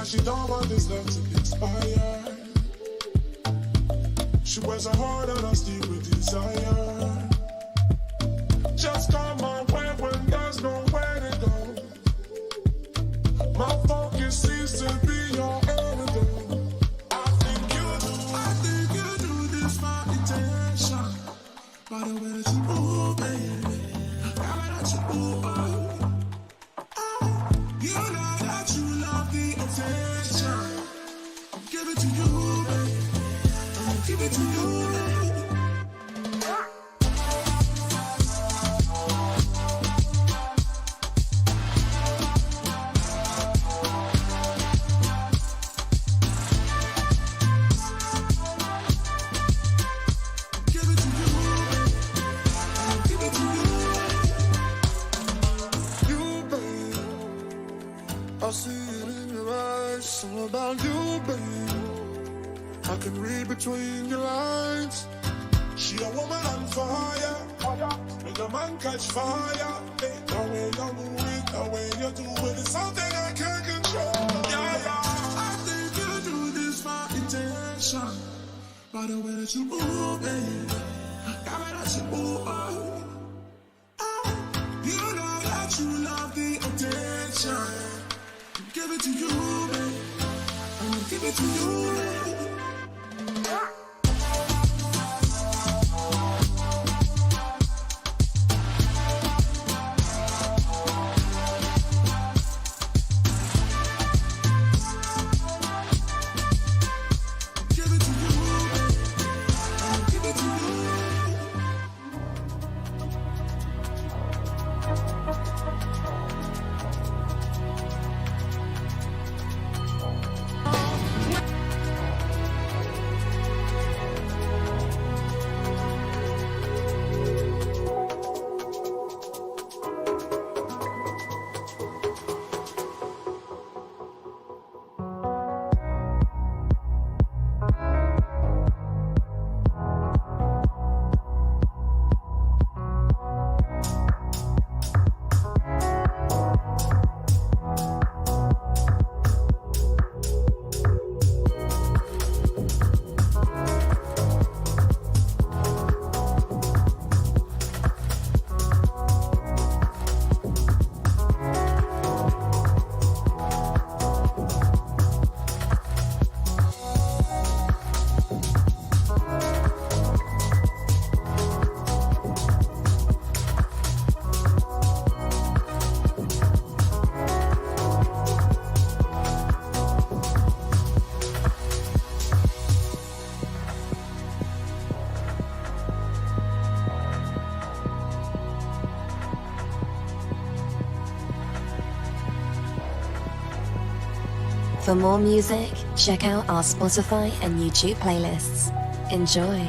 that she don't want this love to expire. She wears a heart on a steel with desire. Just come my way when there's nowhere to go. My focus seems to be your antidote. I think you do this for intention. By the way that you move, baby, the way that you move, you know that you love the attention. I'll give it to you, baby. I'll give it to you, baby. I see it in your eyes, it's all about you, baby. I can read between your lines. She a woman on fire, make a man catch fire. Hey, the way you move it, the way you do it, it's something I can't control. Yeah, yeah. I think you do this for intention. By the way that you move, baby, the way that you move, you know that you love the attention. Give it to you, baby. I'm gonna give it to you, baby. For more music, check out our Spotify and YouTube playlists. Enjoy.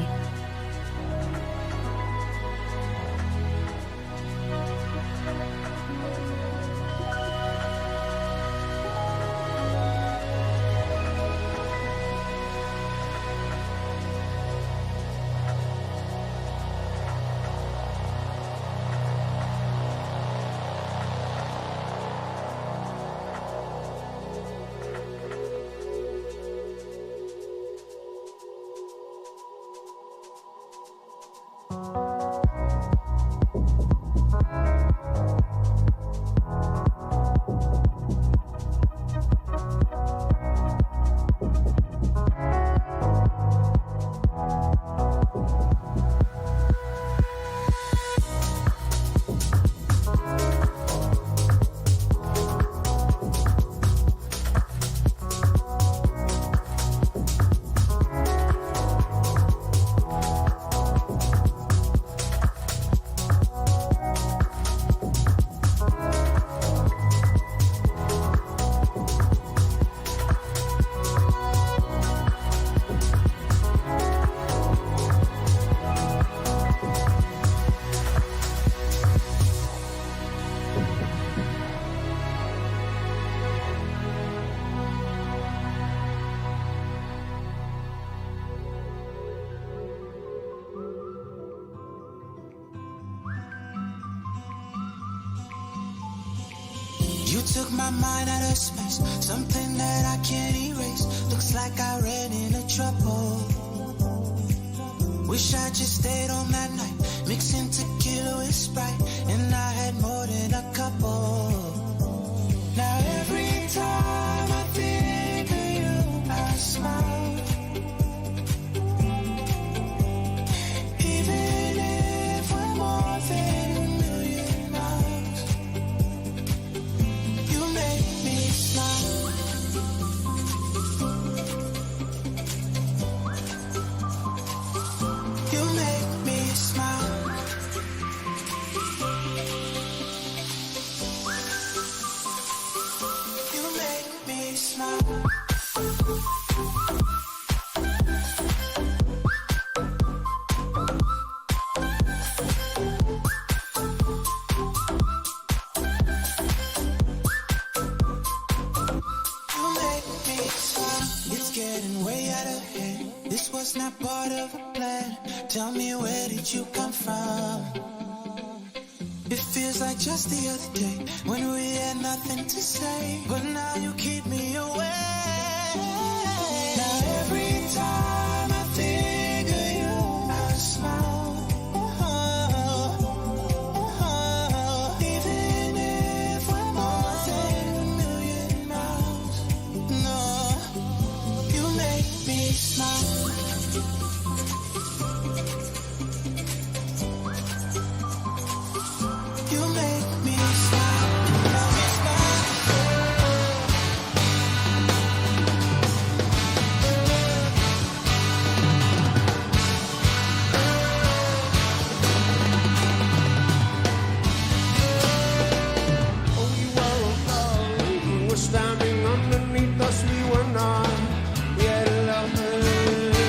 You took my mind out of space, something that I can't Wish I just stayed on that night, mixing tequila with Sprite, and I had more than a couple. Now every time I think of you, I smile. Even if we're more than a million miles, you make me smile. You make me smile. You make me smile. You make me smile. It's getting way out of hand. This was not part of a plan. Tell me, where did you come from? It feels like just the other day when we had nothing to say, but now you keep me away. Now every time I think of you, I smile. Even if we're more than a million miles, no, you make me smile. You make me smile. Make me smile. Oh, you were a darling, you were standing underneath us, we were not yet lovers.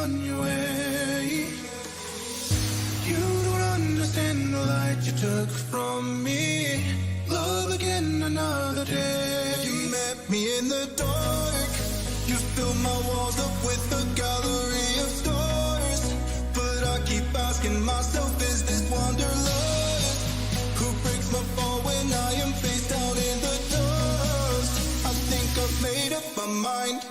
on your way. You don't understand all that you took from me. Love again another day. You met me in the dark. You filled my walls up with a gallery of stars. But I keep asking myself, is this wanderlust? Who breaks my fall when I am face down in the dust? I think I've made up my mind.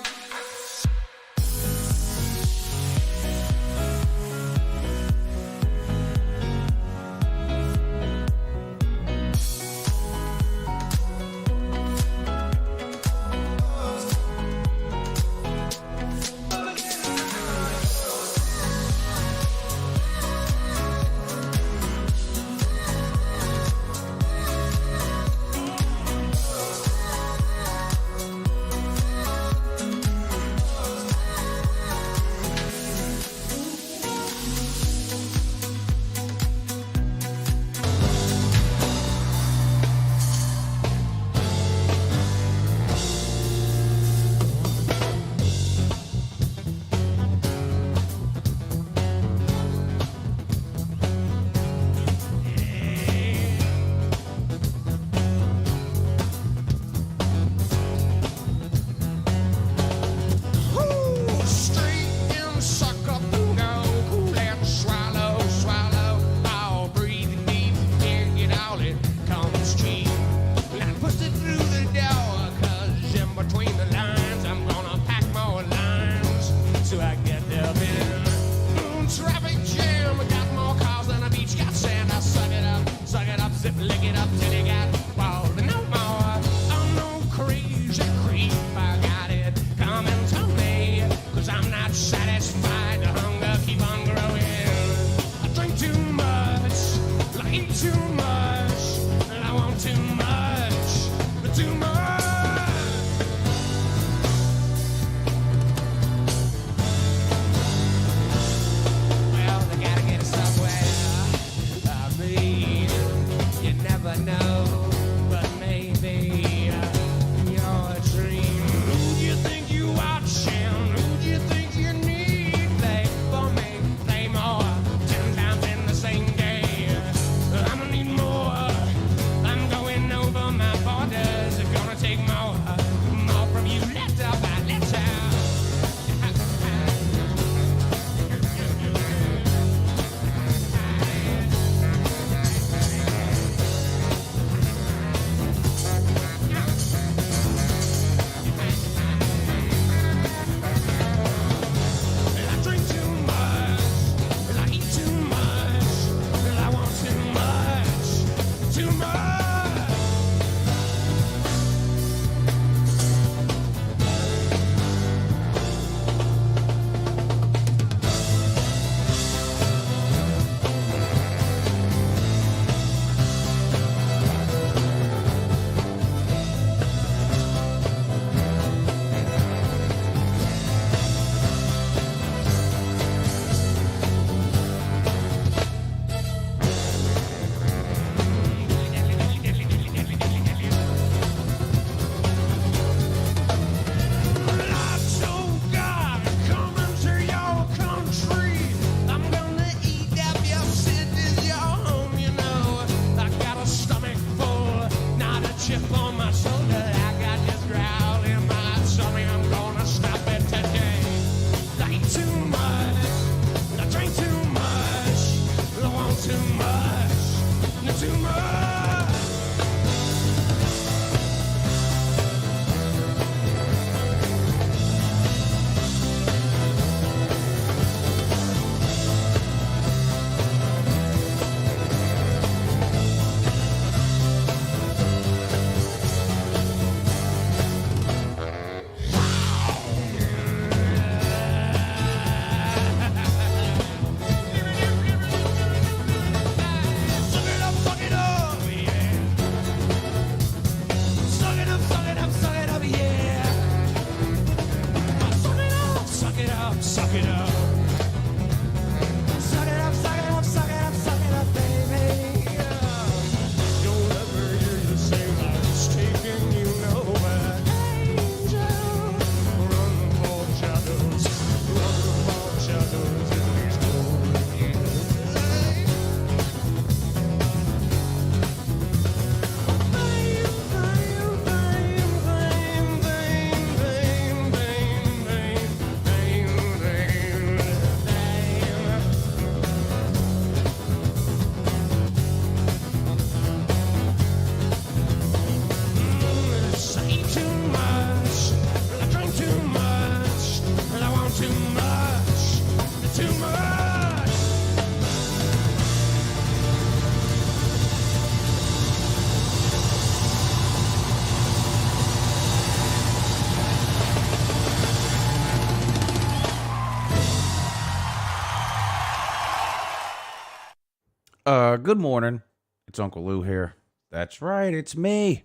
Good morning. It's Uncle Lou here. That's right, it's me,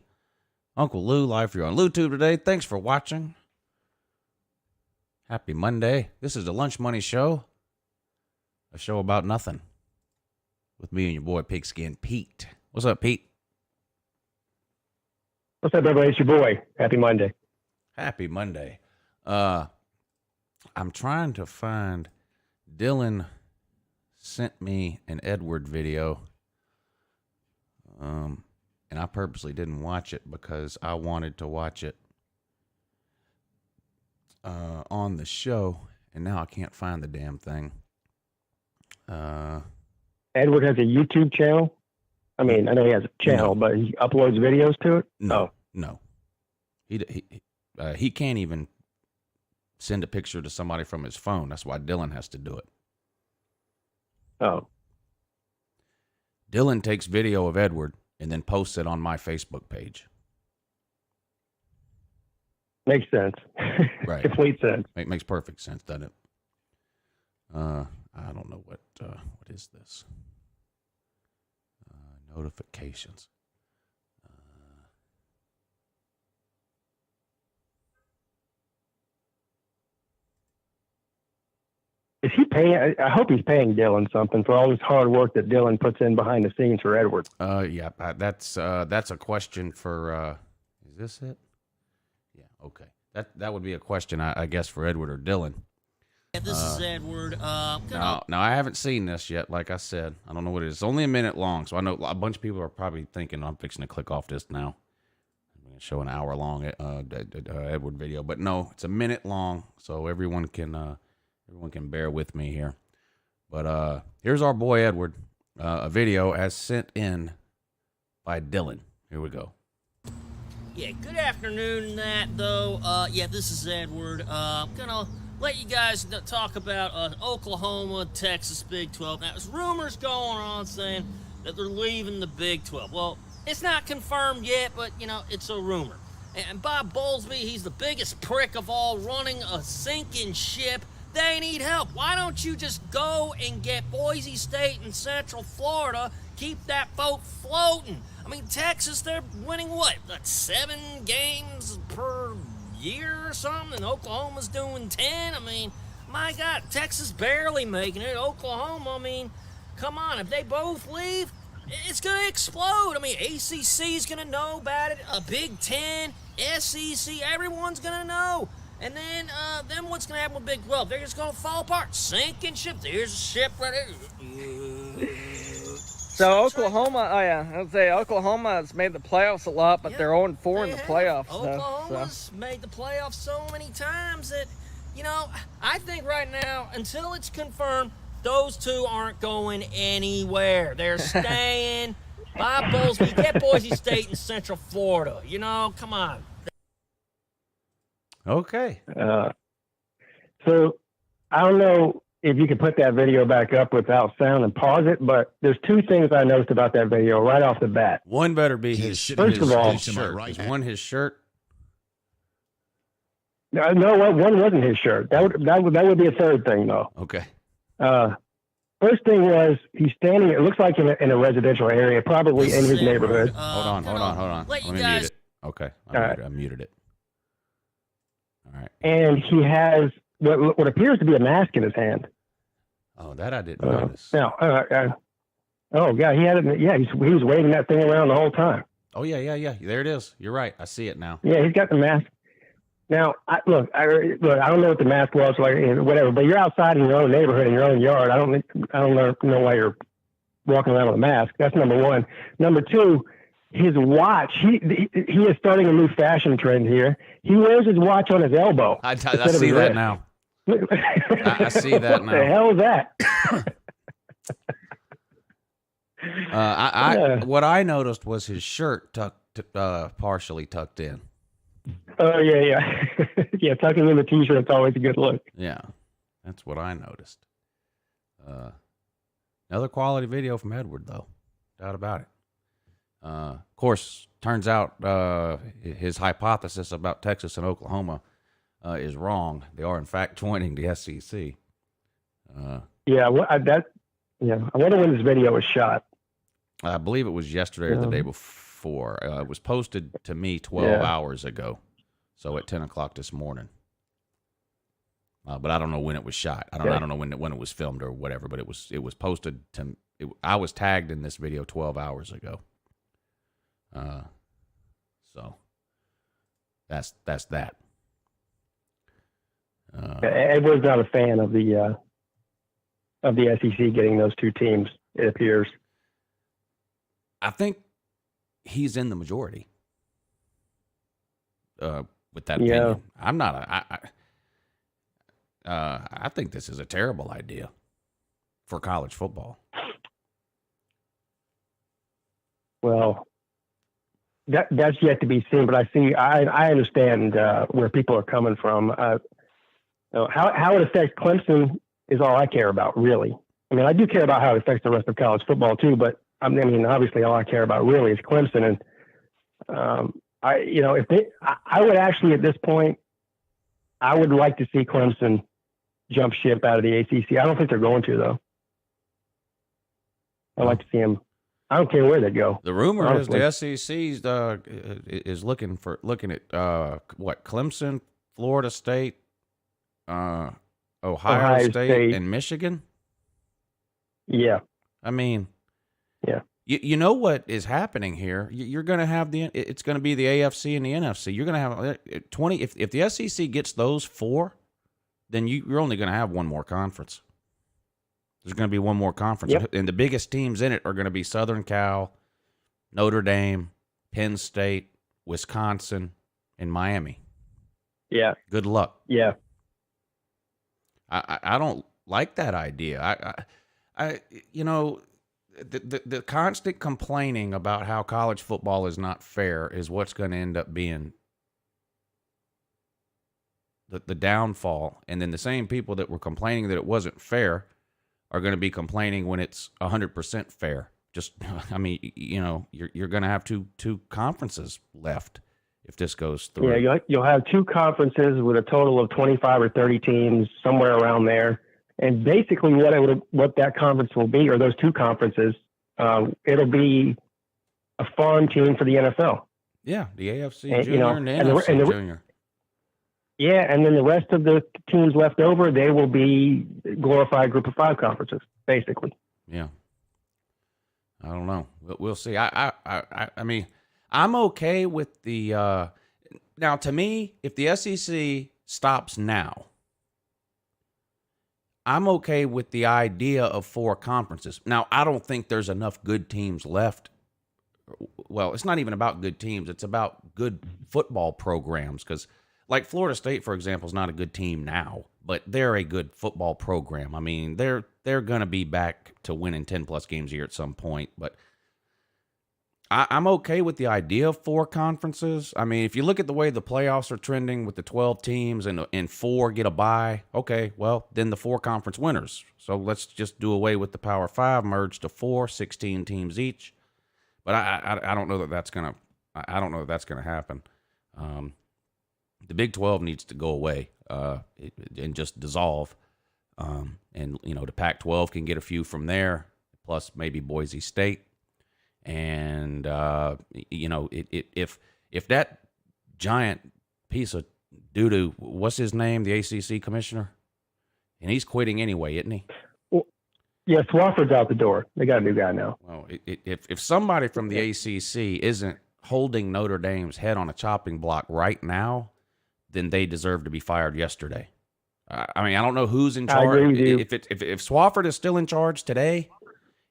Uncle Lou, live for you on LouTube today. Thanks for watching. Happy Monday. This is the Lunch Money Show, a show about nothing, with me and your boy Pigskin Pete. What's up, Pete? What's up, everybody? It's your boy. Happy Monday. Happy Monday. I'm trying to find. Dylan sent me an Edward video. And I purposely didn't watch it because I wanted to watch it on the show, and now I can't find the damn thing. Edward has a YouTube channel. I mean, I know he has a channel, but he uploads videos to it? No. He can't even send a picture to somebody from his phone. That's why Dylan has to do it. Oh. Dylan takes video of Edward and then posts it on my Facebook page. Makes sense. Right. Complete sense. Makes perfect sense, doesn't it? I don't know what is this? Notifications. Is he paying? I hope he's paying Dylan something for all this hard work that Dylan puts in behind the scenes for Edward. Yeah, that's a question for. Is this it? Yeah, okay. That would be a question, I guess, for Edward or Dylan. Yeah, this is Edward. Now I haven't seen this yet. Like I said, I don't know what it is. It's only a minute long, so I know a bunch of people are probably thinking I'm fixing to click off this now. I'm going to show an hour long Edward video, but no, it's a minute long, so everyone can bear with me here. But here's our boy Edward, a video as sent in by Dylan. Here we go. Yeah, good afternoon, yeah, this is Edward. I'm gonna let you guys talk about Oklahoma, Texas Big 12. Now, there's rumors going on saying that they're leaving the Big 12. Well, it's not confirmed yet, but, it's a rumor. And Bob Bowlesby, he's the biggest prick of all, running a sinking ship. They need help. Why don't you just go and get Boise State and Central Florida, keep that boat floating? I mean, Texas, they're winning what, like 7 games per year or something, and Oklahoma's doing 10. I mean, my God, Texas barely making it. Oklahoma, I mean, come on, if they both leave, it's going to explode. I mean, ACC's going to know about it, a Big Ten, SEC, everyone's going to know. And then what's going to happen with Big 12? They're just going to fall apart, sinking ship. There's a ship right here. So Oklahoma, I would say Oklahoma has made the playoffs a lot, but they're 0-4 in the playoffs. Oklahoma's made the playoffs so many times that, I think right now, until it's confirmed, those two aren't going anywhere. They're staying. Bob Bowlesby, get Boise State and Central Florida. Come on. Okay. So I don't know if you could put that video back up without sound and pause it, but there's 2 things I noticed about that video right off the bat. One better be his shirt. First of all, Is one his shirt? No, one wasn't his shirt. That would be a third thing, though. Okay. First thing was he's standing. It looks like in a residential area, probably in his neighborhood. Hold on. Let me mute it. Okay. I muted it. All right. And he has what appears to be a mask in his hand. Oh, that I didn't notice. Now, oh yeah, he had it. Yeah, he was waving that thing around the whole time. Oh yeah. There it is. You're right. I see it now. Yeah, he's got the mask. Now, I don't know what the mask was, like whatever. But you're outside in your own neighborhood, in your own yard. I don't know why you're walking around with a mask. That's number one. Number two, his watch. He is starting a new fashion trend here. He wears his watch on his elbow. I see that now. I see that now. What the hell is that? What I noticed was his shirt partially tucked in. Oh yeah. Yeah, tucking in the t-shirt's always a good look. Yeah, that's what I noticed. Another quality video from Edward, though, doubt about it. Of course, turns out his hypothesis about Texas and Oklahoma is wrong. They are in fact joining the SEC. I wonder when this video was shot. I believe it was yesterday or the day before. It was posted to me 12 hours ago, so at 10 o'clock this morning. But I don't know when it was shot. I don't know when it was filmed or whatever. But it was posted to. I was tagged in this video 12 hours ago. So that's that. Edward's not a fan of the SEC getting those two teams. It appears. I think he's in the majority. With that opinion, I'm not. I think this is a terrible idea for college football. Well, that's yet to be seen, but I understand where people are coming from. How it affects Clemson is all I care about, really. I mean, I do care about how it affects the rest of college football too, but I mean, obviously, all I care about really is Clemson. And I would actually at this point, I would like to see Clemson jump ship out of the ACC. I don't think they're going to, though. I'd like to see them. I don't care where they go. The rumor honestly is the SEC is looking at Clemson, Florida State, Ohio State, and Michigan. Yeah. I mean, yeah. You know what is happening here? You're going to have it's going to be the AFC and the NFC. You're going to have 20. If the SEC gets those four, then you're only going to have one more conference. There's going to be one more conference. Yep. And the biggest teams in it are going to be Southern Cal, Notre Dame, Penn State, Wisconsin, and Miami. Yeah. Good luck. Yeah. I don't like that idea. The constant complaining about how college football is not fair is what's going to end up being the downfall. And then the same people that were complaining that it wasn't fair are going to be complaining when it's 100% fair. Just, I mean, you're going to have two conferences left if this goes through. Yeah, you'll have two conferences with a total of 25 or 30 teams, somewhere around there. And basically what that conference will be, or those two conferences, it'll be a farm team for the NFL. Yeah, the AFC Junior and the NFC Junior. Yeah, and then the rest of the teams left over, they will be glorified Group of Five conferences, basically. Yeah. I don't know. We'll see. I mean, I'm okay with the now, to me, if the SEC stops now, I'm okay with the idea of four conferences. Now, I don't think there's enough good teams left. Well, it's not even about good teams. It's about good football programs because, like Florida State, for example, is not a good team now, but they're a good football program. I mean, they're going to be back to winning 10-plus games a year at some point, but I'm okay with the idea of four conferences. I mean, if you look at the way the playoffs are trending with the 12 teams and four get a bye, okay, well, then the four conference winners. So let's just do away with the Power Five, merge to 16 teams each. But I don't know that that's gonna. I don't know that that's gonna happen. The Big 12 needs to go away and just dissolve. And the Pac-12 can get a few from there, plus maybe Boise State. And if that giant piece of doo-doo, what's his name, the ACC commissioner, and he's quitting anyway, isn't he? Well, yeah, Swofford's out the door. They got a new guy now. Well, if somebody from the ACC isn't holding Notre Dame's head on a chopping block right now, then they deserve to be fired yesterday. I mean, I don't know who's in charge. I agree with you. If Swofford is still in charge today,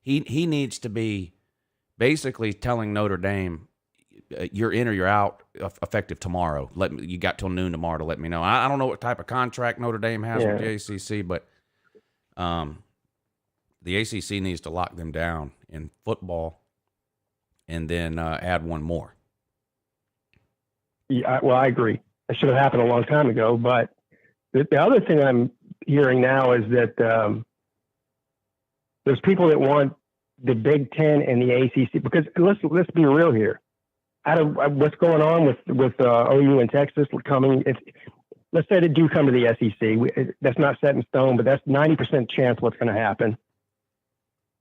he needs to be basically telling Notre Dame, you're in or you're out, effective tomorrow. You got till noon tomorrow to let me know. I don't know what type of contract Notre Dame has with the ACC, but the ACC needs to lock them down in football and then add one more. Yeah, well, I agree. That should have happened a long time ago. But the other thing I'm hearing now is that there's people that want the Big Ten and the ACC, because let's be real here. Out of what's going on with OU and Texas coming, let's say they do come to the SEC. That's not set in stone, but that's 90% chance what's going to happen.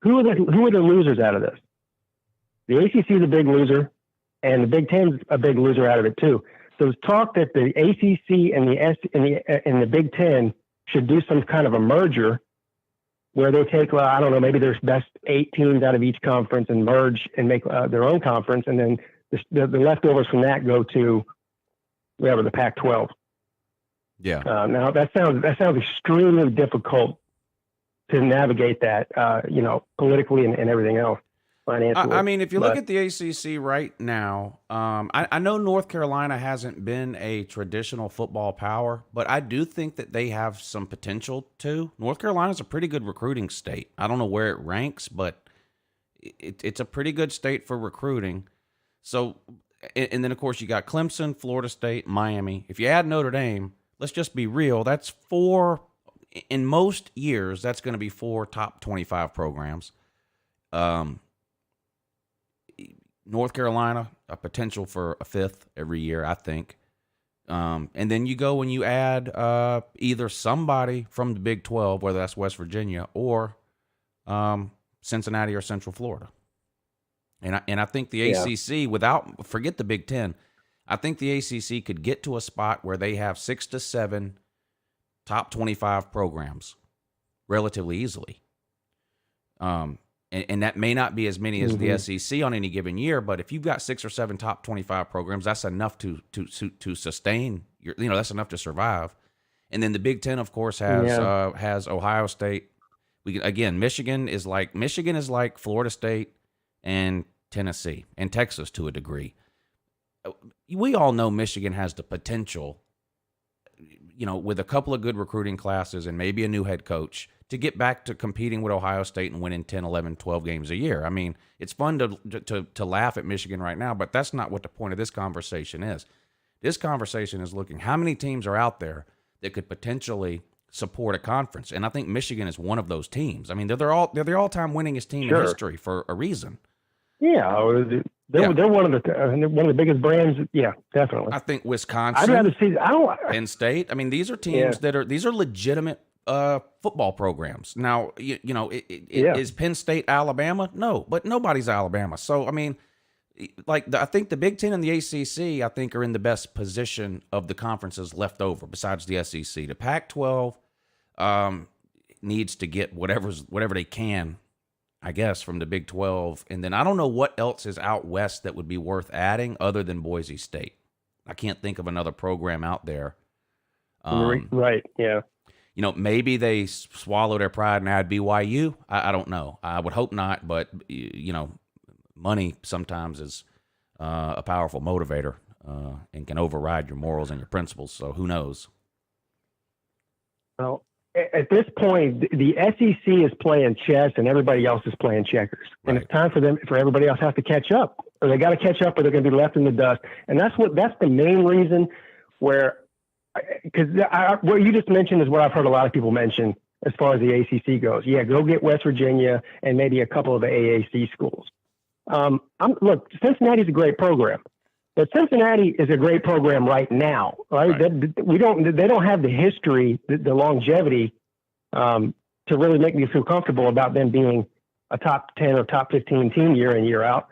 Who are the losers out of this? The ACC is a big loser, and the Big Ten's a big loser out of it too. So there's talk that the ACC and the Big Ten should do some kind of a merger where they take, I don't know, maybe there's best 8 teams out of each conference and merge and make their own conference, and then the leftovers from that go to whatever, the Pac-12. Yeah. Now that sounds extremely difficult to navigate that, politically and everything else. I mean, if you look at the ACC right now, I know North Carolina hasn't been a traditional football power, but I do think that they have some potential too. North Carolina's a pretty good recruiting state. I don't know where it ranks, but it's a pretty good state for recruiting. So, and then of course you got Clemson, Florida State, Miami. If you add Notre Dame, let's just be real, that's 4, in most years, that's going to be 4 top 25 programs. North Carolina, a potential for a 5th every year, I think. And then you go and you add either somebody from the Big 12, whether that's West Virginia, or Cincinnati or Central Florida. And I think the ACC, forget the Big 10, I think the ACC could get to a spot where they have 6 to 7 top 25 programs relatively easily. And that may not be as many as the SEC on any given year, but if you've got 6 or 7 top 25 programs, that's enough to sustain that's enough to survive. And then the Big 10, of course, has Ohio State. Michigan is like Florida State and Tennessee and Texas to a degree. We all know Michigan has the potential, with a couple of good recruiting classes and maybe a new head coach, to get back to competing with Ohio State and winning 10, 11, 12 games a year. I mean, it's fun to laugh at Michigan right now, but that's not what the point of this conversation is. This conversation is looking how many teams are out there that could potentially support a conference, and I think Michigan is one of those teams. I mean, they're the all-time winningest team in history for a reason. Yeah, they're one of the biggest brands. Yeah, definitely. I think Wisconsin. I'd rather see. Penn State. I mean, these are teams these are legitimate football programs. Now, is Penn State Alabama? No, but nobody's Alabama. So, I mean, I think the Big Ten and the ACC, I think, are in the best position of the conferences left over besides the SEC. The Pac-12 needs to get whatever they can, I guess, from the Big 12. And then I don't know what else is out west that would be worth adding other than Boise State. I can't think of another program out there. Right, yeah. Maybe they swallow their pride and add BYU. I don't know. I would hope not, but, money sometimes is a powerful motivator and can override your morals and your principles. So who knows? Well, at this point, the SEC is playing chess and everybody else is playing checkers. Right. And it's time for everybody else has to catch up, or they got to catch up, or they're going to be left in the dust. And that's the main reason because what you just mentioned is what I've heard a lot of people mention as far as the ACC goes. Yeah, go get West Virginia and maybe a couple of the AAC schools. Look, Cincinnati's a great program, but Cincinnati is a great program right now. Right? They don't have the history, the longevity, to really make me feel comfortable about them being a top 10 or top 15 team year in, year out.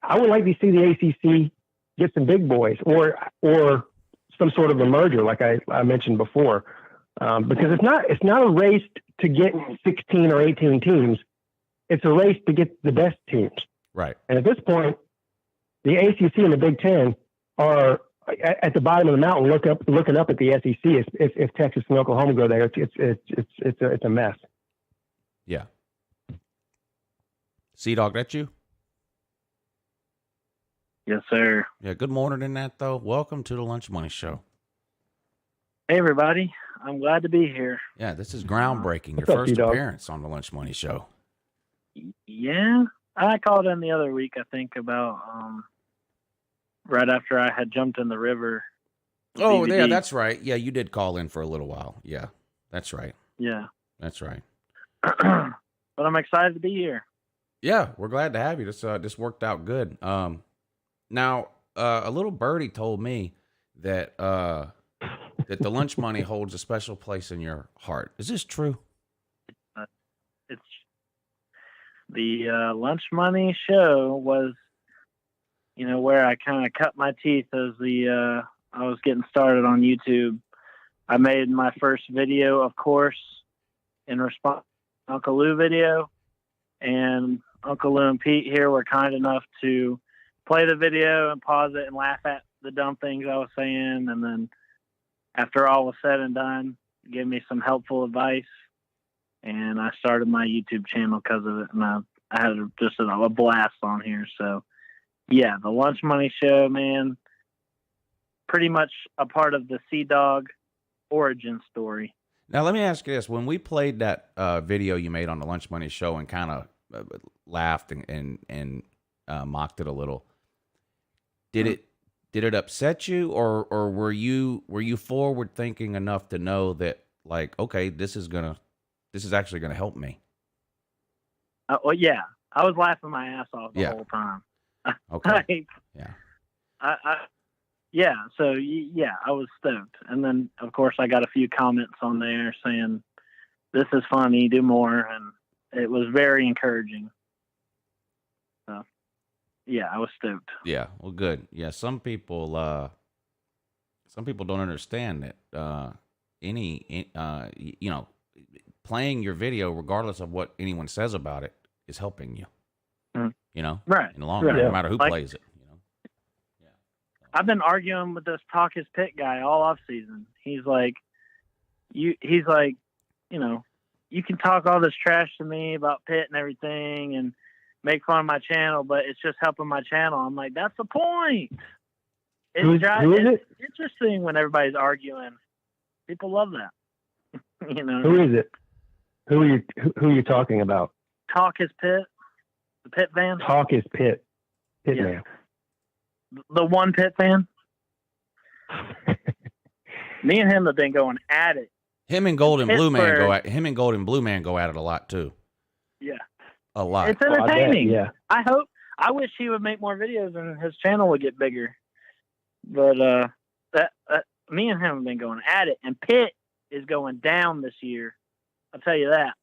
I would like to see the ACC get some big boys or some sort of a merger, like I mentioned before, because it's not a race to get 16 or 18 teams. It's a race to get the best teams. Right. And at this point, the ACC and the Big Ten are at the bottom of the mountain, looking up at the SEC. If Texas and Oklahoma go there, it's a mess. Yeah. Cdogg, that you? Yes, sir. Yeah. Good morning in that though. Welcome to the Lunch Money Show. Hey, everybody. I'm glad to be here. Yeah, this is groundbreaking. What's Your up, first Cdogg? appearance on the Lunch Money Show. Yeah, I called in the other week, I think, about right after I had jumped in the river. Oh, DVD. yeah, that's right. Yeah, you did call in for a little while. Yeah, that's right. Yeah. That's right. But I'm excited to be here. Yeah, we're glad to have you. This worked out good. Now, a little birdie told me that that the Lunch Money holds a special place in your heart. Is this true? The lunch money show was, where I kind of cut my teeth as I was getting started on YouTube. I made my first video, of course, in response to UncleLou video, and UncleLou and Pete here were kind enough to play the video and pause it and laugh at the dumb things I was saying, and then after all was said and done, give me some helpful advice, and I started my YouTube channel because of it, and I had just a blast on here. So, yeah, the lunch money show, man, pretty much a part of the Cdogg origin story. Now, let me ask you this. When we played that video you made on the lunch money show and kind of laughed and mocked it a little, did it upset you, or were you forward thinking enough to know that, like, okay, this is actually gonna help me? Well, yeah, I was laughing my ass off the whole time. Okay. Yeah. So yeah, I was stoked, and then of course I got a few comments on there saying, "This is funny, do more," and it was very encouraging. So yeah, I was stoked. Yeah. Well, good. Yeah. Some people don't understand that playing your video, regardless of what anyone says about it, is helping you. Right. In the long run, no matter who plays it. Yeah. I've been arguing with this Talk His Pit guy all off season. He's like, you can talk all this trash to me about Pitt and everything and make fun of my channel, but it's just helping my channel. I'm like, that's the point. It's interesting when everybody's arguing. People love that. Who is it? Who are you talking about? Talk His Pit. The Pitt fan. Talk His Pit. Man. The one Pitt fan. Me and him have been going at it. Him and Gold and Blue Man go at it a lot too. Yeah. A lot. It's entertaining. Yeah. I wish he would make more videos and his channel would get bigger. But me and him have been going at it, and Pitt is going down this year. I'll tell you that.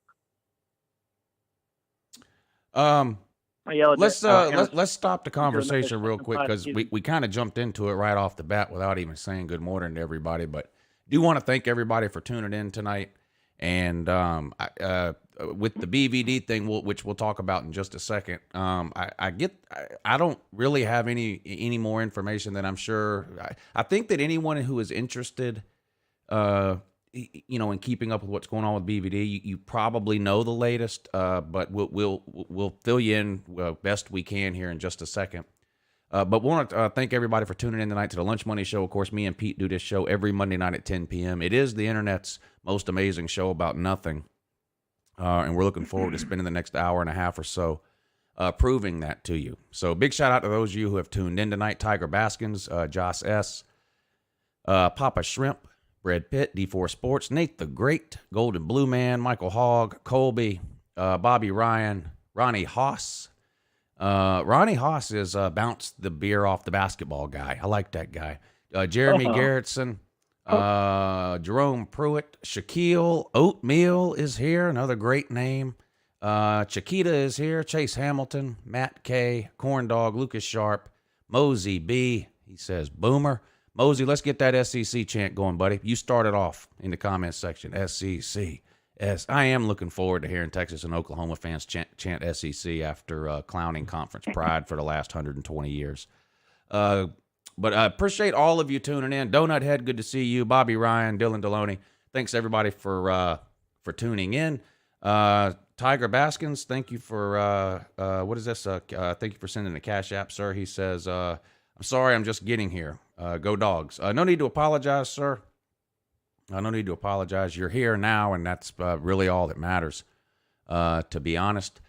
Let's stop the conversation real quick, because we kind of jumped into it right off the bat without even saying good morning to everybody. But I do want to thank everybody for tuning in tonight. And with the BVD thing, which we'll talk about in just a second, I don't really have any more information than I'm sure. I think that anyone who is interested, in keeping up with what's going on with BVD, you probably know the latest, but we'll fill you in best we can here in just a second. But we want to thank everybody for tuning in tonight to the Lunch Money Show. Of course, me and Pete do this show every Monday night at 10 p.m. It is the internet's most amazing show about nothing, and we're looking forward to spending the next hour and a half or so proving that to you. So big shout out to those of you who have tuned in tonight: Tiger Baskins, Joss S., Papa Shrimp, Brad Pitt, D4 Sports, Nate the Great, Golden Blue Man, Michael Hogg, Colby, Bobby Ryan, Ronnie Haas. Ronnie Haas is bounced the beer off the basketball guy. I like that guy. Jeremy Garrettson, Jerome Pruitt, Shaquille Oatmeal is here, another great name. Chiquita is here, Chase Hamilton, Matt K, Corn Dog, Lucas Sharp, Mosey B. He says Boomer. Mosey, let's get that SEC chant going, buddy. You start it off in the comments section. SEC. I am looking forward to hearing Texas and Oklahoma fans chant SEC after clowning conference pride for the last 120 years. But I appreciate all of you tuning in. Donut Head, good to see you. Bobby Ryan, Dylan Deloney, thanks everybody for tuning in. Tiger Baskins, thank you for what is this? Thank you for sending the Cash App, sir. He says, I'm sorry, I'm just getting here. Go Dogs. No need to apologize, sir. No need to apologize. You're here now, and that's really all that matters, to be honest.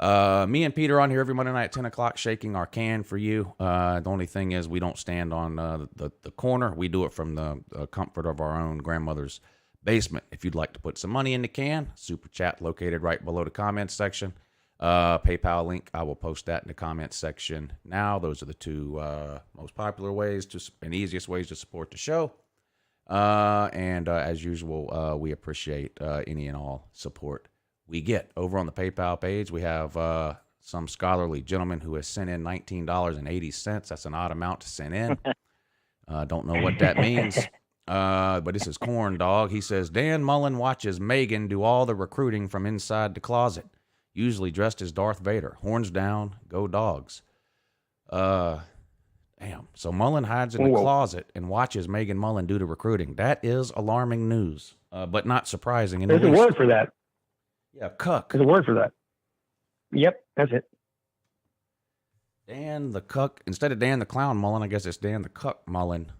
Me and Peter on here every Monday night at 10 o'clock shaking our can for you. The only thing is we don't stand on the corner. We do it from the comfort of our own grandmother's basement. If you'd like to put some money in the can, Super Chat located right below the comments section. PayPal link, I will post that in the comments section now. Those are the two most popular ways and easiest ways to support the show. And as usual, we appreciate any and all support we get. Over on the PayPal page, we have some scholarly gentleman who has sent in $19.80. That's an odd amount to send in. Don't know what that means. But this is Corn Dog. He says, Dan Mullen watches Megan do all the recruiting from inside the closet, usually dressed as Darth Vader. Horns down, go Dogs. Damn. So Mullen hides in the closet and watches Megan Mullen do the recruiting. That is alarming news, but not surprising. In There's a word for that. Yeah, cuck. There's a word for that. Yep, that's it. Dan the Cuck. Instead of Dan the Clown Mullen, I guess it's Dan the Cuck Mullen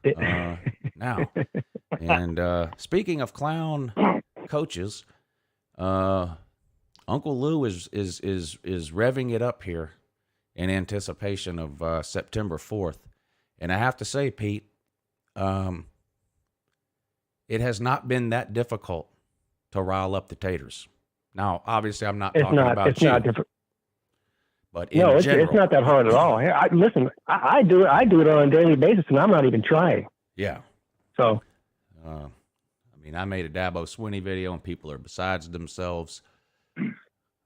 now. And speaking of clown coaches, UncleLou is revving it up here in anticipation of September 4th. And I have to say, Pete, it has not been that difficult to rile up the Taters. Now, obviously, I'm not talking about it's you. not difficult. But in No, general, it's not that hard at all. Listen, I do it on a daily basis, and I'm not even trying. Yeah. So, I mean, I made a Dabo Swinney video, and people are besides themselves.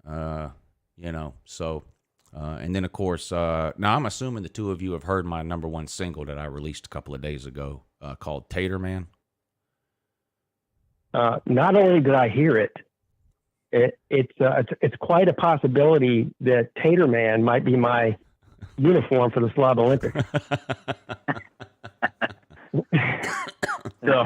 So, and then of course, now I'm assuming the two of you have heard my #1 single that I released a couple of days ago, called Tater Man. not only did I hear it, it's quite a possibility that Tater Man might be my uniform for the Slob Olympics. So,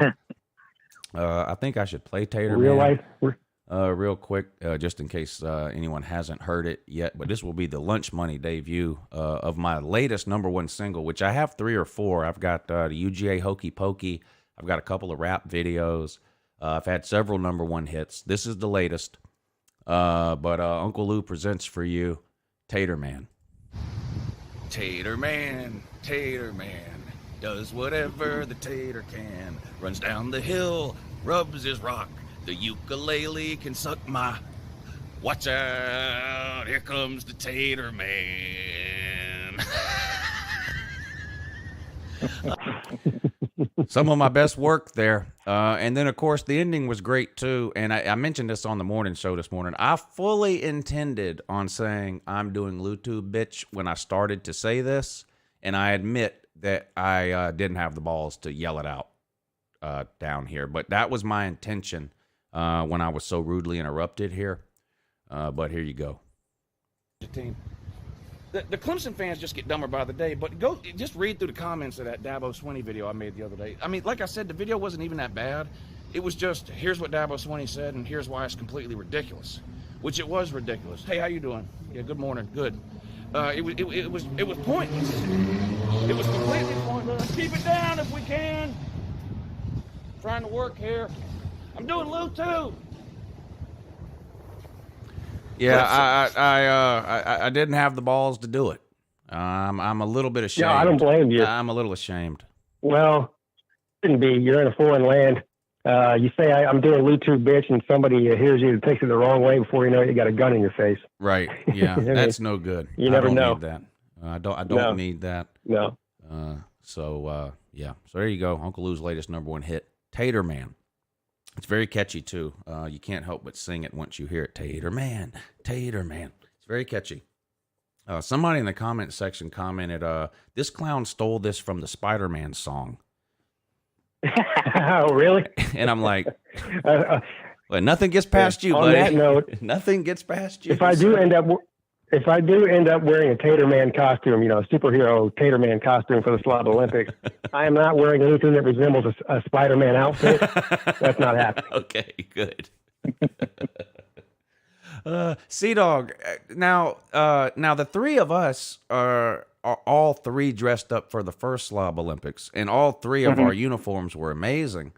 I think I should play Tater real Man life. real quick, just in case anyone hasn't heard it yet. But this will be the Lunch Money debut of my latest #1 single, which I have 3 or 4. I've got the UGA Hokey Pokey. I've got a couple of rap videos. I've had several #1 hits. This is the latest. But UncleLou presents for you Tater Man. Tater Man, does whatever the tater can. Runs down the hill, rubs his rock. The ukulele can suck my... Watch out, here comes the Tater Man. Some of my best work there. And then, of course, the ending was great, too. And I mentioned this on the morning show this morning. I fully intended on saying I'm doing LouTube, bitch, when I started to say this. And I admit that I didn't have the balls to yell it out down here. But that was my intention when I was so rudely interrupted here. But here you go. The Clemson fans just get dumber by the day, but go just read through the comments of that Dabo Swinney video I made the other day. I mean, like I said, the video wasn't even that bad. It was just, here's what Dabo Swinney said, and here's why it's completely ridiculous, which it was ridiculous. Hey, how you doing? Yeah, good morning. Good. It was pointless. It was completely pointless. Keep it down if we can. Trying to work here. I'm doing Lou too. Yeah, I didn't have the balls to do it. I'm a little bit ashamed. Yeah, I don't blame you. I'm a little ashamed. Well, shouldn't be. You're in a foreign land. You say I'm doing LouTube, bitch, and somebody hears you and takes it the wrong way. Before you know it, you got a gun in your face. Right. Yeah, that's no good. You never know. Need that. I don't need that. No. So there you go. UncleLou's latest #1 hit, Tater Man. It's very catchy, too. You can't help but sing it once you hear it. Tater Man, Tater Man. It's very catchy. Somebody in the comment section commented, this clown stole this from the Spider-Man song. Oh, really? And I'm like, well, nothing gets past you, on buddy. That note, nothing gets past you. If I do end up wearing a Tater Man costume, a superhero Tater Man costume for the Slob Olympics, I am not wearing anything that resembles a Spider-Man outfit. That's not happening. Okay, good. Cdogg, now the three of us are all 3 dressed up for the first Slob Olympics, and all 3 of our uniforms were amazing.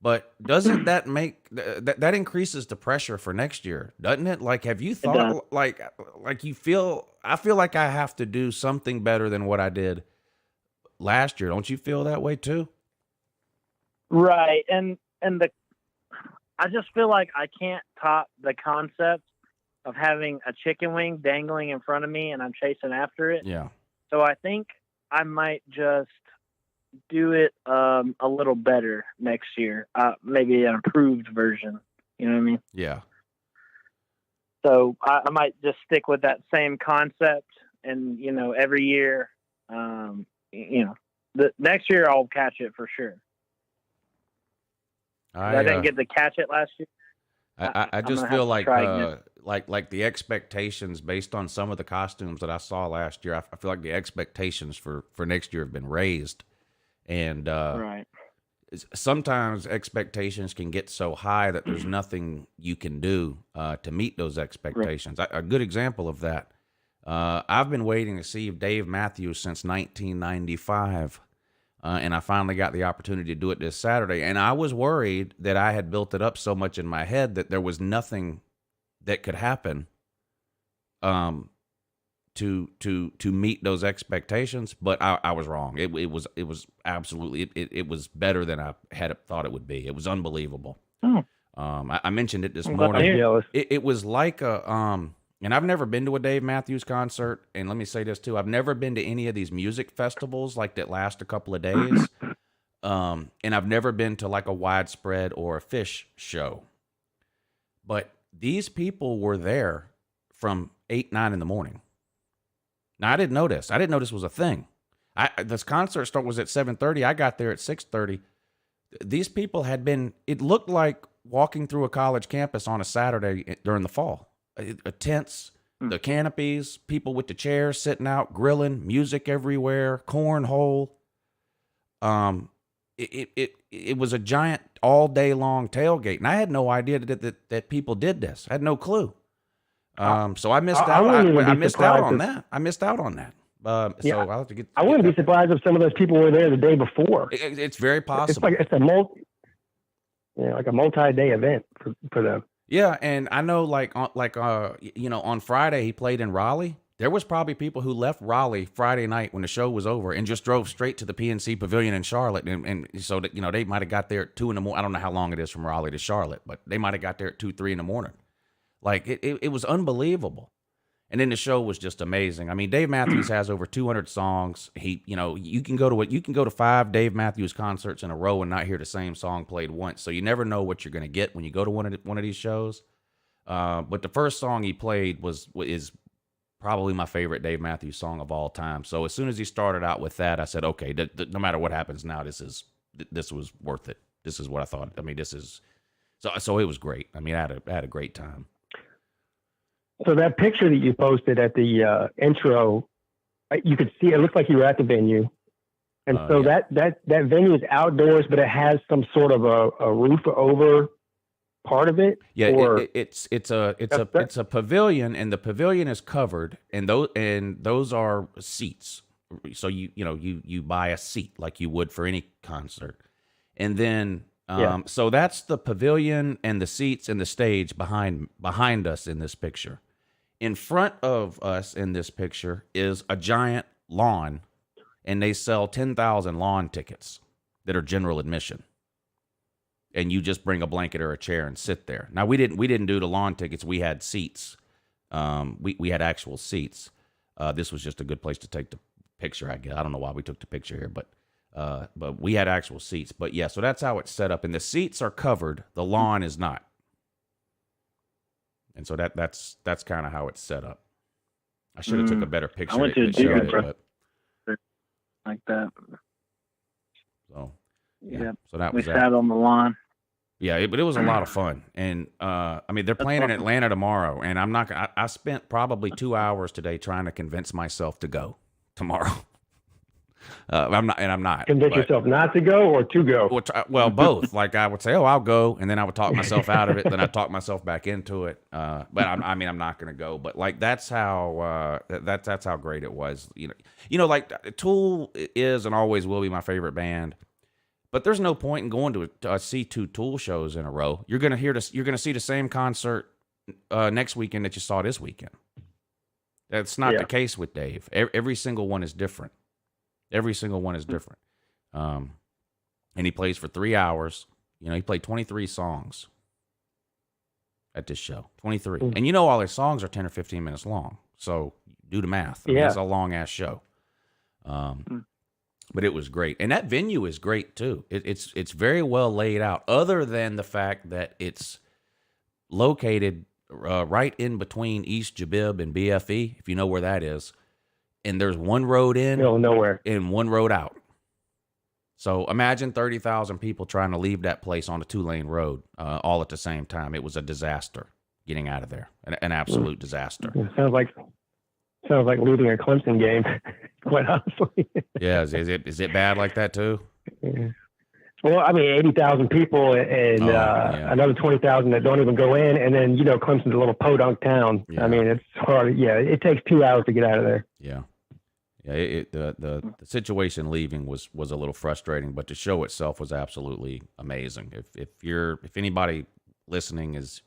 But doesn't that make that increases the pressure for next year, doesn't it? Like, have you thought like you feel? I feel like I have to do something better than what I did last year. Don't you feel that way too? Right, and I just feel like I can't top the concept of having a chicken wing dangling in front of me and I'm chasing after it. Yeah. So I think I might just do it a little better next year. Maybe an improved version. You know what I mean? Yeah. So I might just stick with that same concept, and every year, the next year I'll catch it for sure. I didn't get to catch it last year. I just feel like the expectations based on some of the costumes that I saw last year. I feel like the expectations for next year have been raised, and Right. sometimes expectations can get so high that there's nothing you can do to meet those expectations. A good example of that, I've been waiting to see Dave Matthews since 1995. And I finally got the opportunity to do it this Saturday. And I was worried that I had built it up so much in my head that there was nothing that could happen to meet those expectations. But I was wrong. It was absolutely, it was better than I had thought it would be. It was unbelievable. I mentioned it this morning. It was like and I've never been to a Dave Matthews concert. And let me say this too. I've never been to any of these music festivals like that last a couple of days. And I've never been to like a Widespread or a Fish show. But these people were there from 8, 9 in the morning. Now, I didn't know this. I didn't know this was a thing. This concert start was at 7:30. I got there at 6:30. These people had been, it looked like walking through a college campus on a Saturday during the fall. Tents, the canopies, people with the chairs sitting out, grilling, music everywhere, cornhole. It was a giant all day long tailgate, and I had no idea that people did this. I had no clue. So I missed out. I missed out on that. I missed out on that. So I'll have to get. I wouldn't be surprised if some of those people were there the day before. It's very possible. It's a multi-day event for them. Yeah, and I know, on Friday he played in Raleigh. There was probably people who left Raleigh Friday night when the show was over and just drove straight to the PNC Pavilion in Charlotte, and so that they might have got there at 2 in the morning. I don't know how long it is from Raleigh to Charlotte, but they might have got there at 2, 3 in the morning. Like it was unbelievable, and then the show was just amazing. I mean, Dave Matthews has over 200 songs. You can go to 5 Dave Matthews concerts in a row and not hear the same song played once. So you never know what you're going to get when you go to one of these shows. But the first song he played is probably my favorite Dave Matthews song of all time. So as soon as he started out with that, I said, okay, no matter what happens now, this was worth it. This is what I thought. I mean, this is so it was great. I mean, I had a great time. So that picture that you posted at the intro, you could see it looked like you were at the venue, and so that venue is outdoors, but it has some sort of a roof over part of it. Yeah, it's a pavilion, and the pavilion is covered, and those are seats. So you buy a seat like you would for any concert, and then so that's the pavilion and the seats and the stage behind us in this picture. In front of us in this picture is a giant lawn, and they sell 10,000 lawn tickets that are general admission. And you just bring a blanket or a chair and sit there. Now we didn't do the lawn tickets. We had seats. We had actual seats. This was just a good place to take the picture, I guess. I don't know why we took the picture here, but we had actual seats. But yeah, so that's how it's set up. And the seats are covered. The lawn is not. And so that's kind of how it's set up. I should have took a better picture. I went to a dinner like that. So yeah. So that we was sat that. on the lawn. Yeah, but it was a lot of fun. And I mean, they're playing in Atlanta tomorrow, and I spent probably 2 hours today trying to convince myself to go tomorrow. I'm not. Convince yourself not to go or to go? Well, both. Like I would say, I'll go, and then I would talk myself out of it. Then I'd talk myself back into it. But I'm not going to go. But like that's how great it was. Like Tool is and always will be my favorite band. But there's no point in going to see 2 Tool shows in a row. You're going to see the same concert next weekend that you saw this weekend. That's not the case with Dave. Every single one is different. Every single one is different. And he plays for 3 hours. He played 23 songs at this show. 23. And all his songs are 10 or 15 minutes long. So do the math. I mean, it's a long-ass show. But it was great. And that venue is great, too. It's very well laid out, other than the fact that it's located right in between East Jabib and BFE, if you know where that is. And there's one road in, Middle of nowhere, and one road out. So imagine 30,000 people trying to leave that place on a 2-lane road all at the same time. It was a disaster getting out of there, an absolute disaster. It sounds like leaving a Clemson game, quite honestly. Yeah, is it bad like that too? Yeah. Well, I mean, 80,000 people and another 20,000 that don't even go in. And then, Clemson's a little podunk town. Yeah. I mean, it's hard. Yeah, it takes 2 hours to get out of there. Yeah. Yeah, the situation leaving was a little frustrating, but the show itself was absolutely amazing. If anybody listening is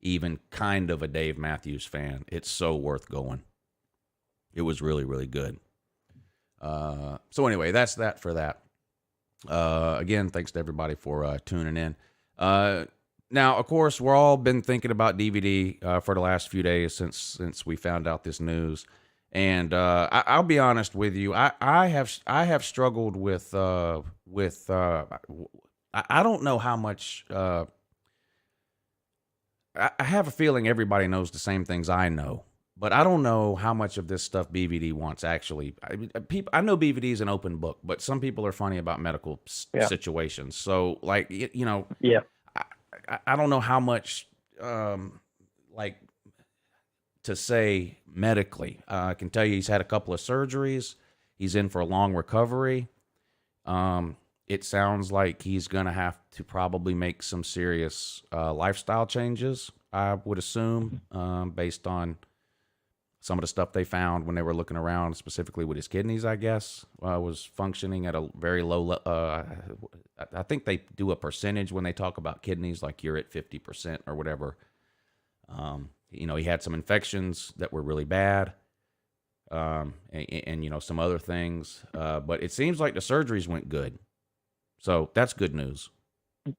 even kind of a Dave Matthews fan, it's so worth going. It was really, really good. So anyway, that's that for that. Again, thanks to everybody for tuning in. Now, of course, we're all been thinking about DVD for the last few days since we found out this news. And I'll be honest with you, I have struggled with I don't know how much. I have a feeling everybody knows the same things I know, but I don't know how much of this stuff BVD wants actually. I know BVD is an open book, but some people are funny about medical situations. So, like, Yeah. I don't know how much to say medically. I can tell you he's had a couple of surgeries. He's in for a long recovery. It sounds like he's going to have to probably make some serious lifestyle changes, I would assume, based on some of the stuff they found when they were looking around, specifically with his kidneys, I guess, was functioning at a very low I think they do a percentage when they talk about kidneys, like you're at 50% or whatever. He had some infections that were really bad, and some other things. But it seems like the surgeries went good, so that's good news.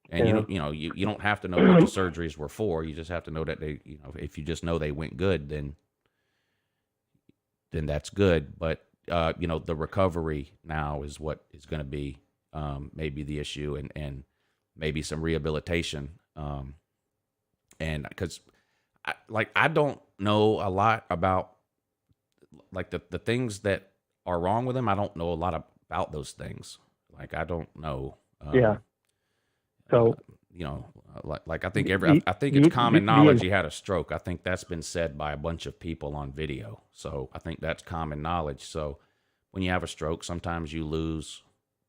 And you don't have to know what the surgeries were for. You just have to know that they, if you just know they went good, then that's good. But the recovery now is what is going to be maybe the issue, and maybe some rehabilitation. And because I don't know a lot about like the things that are wrong with him. I don't know a lot about those things. Like, I don't know. Yeah. So, I think it's common knowledge he had a stroke. I think that's been said by a bunch of people on video. So I think that's common knowledge. So when you have a stroke, sometimes you lose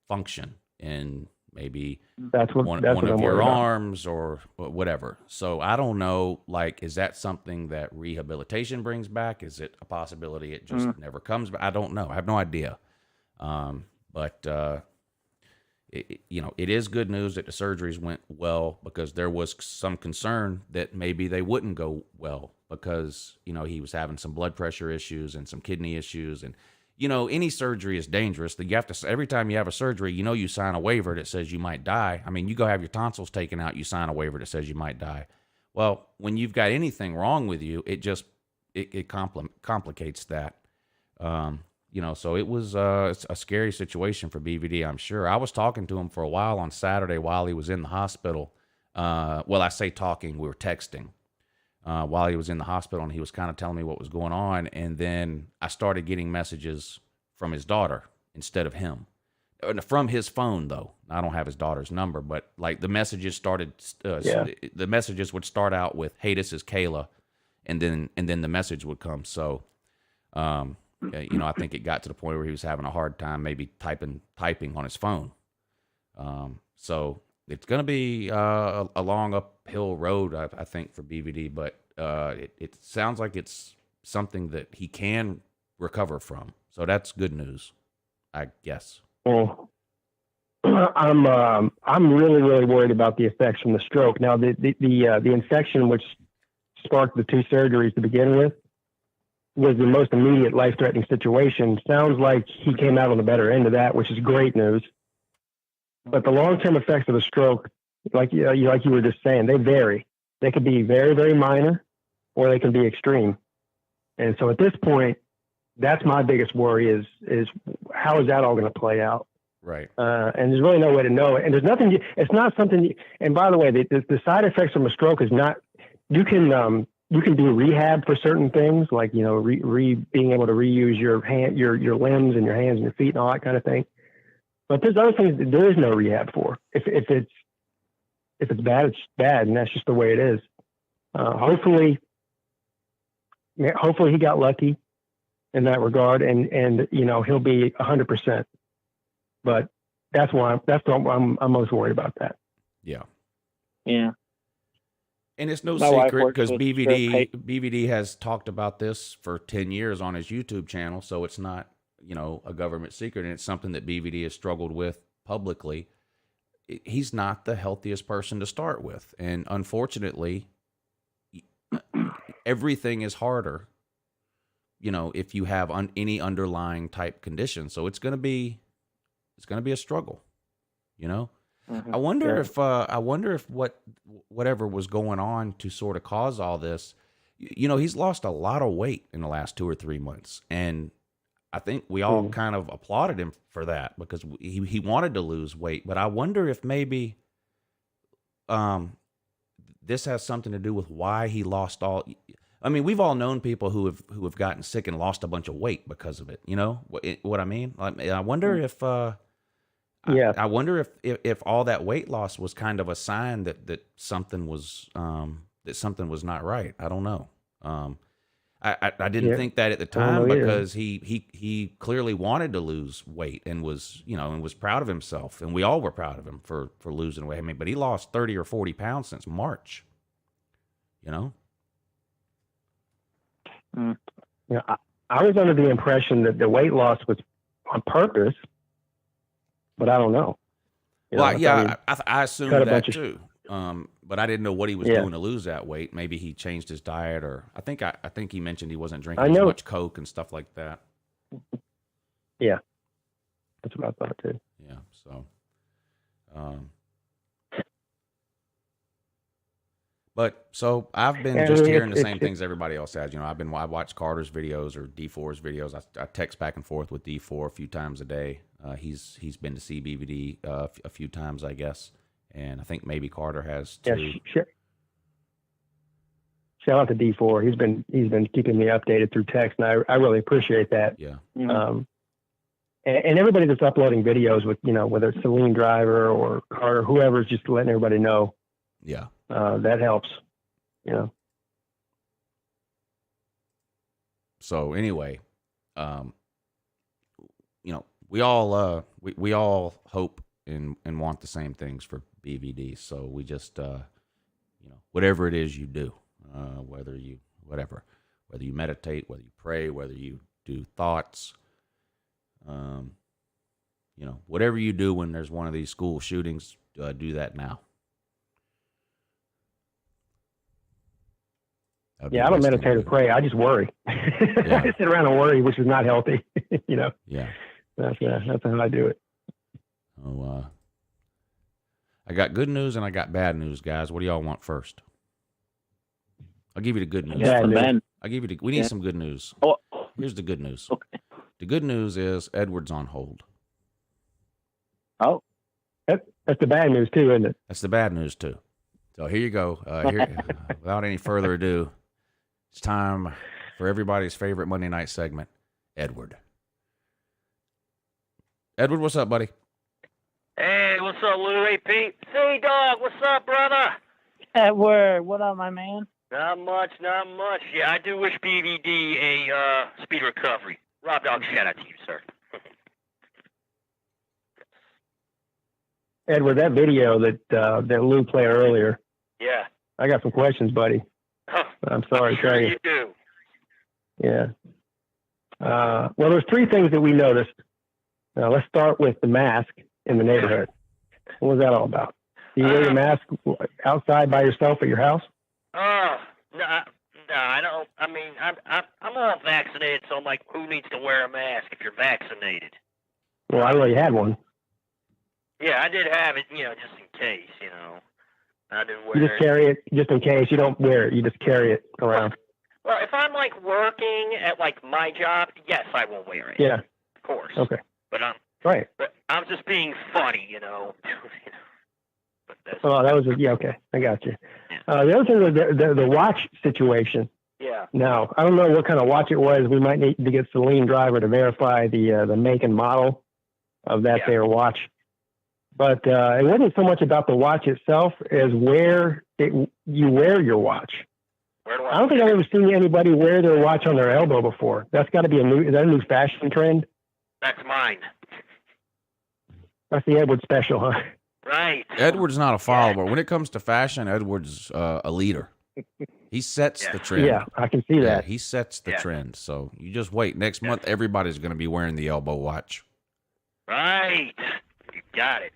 function in maybe one of your arms or whatever. So I don't know, like, is that something that rehabilitation brings back? Is it a possibility it just never comes back? I don't know. I have no idea. But it is good news that the surgeries went well, because there was some concern that maybe they wouldn't go well because, he was having some blood pressure issues and some kidney issues. And, any surgery is dangerous. You have to, every time you have a surgery, you sign a waiver that says you might die. I mean, you go have your tonsils taken out, you sign a waiver that says you might die. Well, when you've got anything wrong with you, it just, it complicates that. So it was a scary situation for BVD, I'm sure. I was talking to him for a while on Saturday while he was in the hospital. Well, I say talking, we were texting while he was in the hospital, and he was kind of telling me what was going on. And then I started getting messages from his daughter instead of him. From his phone, though. I don't have his daughter's number, but like the messages started, the messages would start out with, "Hey, this is Kayla," and then the message would come. So, I think it got to the point where he was having a hard time maybe typing on his phone. So it's going to be a long uphill road, I think, for BVD, but it sounds like it's something that he can recover from. So that's good news, I guess. Well, I'm really, really worried about the effects from the stroke. Now, the infection which sparked the 2 surgeries to begin with was the most immediate life-threatening situation. Sounds like he came out on the better end of that, which is great news. But the long-term effects of a stroke, like you were just saying, they vary. They could be very, very minor, or they can be extreme. And so at this point, that's my biggest worry is how is that all going to play out? Right. And there's really no way to know it. And there's nothing, it's not something, and by the way, the side effects from a stroke is not, you can you can do rehab for certain things, like, you know, being able to reuse your your limbs and your hands and your feet and all that kind of thing. But there's other things that there is no rehab for. If it's bad, it's bad, and that's just the way it is. Hopefully he got lucky in that regard, and you know, he'll be 100%. But that's what I'm most worried about that. Yeah. Yeah. And it's no My wife secret works because with BVD has talked about this for 10 years on his YouTube channel, so it's not, you know, a government secret, and it's something that BVD has struggled with publicly. He's not the healthiest person to start with, and unfortunately, everything is harder, you know, if you have any underlying type condition. So it's going to be a struggle, you know. Mm-hmm. I wonder if whatever was going on to sort of cause all this, you know, he's lost a lot of weight in the last 2 or 3 months, and I think we all kind of applauded him for that because he wanted to lose weight. But I wonder if maybe this has something to do with why he lost all. I mean, we've all known people who have gotten sick and lost a bunch of weight because of it. You know what I mean? I wonder if I wonder if all that weight loss was kind of a sign that something was not right. I don't know. I didn't think that at the time because he clearly wanted to lose weight and was proud of himself, and we all were proud of him for losing weight. I mean, but he lost 30 or 40 pounds since March. You know. Yeah, I was under the impression that the weight loss was on purpose, but I don't know. I assumed that too. But I didn't know what he was doing to lose that weight. Maybe he changed his diet, or I think he mentioned he wasn't drinking as much Coke and stuff like that. Yeah, that's what I thought too. Yeah, so, so I've been just hearing the same things everybody else has. You know, I watched Carter's videos or D4's videos. I text back and forth with D4 a few times a day. He's been to see BVD a few times, I guess. And I think maybe Carter has too. Yeah, shout out to D4. He's been keeping me updated through text, and I really appreciate that. Yeah. And everybody that's uploading videos with, you know, whether it's Celine Driver or Carter, whoever's just letting everybody know. Yeah. That helps. You know. So anyway, you know, we all hope and want the same things for BVD. So we just, you know, whatever it is you do, whether you meditate, whether you pray, whether you do thoughts, you know, whatever you do when there's one of these school shootings, do that now. Yeah, I don't meditate or pray. I just worry. Yeah. I sit around and worry, which is not healthy. You know. Yeah. That's how I do it. Oh, I got good news and I got bad news, guys. What do y'all want first? I'll give you the good news. We need some good news. Oh. Here's the good news. Okay. The good news is Edward's on hold. Oh. That's the bad news too, isn't it? That's the bad news too. So here you go. Without any further ado, it's time for everybody's favorite Monday night segment, Edward. Edward, what's up, buddy? Hey, what's up, Lou? Hey, Pete. Cdogg, what's up, brother? Edward, what up, my man? Not much. Yeah, I do wish BVD a speed recovery. Rob Dog, shout out to you, sir. Edward, that video that Lou played earlier. Yeah. I got some questions, buddy. Huh. I'm sorry to tell you. You do. Yeah. Well, there's 3 things that we noticed. Now, let's start with the mask in the neighborhood. What was that all about? Do you wear your mask outside by yourself at your house? Oh, no, I don't. I mean, I'm all vaccinated, so I'm like, who needs to wear a mask if you're vaccinated? Well, I already had one. Yeah, I did have it, you know, just in case, you know. I didn't wear You just carry it just in case. You don't wear it. You just carry it around. Well, if I'm, like, working at, like, my job, yes, I will wear it. Yeah. Of course. Okay. But Right. I'm just being funny, you know. But that's, Oh, that was okay. I got you. The other thing was the watch situation. yeah. Now, I don't know what kind of watch it was. We might need to get Celine Driver to verify the make and model of that there watch. But it wasn't so much about the watch itself as where you wear your watch. Where do I don't think I've ever seen anybody wear their watch on their elbow before. That's got to be is that a new fashion trend? That's mine. That's the Edward special, huh? Right. Edward's not a follower. When it comes to fashion, Edward's a leader. He sets the trend. Yeah, I can see that. He sets the trend. So you just wait. Next month, everybody's going to be wearing the elbow watch. Right. You got it.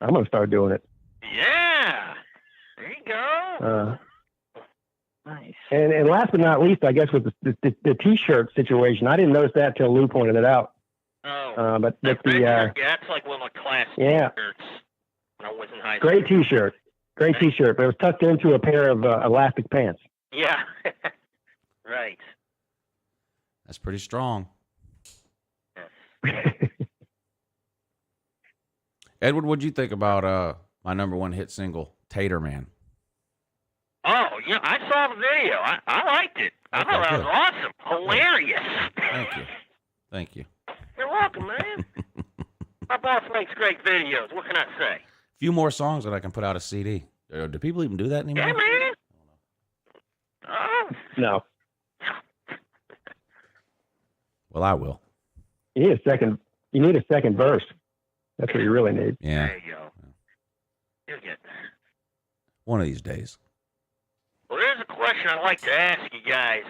I'm going to start doing it. Yeah. There you go. Nice. And last but not least, I guess with the T-shirt situation, I didn't notice that till Lou pointed it out. Oh. But that's like one of my classic T-shirts when I was in high school. Great T-shirt. Great T-shirt, but it was tucked into a pair of elastic pants. Yeah. Right. That's pretty strong. Edward, what'd you think about my #1 hit single, Tater Man? Oh, yeah, I saw the video. I liked it. I thought that was awesome. Hilarious. Thank you. You're welcome, man. My boss makes great videos. What can I say? A few more songs that I can put out a CD. Do people even do that anymore? Yeah, man. Oh. No. Well, I will. You need a second verse. That's what you really need. Yeah. There you go. You'll get there. One of these days. Well, there's a question I'd like to ask you guys.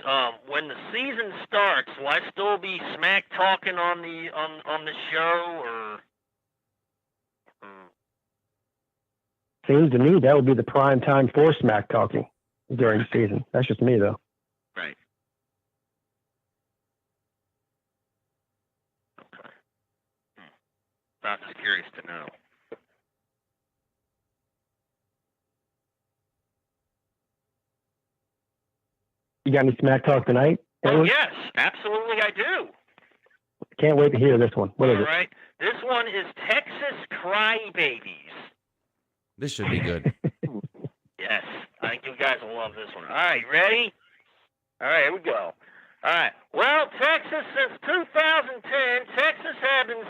When the season starts, will I still be smack talking on the show, or? Seems to me that would be the prime time for smack talking during the season. That's just me, though. Right. Okay. I was just curious to know. You got any smack talk tonight? Oh, Edward? yes, absolutely I do. Can't wait to hear this one. What is All it? right. This one is Texas Crybabies. This should be good. Yes, I think you guys will love this one. All right, ready? All right, here we go. All right. Well, Texas, since 2010, Texas has been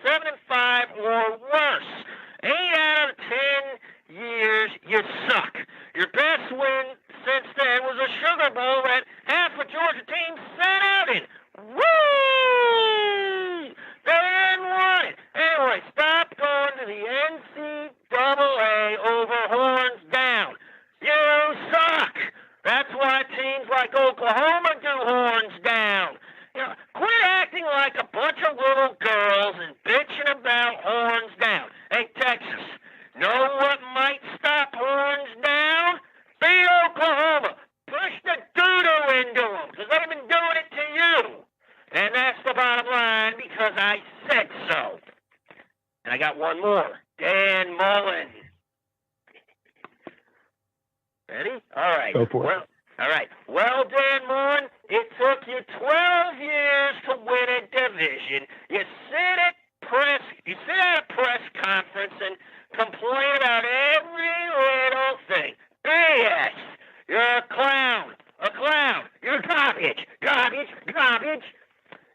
7-5 or worse. 8 out of 10 years, you suck. Your best win since then was a Sugar Bowl that half of Georgia teams sat out in. Woo! They didn't want it. Anyway, stop going to the NCAA over horns down. You suck. That's why teams like Oklahoma do horns down. You know, quit acting like a bunch of little girls and bitching about horns down. Hey, Texas, know what might stop horns down? Beat Oklahoma. Push the doo-doo into them, because they've been doing it to you. And that's the bottom line, because I said so. And I got one more. Dan Mullen. Ready? All right. Go for it. All right. Well, Dan Mullen, it took you 12 years to win a division. You sit at a press conference and complain about every little thing. BS. You're a clown. A clown. You're garbage. Garbage. Garbage.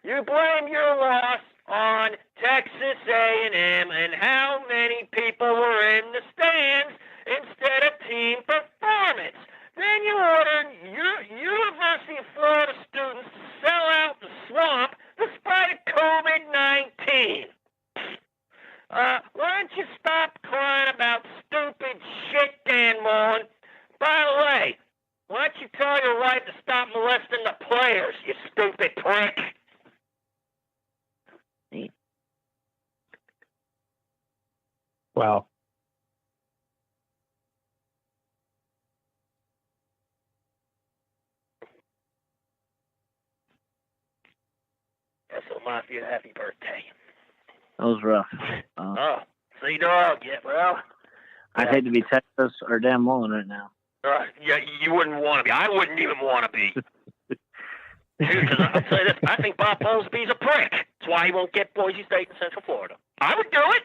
You blame your loss on Texas A&M and how many people were in the stands instead of team performance. Then you ordered your University of Florida students to sell out the swamp despite COVID-19. Why don't you stop crying about stupid shit, Dan Mullen? By the way, why don't you tell your wife to stop molesting the players, you stupid prick? Wow. So Mafia, happy birthday. That was rough. Cdogg, yeah, well. I'd hate to be Texas or Dan Mullen right now. Yeah, you wouldn't want to be. I wouldn't even want to be. Dude, because I'll tell you this, I think Bob Polsby's a prick. That's why he won't get Boise State in Central Florida. I would do it.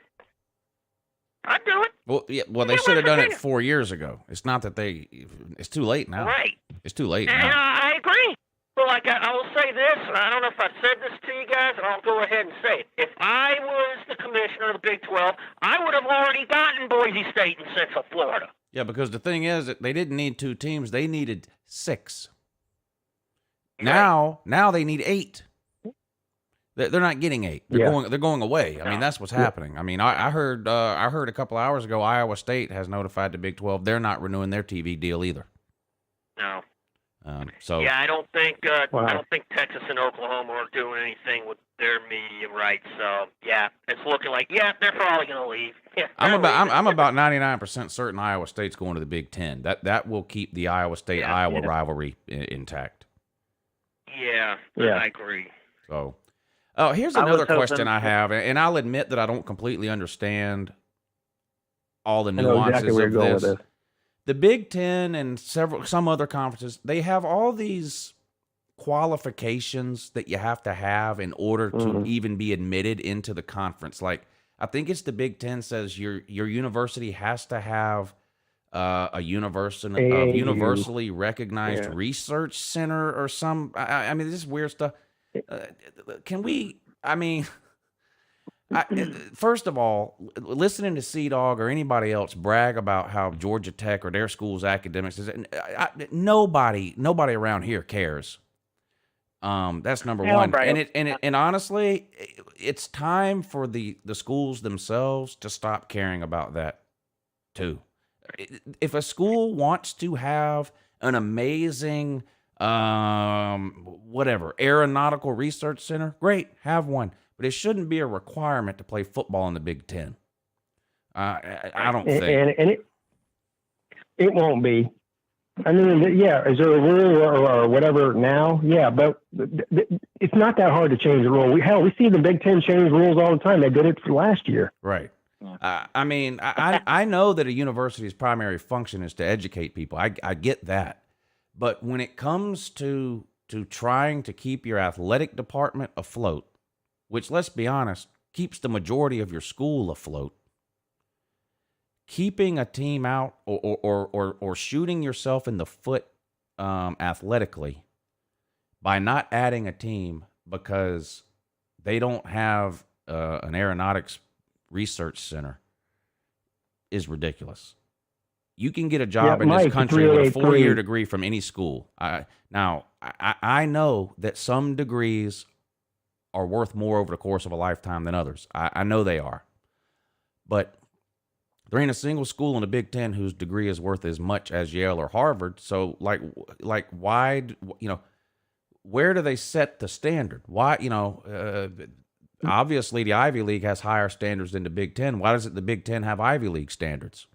I'd do it. Well, yeah, well, they should have done it 4 years ago. It's not that it's too late now. Right. It's too late And now. I agree. Well, like I will say this, and I don't know if I said this to you guys, and I'll go ahead and say it. If I was the commissioner of the Big 12, I would have already gotten Boise State and Central Florida. Yeah, because the thing is that they didn't need 2 teams; they needed 6. Now they need 8. They're not getting 8. They're going away. I mean, that's what's happening. I mean, I heard a couple hours ago Iowa State has notified the Big 12 they're not renewing their TV deal either. No. So yeah, I don't think Texas and Oklahoma are doing anything with their media rights. So yeah, it's looking like they're probably going to leave. Yeah, I'm about 99% certain Iowa State's going to the Big 10. That will keep the Iowa State Iowa rivalry intact. Yeah, I agree. So, here's another question I have, and I'll admit that I don't completely understand all the nuances of this. The Big Ten and some other conferences, they have all these qualifications that you have to have in order to even be admitted into the conference. Like, I think it's the Big Ten says your university has to have a universally recognized research center or some. I mean, this is weird stuff. Can we? I mean. First of all, listening to Cdogg or anybody else brag about how Georgia Tech or their school's academics is, nobody around here cares. That's number one. And honestly, it's time for the schools themselves to stop caring about that too. If a school wants to have an amazing aeronautical research center, great, have one. But it shouldn't be a requirement to play football in the Big Ten. I don't think. And it won't be. I mean, is there a rule or whatever now? Yeah, but it's not that hard to change the rule. We see the Big Ten change rules all the time. They did it for last year. Right. I mean, I know that a university's primary function is to educate people. I get that. But when it comes to trying to keep your athletic department afloat, which, let's be honest, keeps the majority of your school afloat, keeping a team out or shooting yourself in the foot athletically by not adding a team because they don't have an aeronautics research center is ridiculous. You can get a job in this country with a 4-year degree from any school. I know that some degrees are worth more over the course of a lifetime than others. I know they are. But there ain't a single school in the Big Ten whose degree is worth as much as Yale or Harvard. So, like why, where do they set the standard? Why, obviously the Ivy League has higher standards than the Big Ten. Why doesn't the Big Ten have Ivy League standards?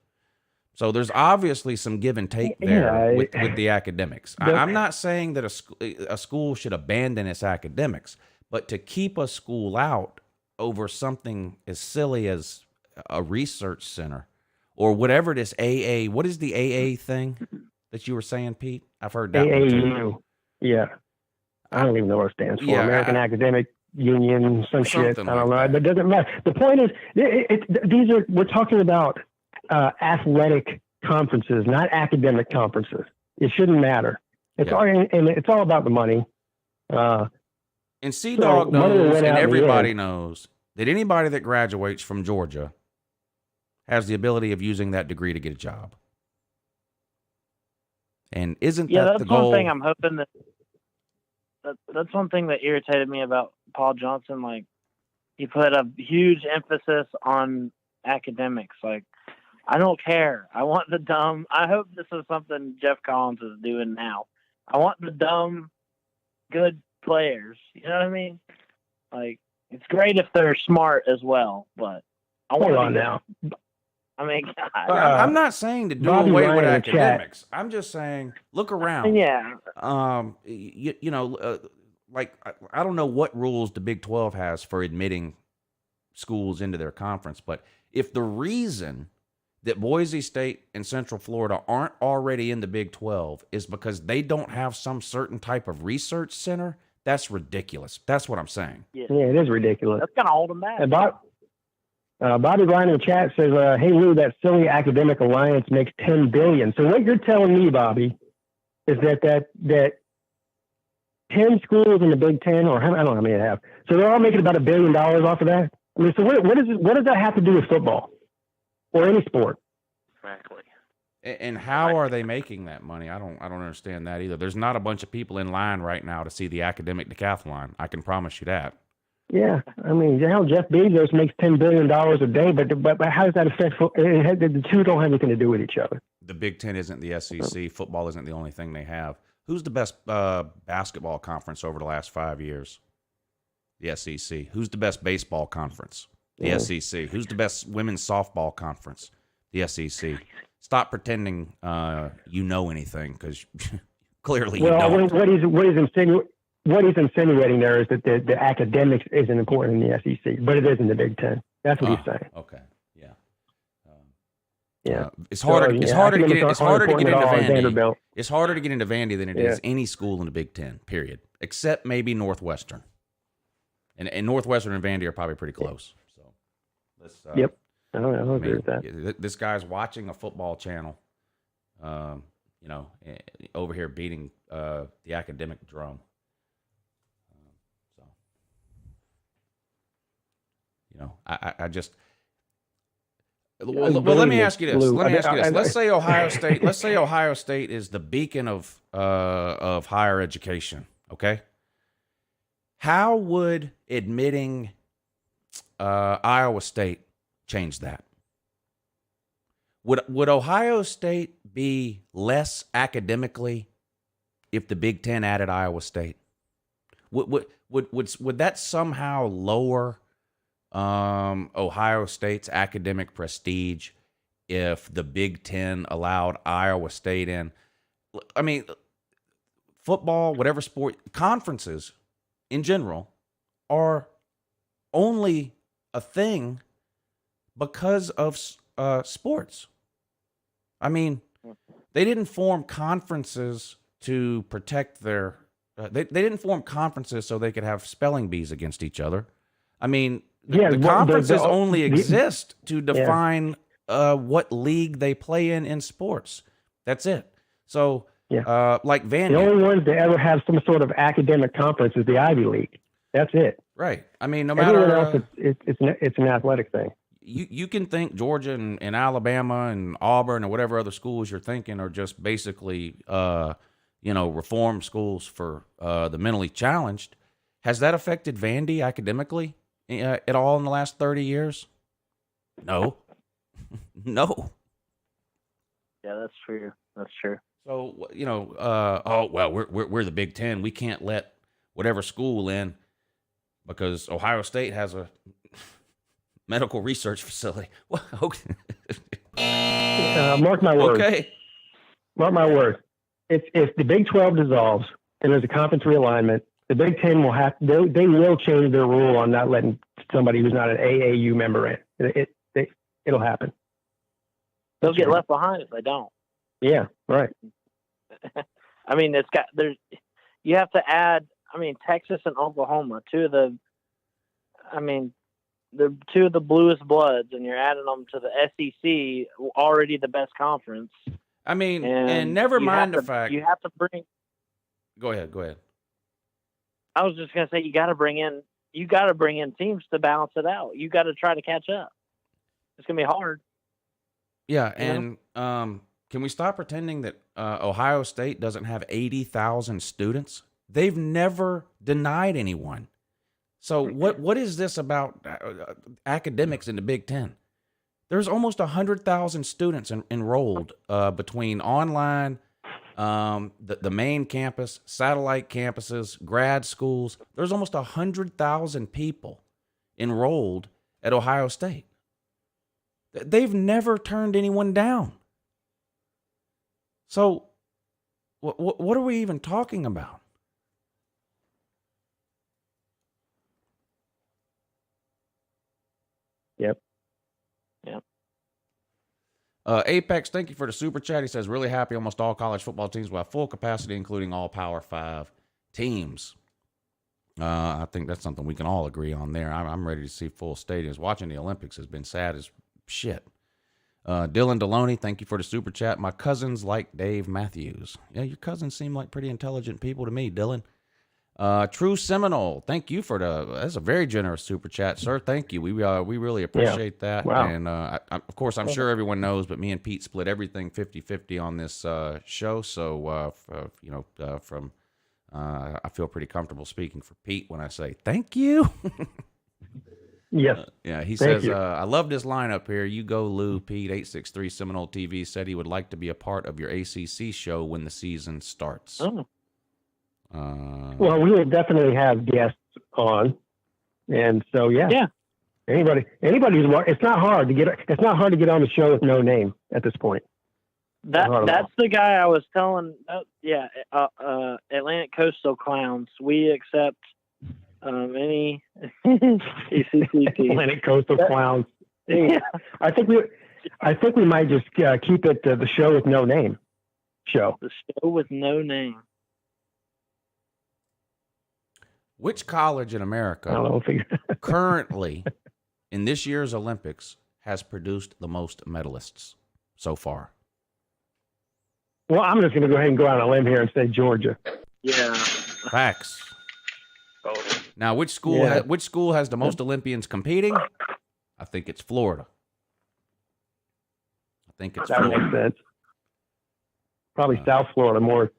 So there's obviously some give and take there with the academics. I'm not saying that a school should abandon its academics, but to keep a school out over something as silly as a research center or whatever this AA, what is the AA thing that you were saying, Pete? I've heard that one too. Yeah. I don't even know what it stands for. American Academic Union, some shit. I don't know. But it doesn't matter. The point is, we're talking about athletic conferences, not academic conferences. It shouldn't matter. It's all about the money. And Cdogg knows, and everybody knows, that anybody that graduates from Georgia has the ability of using that degree to get a job. And isn't that the goal? Yeah, that's one thing I'm hoping that's one thing that irritated me about Paul Johnson. Like, he put a huge emphasis on academics. Like, I don't care. I want the dumb. I hope this is something Jeff Collins is doing now. I want the dumb, good players. You know what I mean? Like, it's great if they're smart as well, but I want on now. I mean, I'm not saying to do away with academics. I'm just saying, look around. Yeah. Like, I don't know what rules the Big 12 has for admitting schools into their conference, but if the reason that Boise State and Central Florida aren't already in the Big 12 is because they don't have some certain type of research center, that's ridiculous. That's what I'm saying. Yeah, it is ridiculous. That's going to hold them back. Bobby Ryan in the chat says, "Hey Lou, that silly academic alliance makes $10 billion." So what you're telling me, Bobby, is that 10 schools in the Big Ten, or I don't know how many they have, so they're all making about $1 billion off of that. I mean, so what does that have to do with football or any sport? Exactly. And how are they making that money? I don't understand that either. There's not a bunch of people in line right now to see the academic decathlon. I can promise you that. Yeah, I mean, hell, Jeff Bezos makes $10 billion a day, but how does that affect? The two don't have anything to do with each other. The Big Ten isn't the SEC. Football isn't the only thing they have. Who's the best basketball conference over the last 5 years? The SEC. Who's the best baseball conference? The SEC. Who's the best women's softball conference? The SEC. Stop pretending you know anything, because clearly you don't. What he's insinuating there is that the academics isn't important in the SEC, but it is in the Big Ten. That's what he's saying. Okay. Yeah. Yeah. It's harder to get into Vandy. It's harder to get into Vandy than it Yeah. is any school in the Big Ten. Period. Except maybe Northwestern. And Northwestern and Vandy are probably pretty close. So let's. Yep. I don't agree with that. This guy's watching a football channel. Over here beating the academic drum. I just. Well, let me ask you this. Let's say Ohio State. Let's say Ohio State is the beacon of higher education. Okay. How would admitting Iowa State change that? Would Ohio State be less academically if the Big Ten added Iowa State? Would that somehow lower Ohio State's academic prestige if the Big Ten allowed Iowa State in? I mean, football, whatever sport, conferences in general are only a thing because of sports. I mean, they didn't form conferences to protect their. They didn't form conferences so they could have spelling bees against each other. I mean, the conferences only exist to define what league they play in sports. That's it. So, like Vandy, the only ones that ever have some sort of academic conference is the Ivy League. That's it. Right. I mean, no Everyone matter else, it's an athletic thing. You can think Georgia and Alabama and Auburn or whatever other schools you're thinking are just basically reform schools for the mentally challenged. Has that affected Vandy academically at all in the last 30 years? No. No. Yeah, that's true. That's true. So, we're the Big Ten. We can't let whatever school in because Ohio State has a medical research facility. Well, okay. Mark my words. Okay. Mark my words. If the Big 12 dissolves and there's a conference realignment, the Big Ten will they will change their rule on not letting somebody who's not an AAU member in. It'll happen. They'll get left behind if they don't. Yeah, right. I mean, you have to add, Texas and Oklahoma, the two of the bluest bloods, and you're adding them to the SEC, already the best conference. I mean, and never mind the fact. You have to bring. Go ahead. I was just going to say, you got to bring in teams to balance it out. You got to try to catch up. It's going to be hard. Yeah. And, can we stop pretending that Ohio State doesn't have 80,000 students? They've never denied anyone. So what is this about academics in the Big Ten? There's almost 100,000 students enrolled between online, the main campus, satellite campuses, grad schools. There's almost 100,000 people enrolled at Ohio State. They've never turned anyone down. So what are we even talking about? Yep. Apex, thank you for the super chat. He says, really happy almost all college football teams will have full capacity, including all Power 5 teams. I think that's something we can all agree on there. I'm ready to see full stadiums. Watching the Olympics has been sad as shit. Dylan Deloney, thank you for the super chat. My cousins like Dave Matthews. Yeah, your cousins seem like pretty intelligent people to me, Dylan. True Seminole, thank you for that's a very generous super chat, sir. Thank you. We really appreciate that. Wow. And of course, I'm sure everyone knows, but me and Pete split everything 50-50 on this show. So I feel pretty comfortable speaking for Pete when I say thank you. Yes. Yeah, he Thank says, you. I love this lineup here. You go, Lou. Pete, 863 Seminole TV said he would like to be a part of your ACC show when the season starts. Oh. Well, we will definitely have guests on, and so yeah. Anybody who's it's not hard to get on the show with no name at this point. That's the guy I was telling. Atlantic Coastal Clowns. We accept any ACC team. Atlantic Coastal Clowns. Yeah. I think we might just keep it the show with no name. Show. The show with no name. Which college in America currently in this year's Olympics has produced the most medalists so far? Well, I'm just going to go ahead and go out on a limb here and say Georgia. Yeah. Facts. Now, which school has the most Olympians competing? I think it's Florida. That makes sense. Probably South Florida more.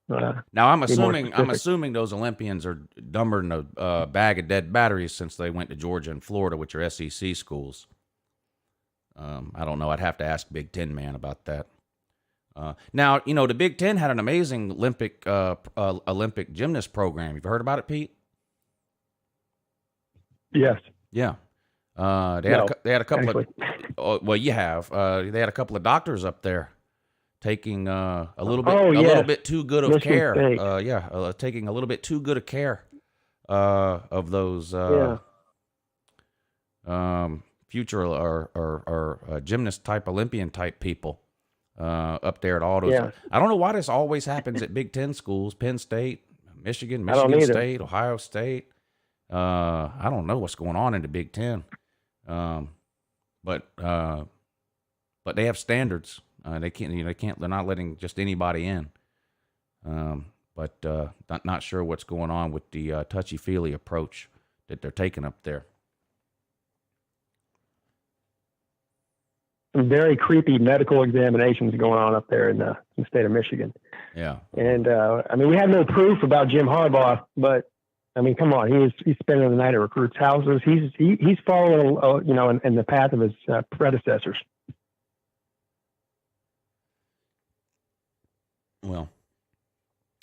Now I'm assuming those Olympians are dumber than a bag of dead batteries since they went to Georgia and Florida, which are SEC schools. I don't know. I'd have to ask Big Ten man about that. Now, the Big Ten had an amazing Olympic gymnast program. You've heard about it, Pete? Yes. Yeah. They had a couple of. Well, you have. They had a couple of doctors up there taking a little bit too good of care. Taking a little bit too good of care of those future or gymnast type Olympian type people up there at all those. Yeah. I don't know why this always happens at Big Ten schools: Penn State, Michigan State, Ohio State. I don't know what's going on in the Big Ten, but they have standards. They're not letting just anybody in. But not sure what's going on with the touchy-feely approach that they're taking up there. Some very creepy medical examinations going on up there in the state of Michigan. Yeah. And, we have no proof about Jim Harbaugh, but come on, he's spending the night at recruits' houses. He's following, in the path of his predecessors. Well,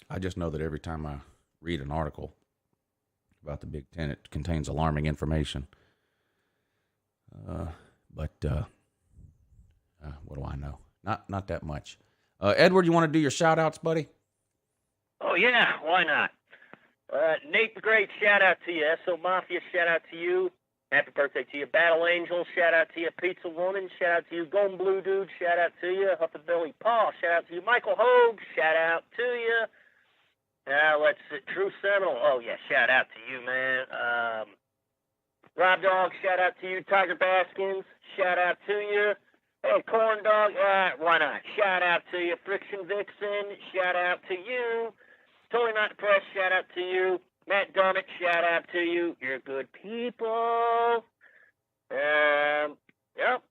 I just know that every time I read an article about the Big Ten, it contains alarming information. But what do I know? Not that much. Edward, you want to do your shout-outs, buddy? Oh, yeah, why not? Nate the Great, shout-out to you. SO Mafia, shout-out to you. Happy birthday to you. Battle Angel, shout-out to you. Pizza Woman, shout-out to you. Golden Blue Dude, shout-out to you. Hufflebilly Paul, shout-out to you. Michael Hogue, shout-out to you. Let's see. True Seminole, oh, yeah, shout-out to you, man. Rob Dog, shout-out to you. Tiger Baskins, shout-out to you. Hey, Corn Dog, why not? Shout-out to you. Friction Vixen, shout-out to you. Totally Not Depressed, shout-out to you. Matt Dermott, shout out to you. You're good people. Yep.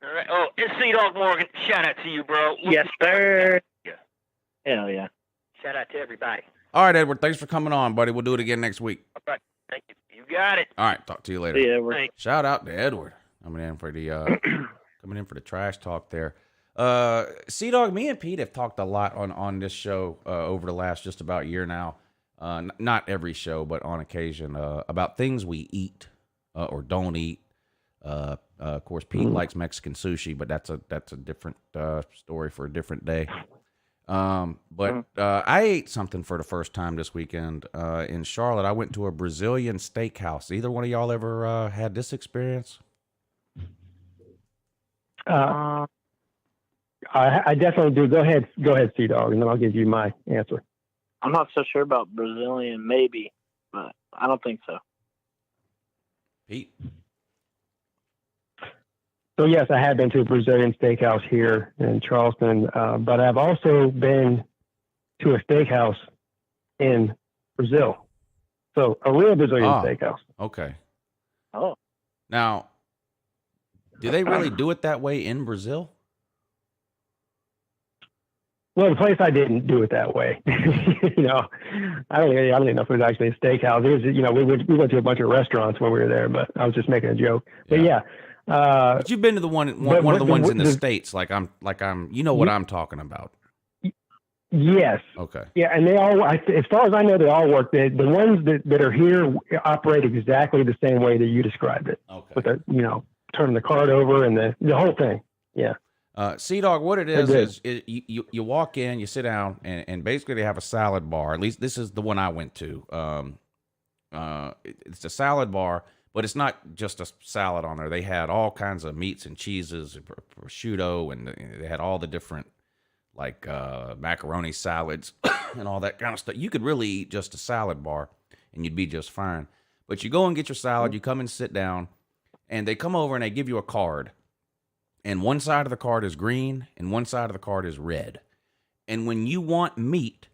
All right. Oh, and Cdogg Morgan, shout out to you, bro. Yes, sir. Yeah. Hell yeah. Shout out to everybody. All right, Edward. Thanks for coming on, buddy. We'll do it again next week. All right. Thank you. You got it. All right. Talk to you later. See you, Edward. Shout out to Edward. Coming in for the trash talk there. Cdogg, me and Pete have talked a lot on this show over the last just about year now. Not every show, but on occasion, about things we eat or don't eat. Of course, Pete likes Mexican sushi, but that's a different story for a different day. But I ate something for the first time this weekend in Charlotte. I went to a Brazilian steakhouse. Either one of y'all ever had this experience? I definitely do. Go ahead, Cdogg, and then I'll give you my answer. I'm not so sure about Brazilian, maybe, but I don't think so. Pete? So yes, I have been to a Brazilian steakhouse here in Charleston, but I've also been to a steakhouse in Brazil. So a real Brazilian steakhouse. Okay. Oh. Now, do they really do it that way in Brazil? Well, the place I didn't do it that way. You know, I don't even know if it was actually a steakhouse. It was, you know, we went to a bunch of restaurants when we were there, but I was just making a joke. But yeah. But you've been to one of the ones in the States, like I'm, you know what I'm talking about. Yes. Okay. Yeah, and they all, as far as I know, they all work. The ones that are here operate exactly the same way that you described it. Okay. With the, you know, turning the card over and the whole thing. Yeah. Cdogg, what it is you walk in, you sit down, and basically they have a salad bar. At least this is the one I went to. It's a salad bar, but it's not just a salad on there. They had all kinds of meats and cheeses, prosciutto, and they had all the different, like macaroni salads and all that kind of stuff. You could really eat just a salad bar, and you'd be just fine. But you go and get your salad, you come and sit down, and they come over and they give you a card. And one side of the card is green, and one side of the card is red. And when you want meat,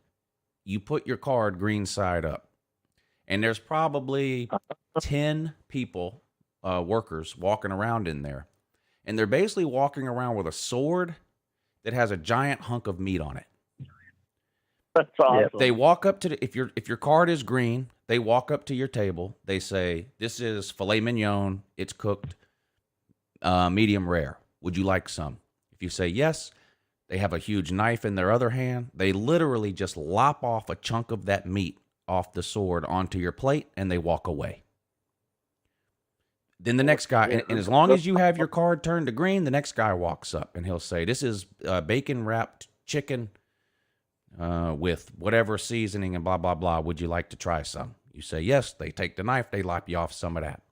you put your card green side up. And there's probably 10 people, workers, walking around in there. And they're basically walking around with a sword that has a giant hunk of meat on it. That's awesome. They walk up to if your card is green, they walk up to your table. They say, "This is filet mignon. It's cooked medium rare. Would you like some?" If you say yes, they have a huge knife in their other hand. They literally just lop off a chunk of that meat off the sword onto your plate, and they walk away. Then the next guy, and as long as you have your card turned to green, the next guy walks up, and he'll say, "This is bacon-wrapped chicken with whatever seasoning and blah, blah, blah. Would you like to try some?" You say yes. They take the knife. They lop you off some of that.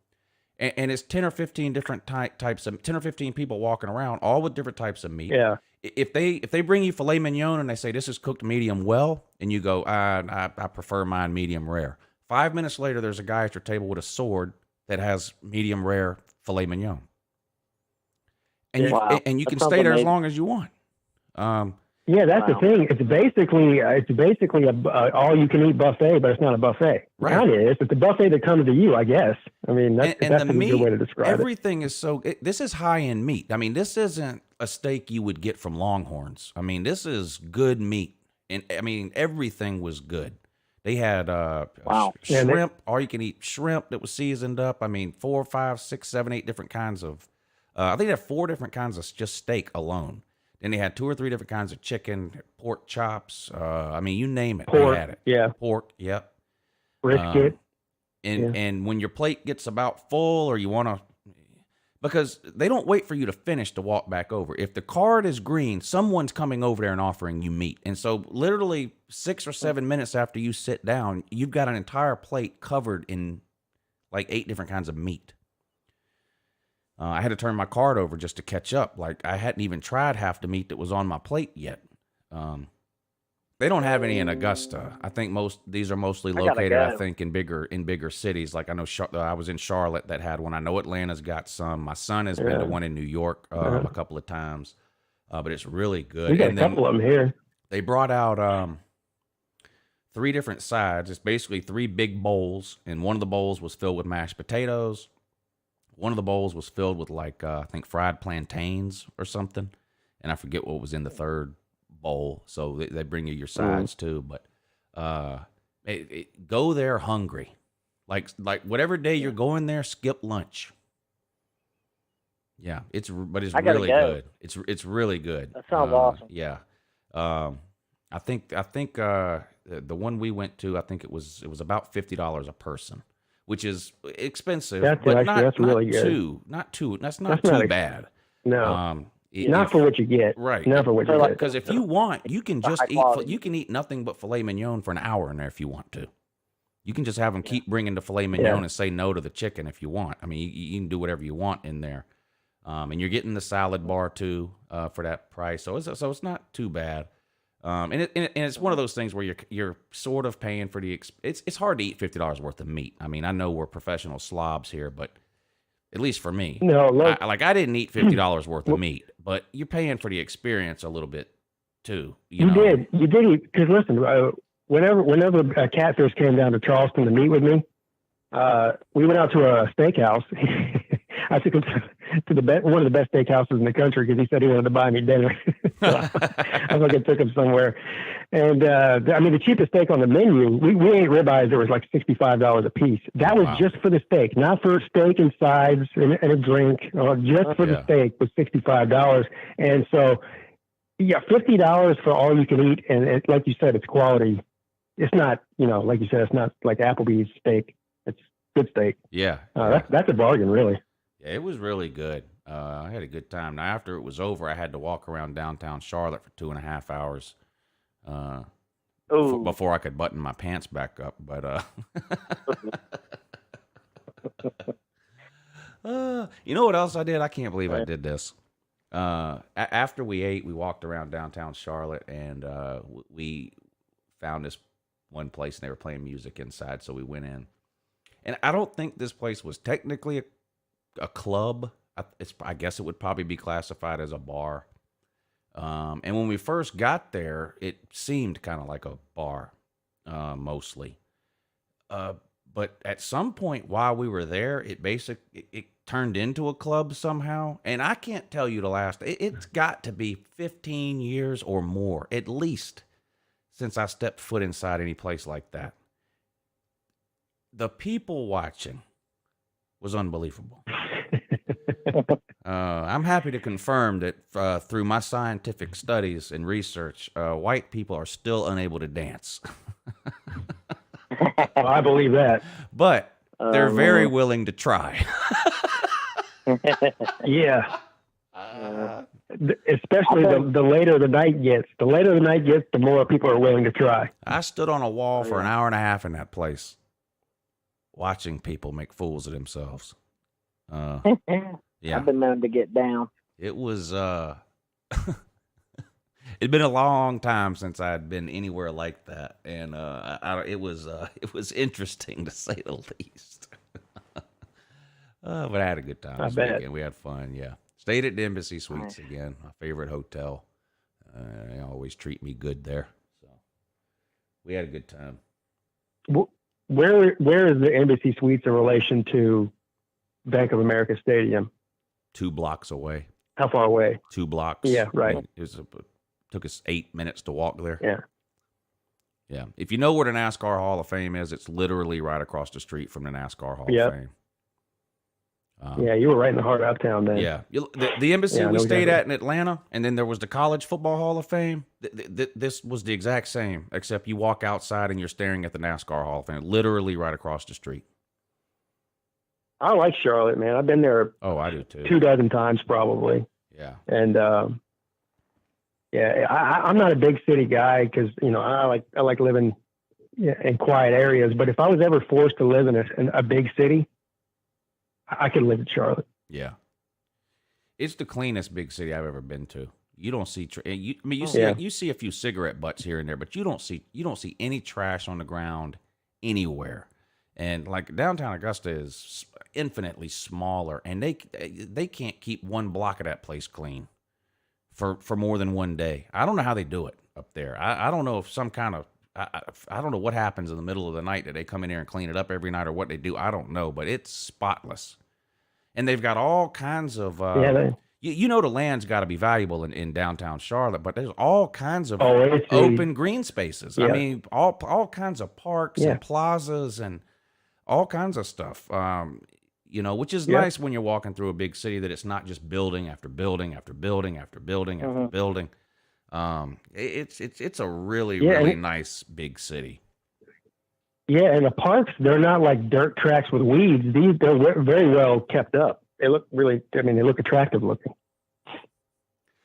And it's 10 or 15 different types of 10 or 15 people walking around, all with different types of meat. Yeah. If they bring you filet mignon and they say this is cooked medium well, and you go, I prefer mine medium rare. 5 minutes later, there's a guy at your table with a sword that has medium rare filet mignon, and you can stay there as long as you want. Yeah, that's the thing. It's basically a all you can eat buffet, but it's not a buffet. Right. Kind of is. It's a buffet that comes to you, I guess. I mean, that's the a meat, good way to describe it. everything is so. This is high end meat. I mean, this isn't a steak you would get from Longhorns. I mean, this is good meat, and I mean everything was good. They had shrimp, all you can eat shrimp that was seasoned up. I mean, 4, 5, 6, 7, 8 different kinds of. I think they had 4 different kinds of just steak alone. Then they had 2 or 3 different kinds of chicken, pork chops. I mean, you name it, Pork, they had it. yeah. Pork, yep. Brisket. And when your plate gets about full, or you want to, because they don't wait for you to finish to walk back over. If the card is green, someone's coming over there and offering you meat. And so literally 6 or 7 minutes after you sit down, you've got an entire plate covered in like 8 different kinds of meat. I had to turn my card over just to catch up. Like, I hadn't even tried half the meat that was on my plate yet. They don't have any in Augusta. I think these are mostly located, I think, in bigger cities. Like, I know I was in Charlotte that had one. I know Atlanta's got some. My son has been to one in New York a couple of times, but it's really good. We got a couple of them here. They brought out 3 different sides. It's basically 3 big bowls, and one of the bowls was filled with mashed potatoes. One of the bowls was filled with, like, I think fried plantains or something. And I forget what was in the third bowl. So they bring you your sides too. But go there hungry. Like whatever day you're going there, skip lunch. Yeah, it's really good. It's really good. That sounds awesome. Yeah. I think the one we went to, I think it was about $50 a person, which is expensive, that's really good. That's not too bad. No, not for what you get. Right. Not for what you get. Because if you want, you can just you can eat nothing but filet mignon for an hour in there if you want to. You can just have them keep bringing the filet mignon and say no to the chicken if you want. I mean, you can do whatever you want in there. And you're getting the salad bar too for that price. So it's not too bad. And it's one of those things where you're sort of paying for it's hard to eat $50 worth of meat. I mean, I know we're professional slobs here, but at least for me, No, look, I didn't eat $50 worth of meat, but you're paying for the experience a little bit too. You know? you did, because listen, whenever Catfish came down to Charleston to meet with me, we went out to a steakhouse. I took him to one of the best steakhouses in the country because he said he wanted to buy me dinner. So I fucking took him somewhere. And I mean, the cheapest steak on the menu, we ate ribeyes that was like $65 a piece. That was just for the steak, not for steak and sides and a drink. Just for the steak was $65. And so, yeah, $50 for all you can eat. And like you said, it's quality. It's not, like you said, it's not like Applebee's steak. It's good steak. Yeah. That's a bargain, really. Yeah, it was really good. I had a good time. Now, after it was over, I had to walk around downtown Charlotte for 2.5 hours before I could button my pants back up. But you know what else I did? I can't believe I did this. After we ate, we walked around downtown Charlotte, and we found this one place, and they were playing music inside, so we went in. And I don't think this place was technically a club. I guess it would probably be classified as a bar. And when we first got there, it seemed kind of like a bar, mostly. But at some point while we were there, it turned into a club somehow. And I can't tell you the last. It's got to be 15 years or more, at least, since I stepped foot inside any place like that. The people watching was unbelievable. I'm happy to confirm that through my scientific studies and research, white people are still unable to dance. Well, I believe that. But they're very willing to try. Yeah. Especially the later the night gets. The later the night gets, the more people are willing to try. I stood on a wall for an hour and a half in that place, watching people make fools of themselves. Yeah. I've been known to get down. It was it'd been a long time since I'd been anywhere like that, and it was interesting to say the least. But I had a good time. I bet. Weekend. We had fun. Yeah, stayed at the Embassy Suites again, my favorite hotel. They always treat me good there, so we had a good time. Where is the Embassy Suites in relation to Bank of America Stadium? 2 blocks away. How far away? 2 blocks. Yeah, right. Took us 8 minutes to walk there. Yeah. Yeah. If you know where the NASCAR Hall of Fame is, it's literally right across the street from the NASCAR Hall of Fame. Yeah, you were right in the heart of town then. Yeah. The embassy we stayed at in Atlanta, and then there was the College Football Hall of Fame. This was the exact same, except you walk outside and you're staring at the NASCAR Hall of Fame, literally right across the street. I like Charlotte, man. I've been there. Oh, I do too. 24 times probably. Yeah. And I'm not a big city guy because I like living in quiet areas. But if I was ever forced to live in a big city, I could live in Charlotte. Yeah. It's the cleanest big city I've ever been to. You don't see you see a few cigarette butts here and there, but you don't see any trash on the ground anywhere. And like downtown Augusta is infinitely smaller, and they can't keep 1 block of that place clean for more than 1 day. I don't know how they do it up there. I don't know if some kind of I don't know what happens in the middle of the night that they come in here and clean it up every night or what they do. I don't know, but it's spotless. And they've got all kinds of the land's got to be valuable in downtown Charlotte, but there's all kinds of open green spaces. Yeah. I mean, all kinds of parks and plazas and all kinds of stuff. Which is nice when you're walking through a big city, that it's not just building after building after building after building after building. It's a really nice big city. Yeah, and the parks, they're not like dirt tracks with weeds. They're very well kept up. They look they look attractive looking.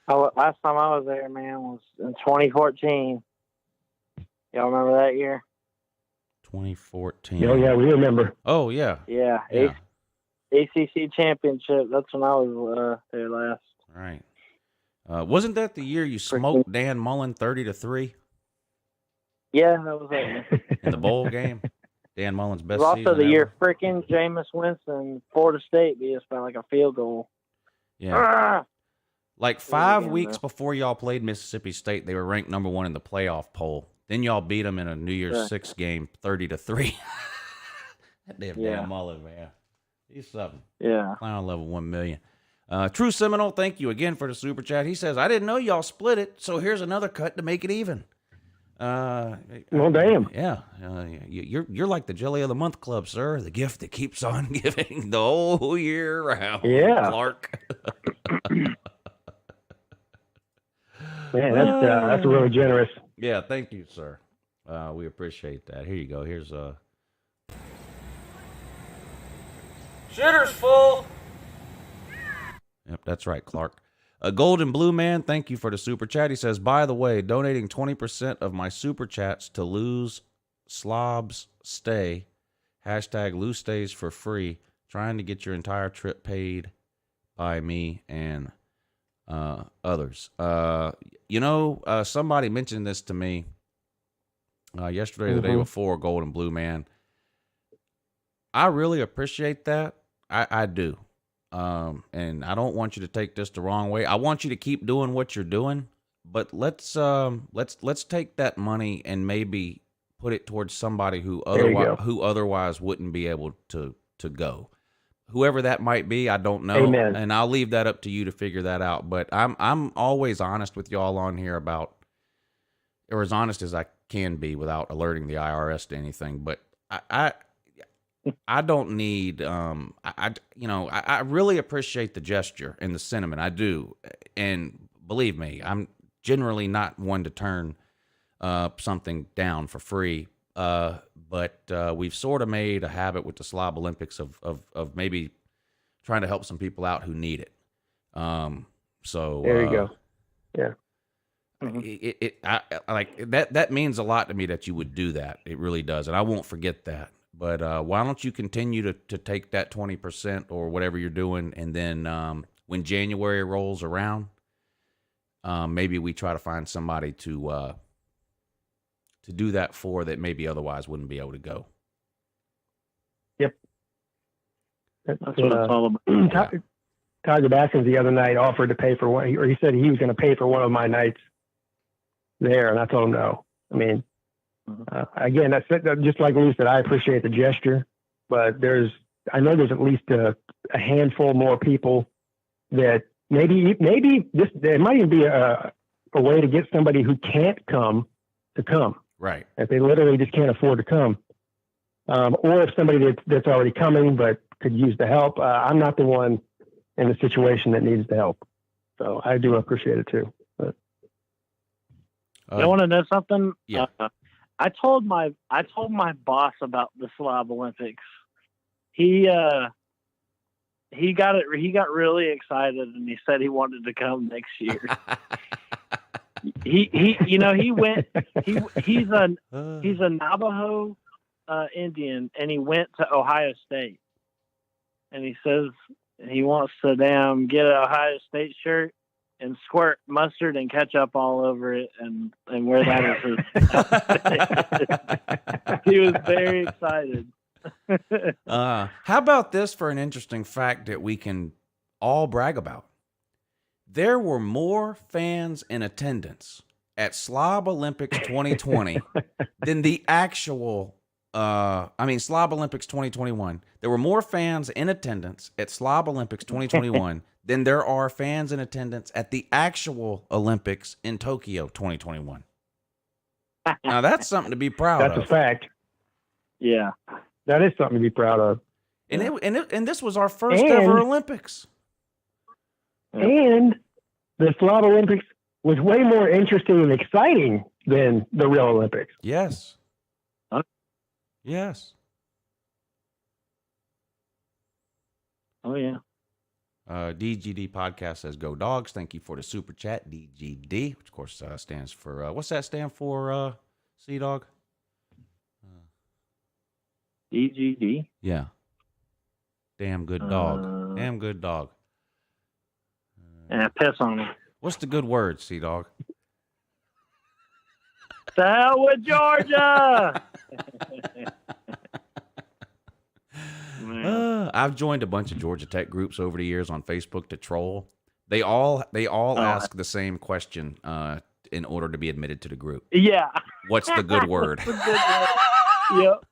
Last time I was there, man, was in 2014. Y'all remember that year? 2014. Oh, yeah, we remember. Oh, yeah. Yeah. ACC championship. That's when I was there last. Right. Wasn't that the year you smoked Dan Mullen 30-3? Yeah, that was it. In the bowl game? Dan Mullen's It best was also season the year ever. freaking Jameis Winston, Florida State beat us by like a field goal. Yeah. Ah! Like 5 weeks before y'all played Mississippi State, they were ranked number 1 in the playoff poll. Then y'all beat them in a New Year's 6 game, 30-3. That damn Dan Mullen, man. He's something. Yeah. Clown level 1 million. True Seminole, thank you again for the super chat. He says, I didn't know y'all split it, so here's another cut to make it even. Well, damn. Yeah. You're like the Jelly of the Month Club, sir. The gift that keeps on giving the whole year round. Yeah. Clark. Man, that's really generous. Yeah, thank you, sir. We appreciate that. Here you go. Here's Shooter's full. Yep, that's right, Clark. A Golden Blue Man, thank you for the super chat. He says, by the way, donating 20% of my super chats to Lou's Slobs Stay, hashtag Lou Stays for free, trying to get your entire trip paid by me and others. Somebody mentioned this to me yesterday, the day before, Golden Blue Man. I really appreciate that. I do. And I don't want you to take this the wrong way. I want you to keep doing what you're doing, but let's take that money and maybe put it towards somebody who otherwise wouldn't be able to go. Whoever that might be, I don't know. Amen. And I'll leave that up to you to figure that out. But I'm always honest with y'all on here about, or as honest as I can be without alerting the IRS to anything. But I don't need, I really appreciate the gesture and the sentiment. I do. And believe me, I'm generally not one to turn something down for free. But we've sort of made a habit with the Slob Olympics of maybe trying to help some people out who need it. So there you go. Yeah. That means a lot to me that you would do that. It really does. And I won't forget that. But why don't you continue to take that 20% or whatever you're doing, and then when January rolls around, maybe we try to find somebody to do that for that maybe otherwise wouldn't be able to go. Yep. That's what it's all about. Tiger Baskins the other night offered to pay for one, or he said he was going to pay for one of my nights there, and I told him no. I mean, again, that's just like Lou said. I appreciate the gesture, but I know there's at least a handful more people that maybe there might even be a way to get somebody who can't come to come. Right. If they literally just can't afford to come, or if somebody that's already coming but could use the help. I'm not the one in the situation that needs the help, so I do appreciate it too. But you want to know something? Yeah. I told my boss about the Slob Olympics. He got really excited, and he said he wanted to come next year. he went. He's a Navajo Indian, and he went to Ohio State, and he says he wants to get an Ohio State shirt and squirt mustard and ketchup all over it and wear that as his. He was very excited. How about this for an interesting fact that we can all brag about? There were more fans in attendance at Slob Olympics 2020 than the actual Slob Olympics 2021. There were more fans in attendance at Slob Olympics 2021 than there are fans in attendance at the actual Olympics in Tokyo 2021. Now that's something to be proud of. That's a fact. Yeah. That is something to be proud of. And this was our first ever Olympics. And the Slob Olympics was way more interesting and exciting than the real Olympics. Yes. Yes. Oh, yeah. DGD podcast says, "Go Dogs." Thank you for the super chat, DGD, which of course stands for, what's that stand for, Cdogg? DGD? Yeah. Damn good dog. Damn good dog. And piss on him. What's the good word, Cdogg? To hell with Georgia! I've joined a bunch of Georgia Tech groups over the years on Facebook to troll. They all ask the same question in order to be admitted to the group. Yeah. What's the good word? Yep.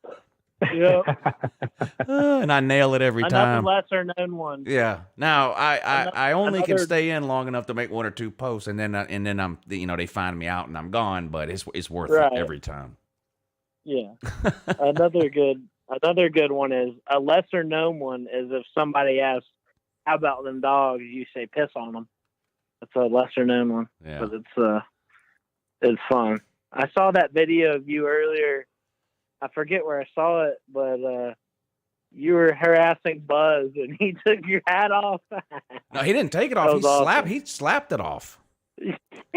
And I nail it every time. Another lesser known one. Yeah. Now I only can stay in long enough to make one or two posts, and then I'm they find me out and I'm gone. But it's worth it every time. Yeah. Another good one is a lesser known one is if somebody asks, "How about them dogs?" You say, "Piss on them." That's a lesser known one. Yeah. But it's fun. I saw that video of you earlier. I forget where I saw it, but you were harassing Buzz, and he took your hat off. No, he didn't take it off. He slapped it off.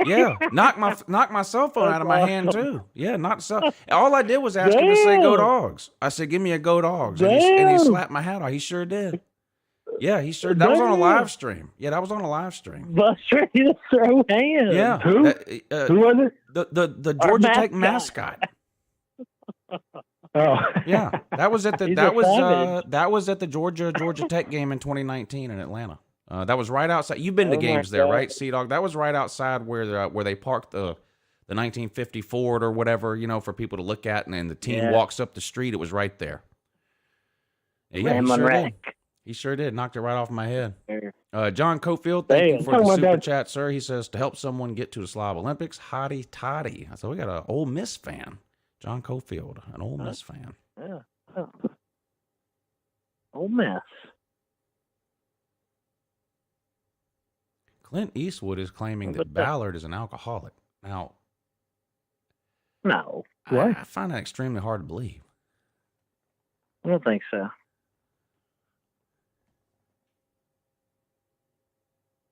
Yeah, knocked my cell phone out of my hand too. Yeah, knocked all I did was ask him to say "Go Dogs." I said, "Give me a Go Dogs," and he slapped my hat off. He sure did. Yeah, he sure. That was on a live stream. Yeah, that was on a live stream. Buzz ready to throw hands. Yeah, who was it? The Georgia Tech mascot. Oh, yeah, that was at the that was at the Georgia Tech game in 2019 in Atlanta. That was right outside. You've been to games there, right, Cdogg? That was right outside where they parked the 1950 Ford or whatever, for people to look at, and then the team walks up the street. It was right there. Yeah, he sure did. He sure did. Knocked it right off my head. John Cofield, thank you for the super chat, sir. He says, to help someone get to the Slob Olympics, hottie toddy. So we got an Ole Miss fan. John Cofield, an Ole Miss fan. Yeah. Oh. Ole Miss. Clint Eastwood is claiming that Ballard is an alcoholic. Now, no. I find that extremely hard to believe. I don't think so.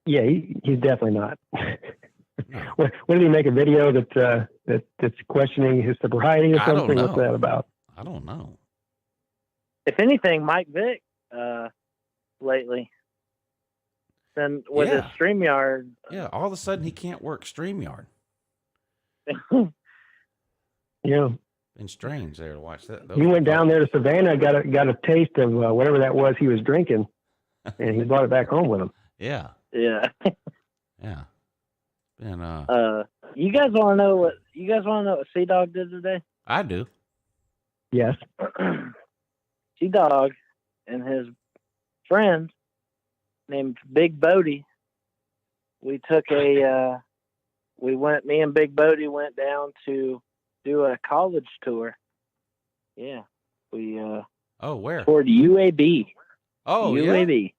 Yeah, he's definitely not. What did he make a video that's questioning his sobriety or something? What's that about? I don't know. If anything, Mike Vick lately. Then with his StreamYard. Yeah, all of a sudden he can't work StreamYard. Yeah. Been strange there to watch that. He went down there to Savannah, got a taste of whatever that was he was drinking, and he brought it back home with him. Yeah. Yeah. Yeah. And you guys want to know what Cdogg did today? I do. Yes. Cdogg and his friend named Big Bodie. Me and Big Bodie went down to do a college tour. Yeah. We where? Toward UAB. Oh, UAB. Yeah?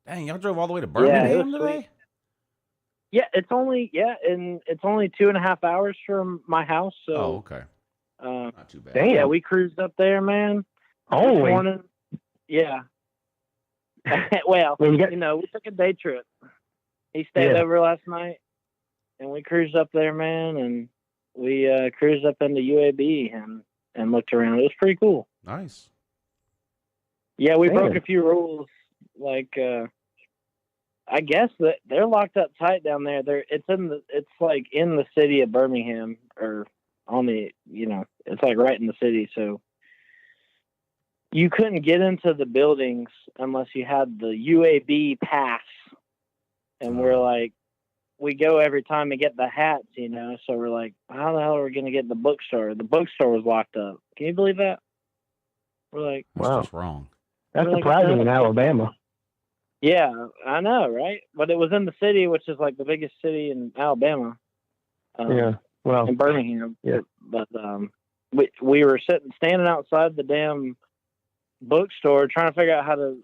Dang, y'all drove all the way to Birmingham today? Yeah, it's only 2.5 hours from my house. So, okay. Not too bad. Damn. Yeah, we cruised up there, man. Holy. This morning. Yeah. Well, we took a day trip. He stayed over last night, and we cruised up there, man, and we cruised up into UAB and looked around. It was pretty cool. Nice. Yeah, we broke a few rules, like I guess that they're locked up tight down there. It's like in the city of Birmingham, or on the, it's like right in the city. So you couldn't get into the buildings unless you had the UAB pass. And we're like, we go every time to get the hats, So we're like, how the hell are we going to get the bookstore? The bookstore was locked up. Can you believe that? We're like, wow, that's wrong. That's surprising in Alabama. Yeah, I know, right? But it was in the city, which is like the biggest city in Alabama. In Birmingham. Yeah. But we were standing outside the damn bookstore trying to figure out how to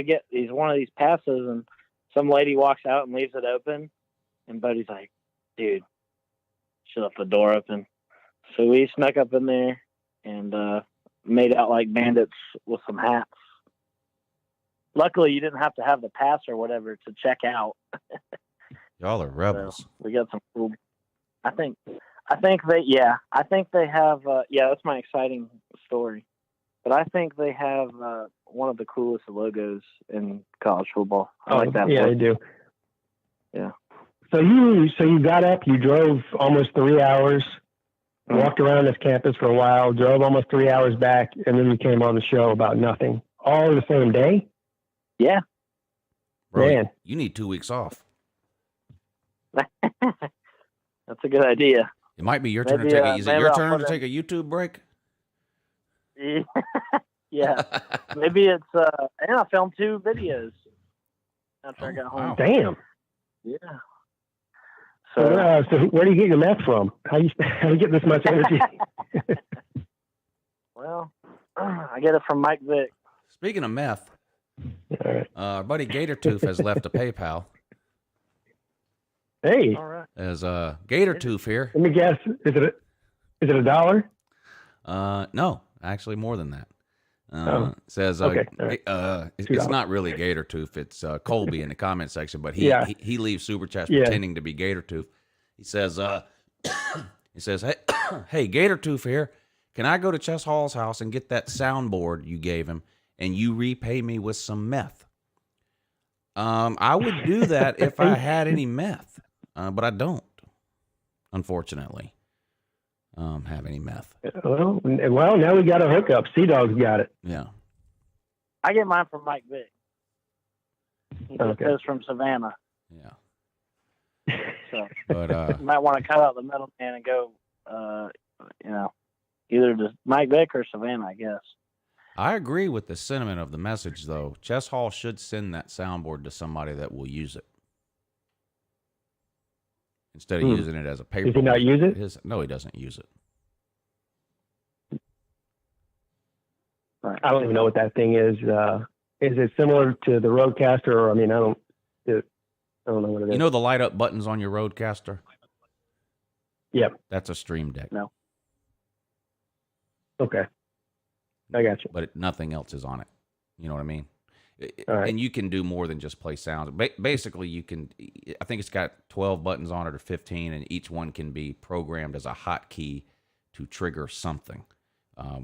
get one of these passes, and some lady walks out and leaves it open, and Buddy's like, "Dude, she left the door open." So we snuck up in there and made out like bandits with some hats. Luckily, you didn't have to have the pass or whatever to check out. Y'all are rebels. So we got some cool. I think they have. That's my exciting story. But I think they have one of the coolest logos in college football. I like that. Yeah, they do. Yeah. So you got up, you drove almost 3 hours, walked around this campus for a while, drove almost 3 hours back, and then you came on the show about nothing. All in the same day? Yeah. Bro, Man. you need 2 weeks off. That's a good idea. It might be your turn to Maybe, take. Is it maybe your I'll turn put to in- take a YouTube break? Yeah. Maybe it's and I filmed 2 videos after I got home. Wow. Damn. Yeah. So where do you get your meth from? How do you get this much energy? Well, I get it from Mike Vick. Speaking of meth, All right. our buddy Gator Tooth has left a PayPal. Hey, All right. As Gator Tooth here. let me guess. Is it $1? No, actually more than that. Oh. Says Okay, all right. it's $2. not really Gator Tooth. It's Colby in the comment section, but he Yeah. he leaves super chats Yeah. pretending to be Gator Tooth. He says hey hey Gator Tooth here. Can I go to Chess Hall's house and get that soundboard you gave him, and you repay me with some meth? I would do that if I had any meth, but I don't, unfortunately. Have any meth? Well, now we got a hookup. Cdogg's got it. Yeah. I get mine from Mike Vick. He just Okay. goes from Savannah. Yeah. So But you might want to cut out the middleman and go, either just Mike Vick or Savannah, I guess. I agree with the sentiment of the message, though. Chess Hall should send that soundboard to somebody that will use it instead of using it as a paper. Does he not use it? No, he doesn't use it. I don't even know what that thing is. Is it similar to the Roadcaster? Or, I mean, I don't know what it is. You know the light up buttons on your Roadcaster? Yep. That's a Stream Deck. No. Okay. I got you. But nothing else is on it. You know what I mean? All right. And you can do more than just play sounds. Basically, you can. I think it's got 12 buttons on it or 15, and each one can be programmed as a hotkey to trigger something. A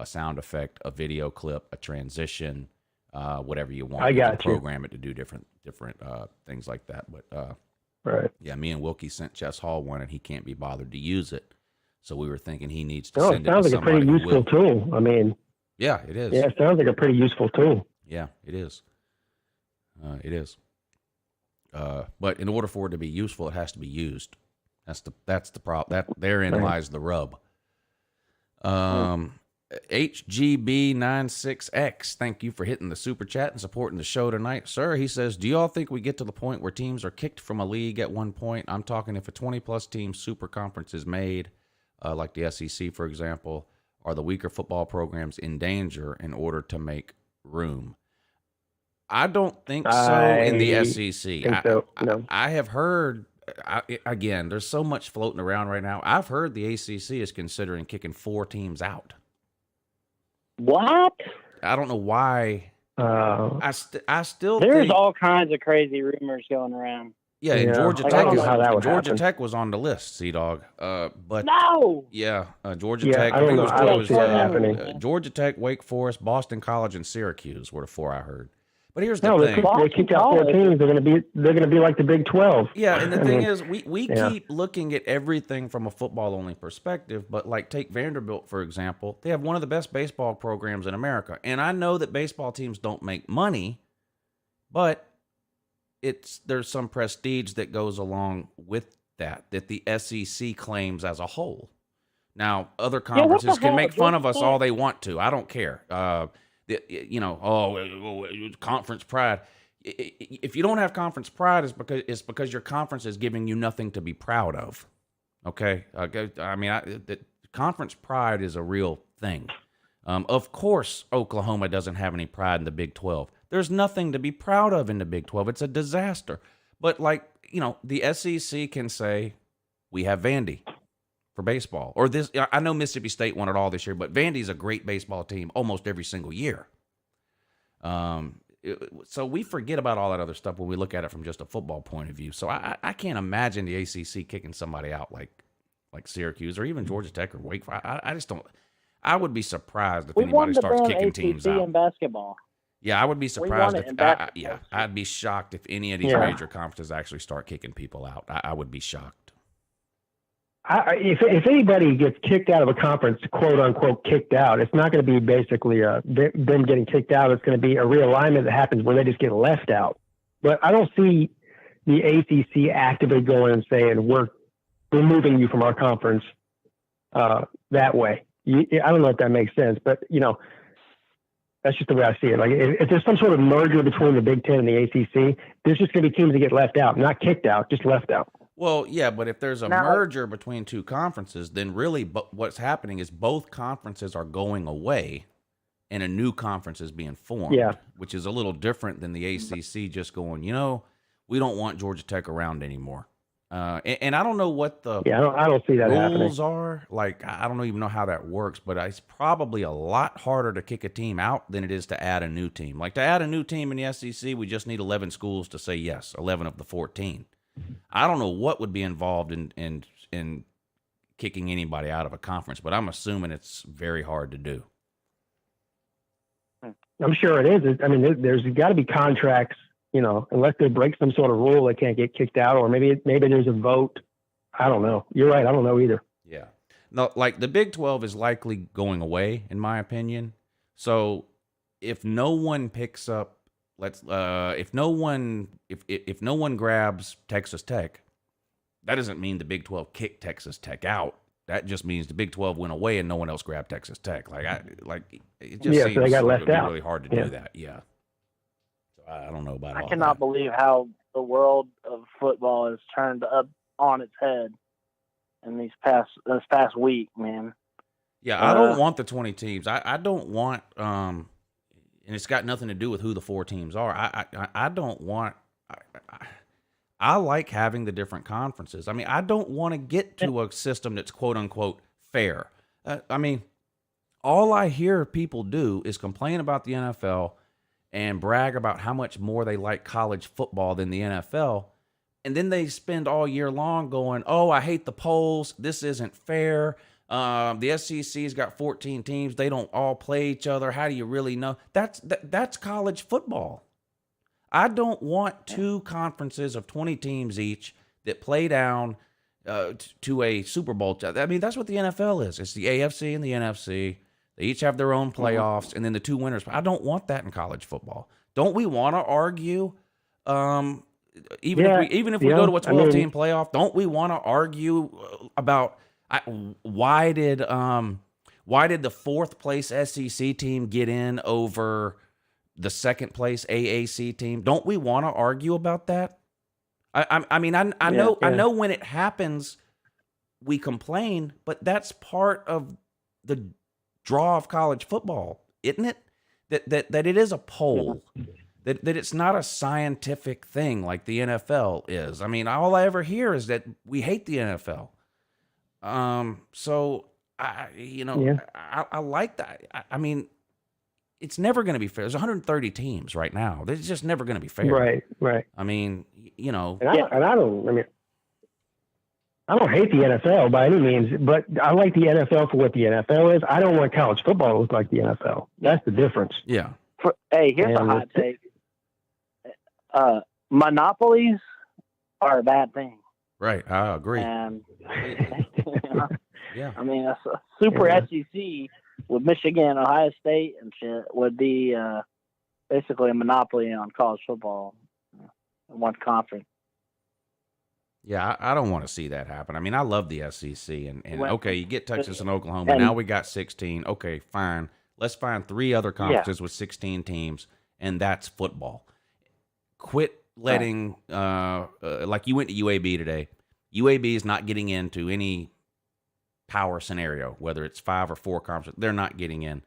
sound effect, a video clip, a transition, whatever you want. I You got can you. program it to do different things like that. But Right. yeah, me and Wilkie sent Chess Hall one, and he can't be bothered to use it. So we were thinking he needs to No, send it sounds it to like a pretty somebody who useful will. tool. I mean, Yeah, it is. yeah, it sounds like a pretty useful tool. Yeah, it is. It is. But in order for it to be useful, it has to be used. That's the problem. Therein Right. lies the rub. HGB96X, thank you for hitting the super chat and supporting the show tonight, sir. He says, do y'all think we get to the point where teams are kicked from a league at one point? I'm talking if a 20-plus team super conference is made, like the SEC, for example, are the weaker football programs in danger in order to make room? I don't think so in the SEC. think so, no. I have heard, again, there's so much floating around right now. I've heard the ACC is considering kicking 4 teams out. What? I don't know why. I still There's think, all kinds of crazy rumors going around. yeah, and Yeah, Georgia I Tech don't is know how that would Georgia happen. Tech was on the list, Cdogg. But No. yeah, Georgia Yeah, Tech. I don't think know. I don't see that happening. Georgia Tech, Wake Forest, Boston College, and Syracuse were the 4 I heard. But here's the No, thing. they kick out 4 teams. They're gonna be like the Big 12. Yeah, and the I thing mean, is, we yeah. keep looking at everything from a football-only perspective, but like take Vanderbilt, for example. They have one of the best baseball programs in America. And I know that baseball teams don't make money, but there's some prestige that goes along with that the SEC claims as a whole. Now, other conferences can make fun of us all they want to. I don't care. Conference pride. If you don't have conference pride, it's because your conference is giving you nothing to be proud of. Okay, conference pride is a real thing. Of course, Oklahoma doesn't have any pride in the Big 12. There's nothing to be proud of in the Big 12. It's a disaster. But the SEC can say we have Vandy for baseball, or this. I know Mississippi State won it all this year, but Vandy's a great baseball team almost every single year. So we forget about all that other stuff when we look at it from just a football point of view. So I can't imagine the ACC kicking somebody out like Syracuse or even Georgia Tech or Wake Forest. I just don't. I would be surprised if We won anybody the starts damn kicking ACC teams in out. basketball. Yeah, I would be We surprised want it if in basketball. yeah, I'd be shocked if any of these Yeah. major conferences actually start kicking people out. I would be shocked. If anybody gets kicked out of a conference, quote unquote, kicked out, it's not going to be basically them getting kicked out. It's going to be a realignment that happens where they just get left out. But I don't see the ACC actively going and saying we're removing you from our conference that way. I don't know if that makes sense, but that's just the way I see it. Like if there's some sort of merger between the Big Ten and the ACC, there's just going to be teams that get left out, not kicked out, just left out. Well, yeah, but if there's a merger between two conferences, then really what's happening is both conferences are going away and a new conference is being formed, which is a little different than the ACC just going, we don't want Georgia Tech around anymore. And I don't know what the I don't see that rules happening. are. Like, I don't even know how that works, but it's probably a lot harder to kick a team out than it is to add a new team. Like, to add a new team in the SEC, we just need 11 schools to say yes, 11 of the 14. I don't know what would be involved in kicking anybody out of a conference, but I'm assuming it's very hard to do. I'm sure it is. I mean, there's got to be contracts, unless they break some sort of rule, they can't get kicked out, or maybe there's a vote. I don't know. You're right. I don't know either. Yeah. No, like the Big 12 is likely going away, in my opinion. So if no one picks up, if no one grabs Texas Tech, that doesn't mean the Big 12 kicked Texas Tech out. That just means the Big 12 went away and no one else grabbed Texas Tech. It just seems so they got left out. really hard to do that. Yeah. So I don't know about all I cannot believe how the world of football has turned up on its head in this past week, man. Yeah, I don't want the 20 teams. I don't want and it's got nothing to do with who the 4 teams are. I don't want. I like having the different conferences. I mean, I don't want to get to a system that's quote unquote fair. I mean, all I hear people do is complain about the NFL and brag about how much more they like college football than the NFL. And then they spend all year long going, oh, I hate the polls. This isn't fair. The SEC's got 14 teams. They don't all play each other. How do you really know? That's college football. I don't want 2 conferences of 20 teams each that play down to a Super Bowl. I mean, that's what the NFL is. It's the AFC and the NFC. They each have their own playoffs, and then the 2 winners. I don't want that in college football. Don't we want to argue? Even if we go to a 12-team playoff, don't we want to argue about why did the 4th place SEC team get in over the 2nd place AAC team? Don't we want to argue about that? I mean, I know when it happens, we complain, but that's part of the draw of college football, isn't it? That it is a poll, that it's not a scientific thing like the NFL is. I mean, all I ever hear is that we hate the NFL. So I like that. I mean, it's never going to be fair. There's 130 teams right now. It's just never going to be fair. Right. I mean, And I don't hate the NFL by any means, but I like the NFL for what the NFL is. I don't want college football to look like the NFL. That's the difference. Yeah. Here's a hot take. Monopolies are a bad thing. Right. I agree. And yeah. I mean, a super SEC with Michigan, Ohio State, and shit would be basically a monopoly on college football in one conference. Yeah, I don't want to see that happen. I mean, I love the SEC, and okay, you get Texas and Oklahoma. Now we got 16. Okay, fine. Let's find 3 other conferences with 16 teams, and that's football. Quit letting like you went to UAB today. UAB is not getting into any power scenario, whether it's 5 or 4 conferences. They're not getting in.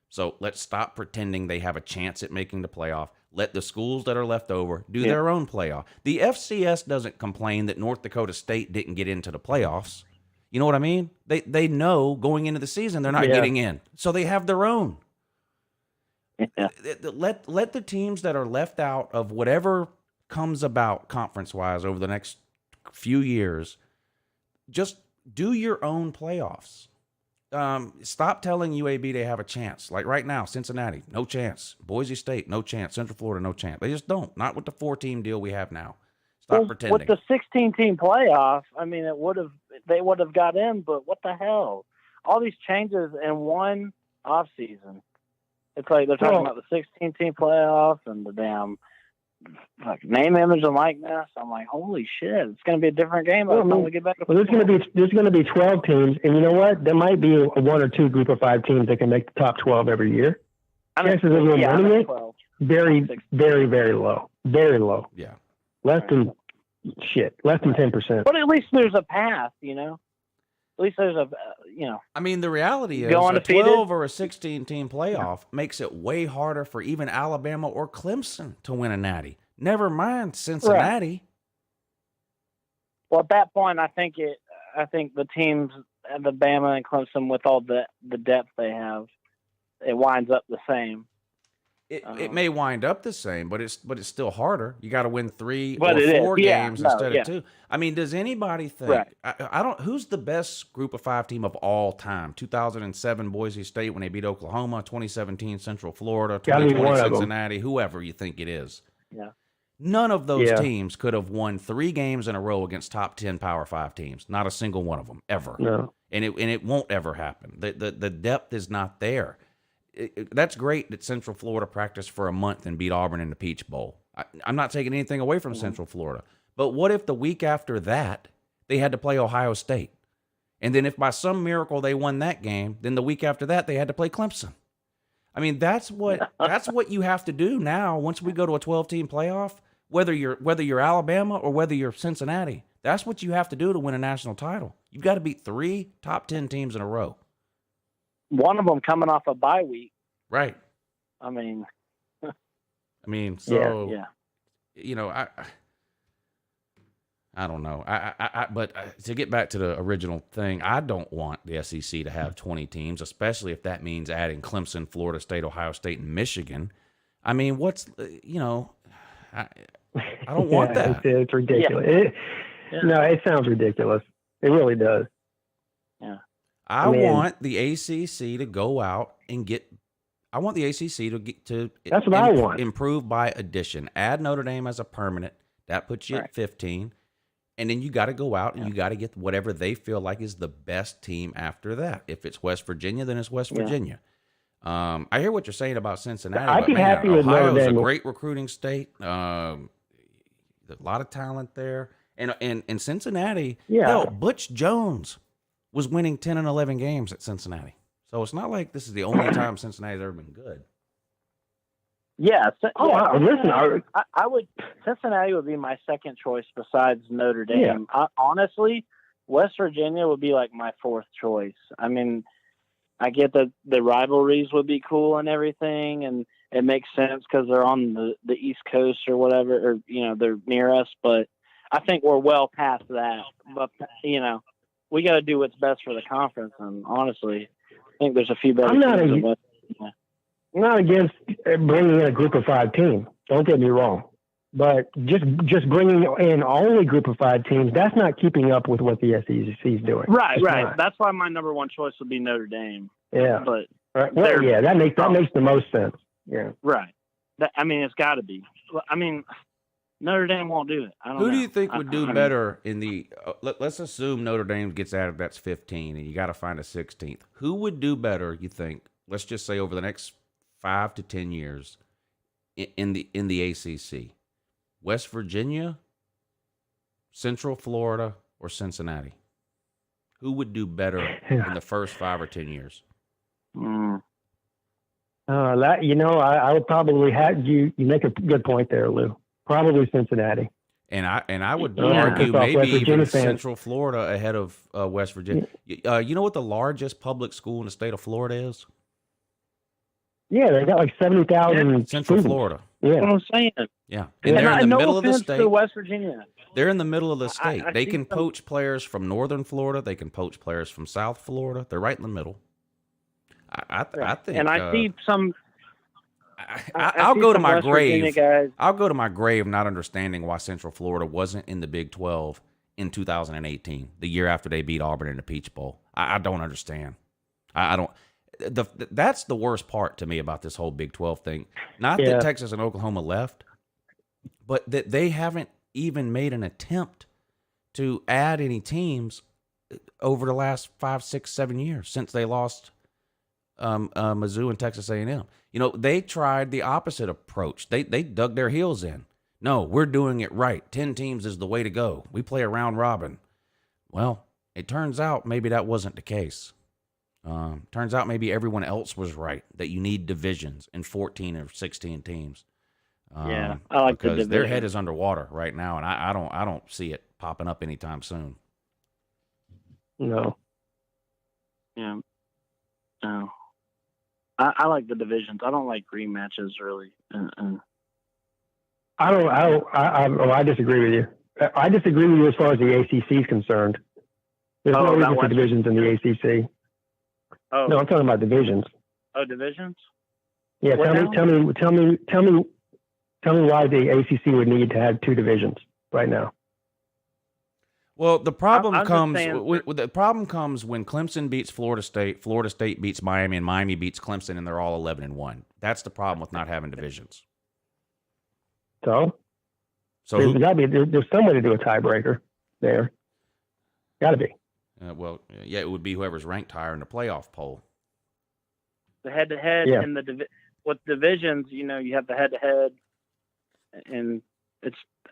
So let's stop pretending they have a chance at making the playoff. Let the schools that are left over do their own playoff. The FCS doesn't complain that North Dakota State didn't get into the playoffs. You know what I mean? They know going into the season they're not getting in. So they have their own. Yeah. Let the teams that are left out of whatever comes about conference-wise over the next few years, just do your own playoffs. stop telling UAB they have a chance. Like right now, Cincinnati, no chance. Boise State, no chance. Central Florida, no chance. They just don't. Not with the 4-team deal we have now. Stop pretending. With the 16-team playoff, I mean, they would have got in, but what the hell? All these changes in one off season. It's like they're talking about the 16-team playoff and the damn name, image, and likeness. I'm like, holy shit! It's going to be a different game by the time we get back. There's going to be 12 teams, and you know what? There might be one or two group of 5 teams that can make the top 12 every year. Chances of them winning it, very, very, very low. Very low. Yeah. Less than 10%. But at least there's a path, you know. At least there's a, I mean, the reality is a 12 or a 16-team playoff makes it way harder for even Alabama or Clemson to win a natty. Never mind Cincinnati. Right. Well, at that point, I think the teams, the Bama and Clemson, with all the depth they have, it winds up the same. It may wind up the same, but it's still harder. You got to win 3 or 4 games instead of 2. I mean, does anybody think? Right. I don't. Who's the best group of 5 team of all time? 2007 Boise State when they beat Oklahoma. 2017 Central Florida. 2020 Cincinnati. Whoever you think it is. Yeah. None of those teams could have won 3 games in a row against top 10 Power 5 teams. Not a single one of them ever. No. And it won't ever happen. The depth is not there. That's great that Central Florida practiced for a month and beat Auburn in the Peach Bowl. I'm not taking anything away from Central Florida. But what if the week after that, they had to play Ohio State? And then if by some miracle they won that game, then the week after that, they had to play Clemson. I mean, that's what you have to do now once we go to a 12-team playoff, whether you're Alabama or whether you're Cincinnati. That's what you have to do to win a national title. You've got to beat 3 top 10 teams in a row. One of them coming off a bye week. Right. I mean, so, yeah. You know, I don't know. But to get back to the original thing, I don't want the SEC to have 20 teams, especially if that means adding Clemson, Florida State, Ohio State, and Michigan. I mean, I don't want that. It's ridiculous. Yeah. No, it sounds ridiculous. It really does. Yeah. I want the ACC to go out and get. I want the ACC to get to. That's what I want. Improve by addition. Add Notre Dame as a permanent. That puts you at 15, and then you got to go out and you got to get whatever they feel like is the best team after that. If it's West Virginia, then it's West Virginia. I hear what you're saying about Cincinnati. I'd be happy with Notre Dame. Ohio's a great recruiting state. A lot of talent there, and Cincinnati. Yeah. Hell, Butch Jones was winning 10 and 11 games at Cincinnati. So it's not like this is the only time Cincinnati's ever been good. Yeah. Listen, I would. Cincinnati would be my second choice besides Notre Dame. Yeah. Honestly, West Virginia would be like my 4th choice. I mean, I get that the rivalries would be cool and everything, and it makes sense because they're on the East Coast or whatever, or they're near us. But I think we're well past that. But we got to do what's best for the conference. And honestly, I think there's a few better teams than West Virginia. I'm not against bringing in a group of 5 team. Don't get me wrong. But just bringing in only group of 5 teams, that's not keeping up with what the SEC is doing. Right. That's why my number 1 choice would be Notre Dame. Yeah. But right. Well, that makes the most sense. Yeah. Right. It's got to be. I mean, Notre Dame won't do it. Who do you think would do better in the? Let's assume Notre Dame gets added. That's 15, and you got to find a 16th. Who would do better? You think? Let's just say over the next 5 to 10 years, in the ACC, West Virginia, Central Florida, or Cincinnati? Who would do better in the first 5 or 10 years? I would probably have you. You make a good point there, Lou. Probably Cincinnati. And I would argue maybe even Central Florida ahead of West Virginia. You know what the largest public school in the state of Florida is? Yeah, they got like 70,000. Central Florida. Yeah, that's what I'm saying. Yeah, and they're in the middle of the state. To West Virginia. They're in the middle of the state. They can poach players from northern Florida. They can poach players from South Florida. They're right in the middle. I think. And I see some. I'll go to my grave. I'll go to my grave not understanding why Central Florida wasn't in the Big 12 in 2018, the year after they beat Auburn in the Peach Bowl. I don't understand. I don't. That's the worst part to me about this whole Big 12 thing. Not that Texas and Oklahoma left, but that they haven't even made an attempt to add any teams over the last 5, 6, 7 years since they lost Mizzou and Texas A&M. You know, they tried the opposite approach. They dug their heels in. No, we're doing it right. 10 teams is the way to go. We play a round robin. Well, it turns out maybe that wasn't the case. Turns out maybe everyone else was right, that you need divisions in 14 or 16 teams. I like the because their head is underwater right now, and I don't see it popping up anytime soon. No. Yeah. No. I like the divisions. I don't like rematches really. I disagree with you. I disagree with you as far as the ACC is concerned. There's no reason for divisions in the ACC. Oh. No, I'm talking about divisions. Oh, divisions? Yeah, tell me why the ACC would need to have 2 divisions right now. Well, the problem comes when Clemson beats Florida State beats Miami, and Miami beats Clemson, and they're all 11-1. That's the problem with not having divisions. So there's some way to do a tiebreaker there. Got to be. It would be whoever's ranked higher in the playoff poll. The head-to-head and with divisions, you have the head-to-head, and